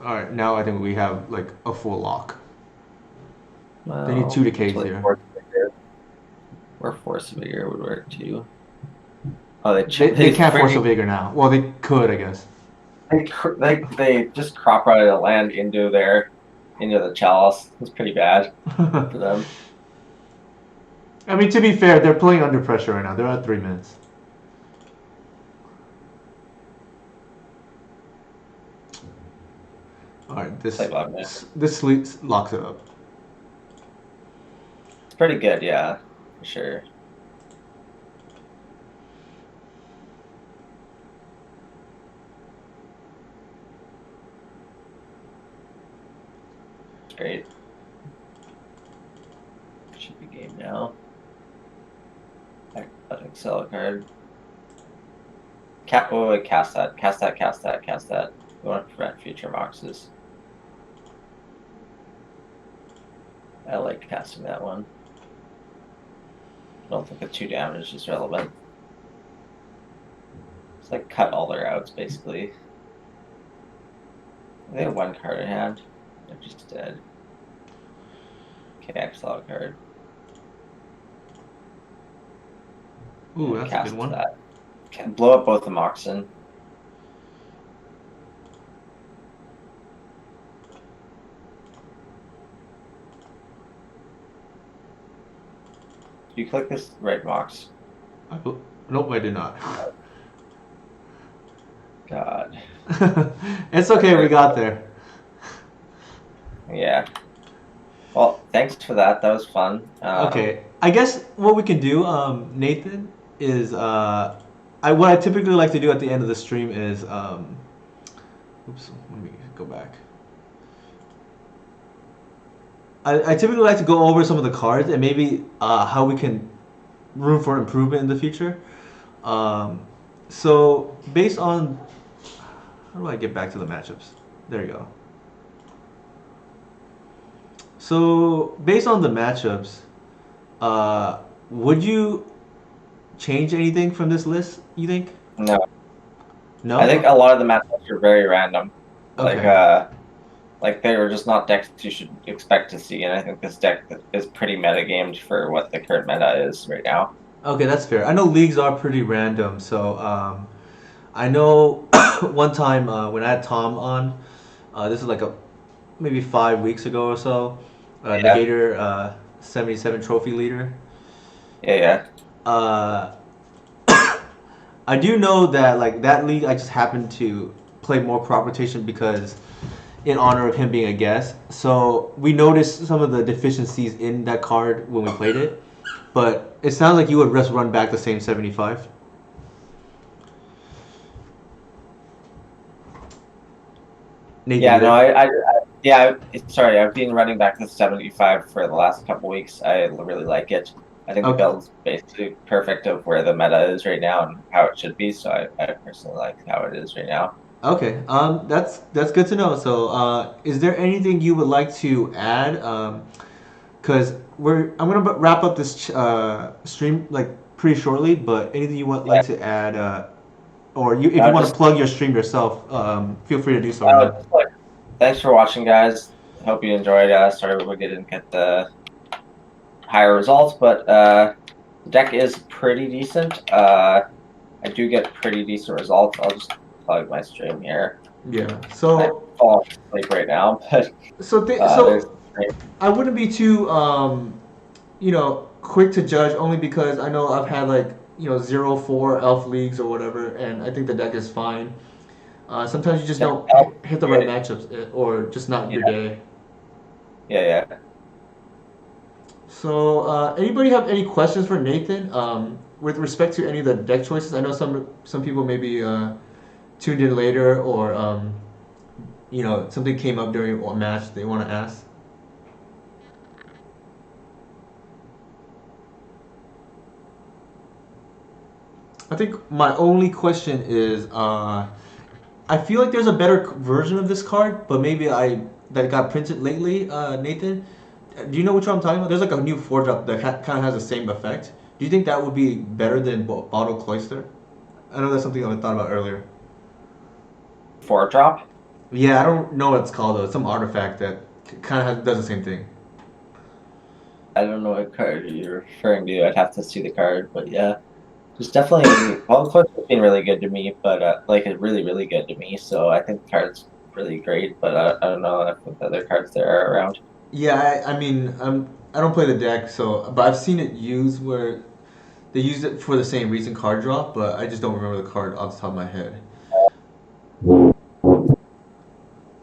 Alright, now I think we have like a full lock. Well, They need 2 decays like here. Force Vigor. Or Force Vigor would work too. Oh, They can't force a Vigor now. Well, they could, I guess. They just crop routed a land into the Chalice. It's pretty bad for them. I mean, to be fair, they're playing under pressure right now. They're at 3 minutes. Alright, this locks it up. It's pretty good, yeah, for sure. Great. Should be game now. Excel card. Wait, cast that. We want to prevent future boxes. I like casting that one. I don't think the 2 damage is relevant. It's like cut all their outs, basically. They have 1 card in hand. They're just dead. Okay, exile card. Ooh, that's a Cast good one. that. Can blow up both the Moxen. You click this right Mox. Nope, I did not. God. It's okay, we got there. Yeah. Well, thanks for that. That was fun. Okay, I guess what we can do, Nathan, is what I typically like to do at the end of the stream is oops, let me go back. I typically like to go over some of the cards and maybe how we can room for improvement in the future. So based on how do I get back to the matchups? There you go. So based on the matchups, would you change anything from this list? You think? No. No. I think a lot of the matchups are very random. Okay. Like they were just not decks you should expect to see, and I think this deck is pretty metagamed for what the current meta is right now. Okay, that's fair. I know leagues are pretty random, so I know one time when I had Tom on, this is like maybe 5 weeks ago or so, Yeah. Negator 77 trophy leader. Yeah. I do know that like that league I just happened to play more crop rotation because in honor of him being a guest. So we noticed some of the deficiencies in that card when we played it. But it sounds like you would just run back the same 75. Nathan, Yeah, you no, there? sorry, I've been running back the 75 for the last couple weeks. I really like it. I think the Okay. build's basically perfect of where the meta is right now and how it should be. So I personally like how it is right now. Okay. That's good to know. So, is there anything you would like to add? Because I'm gonna wrap up this stream like pretty shortly. But anything you would like to add, or if you want to plug your stream yourself, feel free to do so. Right now. Thanks for watching, guys. Hope you enjoyed. Sorry we didn't get the higher results, but the deck is pretty decent. I do get pretty decent results. I'll just plug my stream here. Yeah. So I fall asleep right now, but so I wouldn't be too quick to judge only because I know I've had like 0-4 elf leagues or whatever, and I think the deck is fine. Sometimes you just don't hit the right matchups or just not your day. Yeah. So anybody have any questions for Nathan with respect to any of the deck choices? I know some people maybe tuned in later or something came up during a match they want to ask. I think my only question is, I feel like there's a better version of this card, but maybe that got printed lately, Nathan. Do you know which one I'm talking about? There's like a new 4-drop that kind of has the same effect. Do you think that would be better than Bottle Cloister? I know that's something I thought about earlier. 4-drop? Yeah, I don't know what it's called though. It's some artifact that kind of does the same thing. I don't know what card you're referring to. I'd have to see the card, but yeah. It's definitely Bottle Cloister's been really good to me, but like it's really, really good to me. So I think the card's really great, but I don't know if the other cards there are around. Yeah, I mean, I don't play the deck, but I've seen it used where they use it for the same reason, card drop, but I just don't remember the card off the top of my head.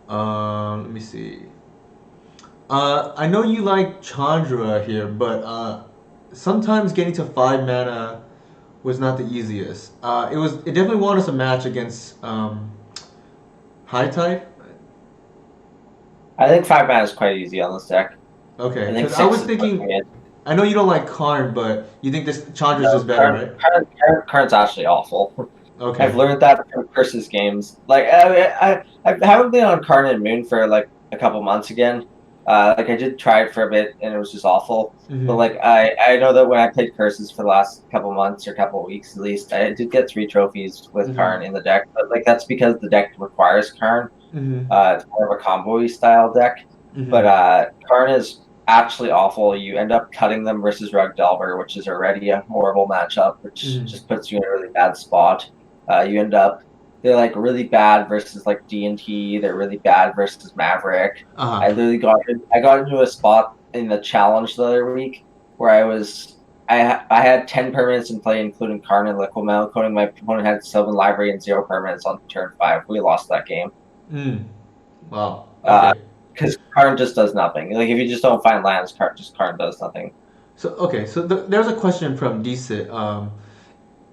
Let me see. I know you like Chandra here, but sometimes getting to 5 mana was not the easiest. It definitely won us a match against High Tide. I think 5 mana is quite easy on this deck. Okay, I think because I 6 was is pushing thinking. it. I know you don't like Karn, but you think this Chandra's No, just better, right? Karn's actually awful. I've Okay. learned that from Curse's games. Like I haven't been on Karn and Moon for like a couple months again. Like I did try it for a bit and it was just awful. But Hmm. like I know that when I played Curses for the last couple months or couple weeks at least, I did get 3 trophies with Hmm. Karn in the deck. But like that's because the deck requires Karn. Hmm. It's more of a combo style deck. But Hmm. Karn is actually awful. You end up cutting them versus Rug Delver, which is already a horrible matchup, which Hmm. just puts you in a really bad spot. You end up they're like really bad versus like D&T. They're really bad versus Maverick. Uh-huh. I got into a spot in the challenge the other week where I had 10 permanents in play, including Karn and Liquid Metal Coating. My opponent had Sylvan Library and 0 permanents on turn 5. We lost that game. Mm. Wow. Uh, Okay. because Karn just does nothing. Like if you just don't find lands, Karn does nothing. So there's a question from DCIT.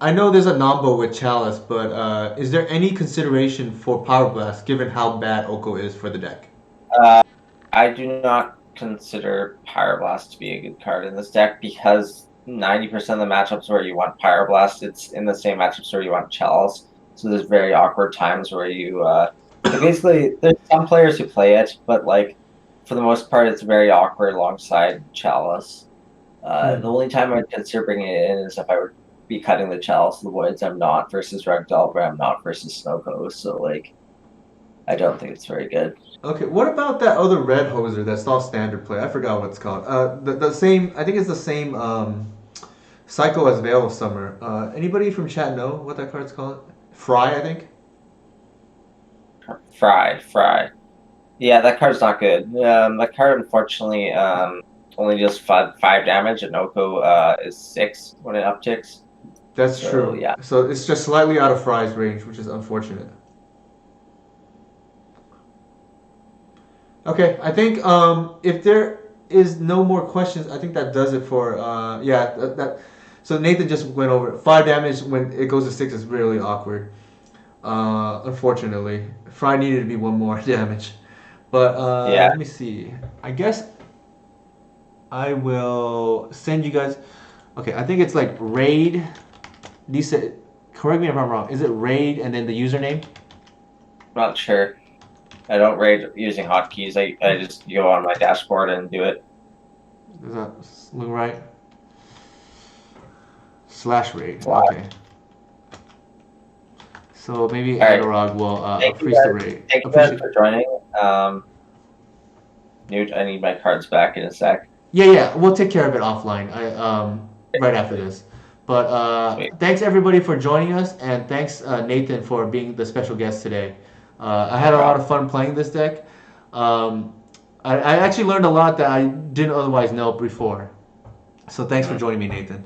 I know there's a Nombo with Chalice, but is there any consideration for Power Blast given how bad Oko is for the deck? Uh, I do not consider Pyroblast to be a good card in this deck because 90% of the matchups where you want Pyroblast, it's in the same matchups where you want Chalice. So there's very awkward times where you like basically there's some players who play it, but like for the most part it's very awkward alongside Chalice. The Hmm. only time I'd consider bringing it in is if I would be cutting the Chalice of the Woods. I'm not versus Ragdoll, but I'm not versus Snowco. So like I don't think it's very good. Okay, what about that other red hoser that's not standard play? I forgot what it's called. The same. I think it's the same cycle as Veil of Summer. Anybody from chat know what that card's called? Fry, I think. Fry. Yeah, that card's not good. That card unfortunately only does five damage, and Oko is 6 when it upticks. That's So true. yeah, So it's just slightly out of Fry's range, which is unfortunate. Okay, I think if there is no more questions, I think that does it for yeah that. So Nathan just went over it. 5 damage when it goes to 6 is really awkward. Unfortunately, Fry needed to be 1 more damage. But yeah. let me see. I guess I will send you guys. Okay, I think it's like raid. Lisa, correct me if I'm wrong. Is it raid and then the username? Not sure. I don't raid using hotkeys. I just go on my dashboard and do it. Does that look right? Slash raid. Wow. Okay. So maybe All right. Agorog will Thank you freeze the guys. raid. Thank you guys for joining. Newt, I need my cards back in a sec. Yeah, we'll take care of it offline. Right after this. But Sweet. thanks everybody for joining us, and thanks Nathan for being the special guest today. I had a lot of fun playing this deck. I actually learned a lot that I didn't otherwise know before. So thanks for joining me, Nathan.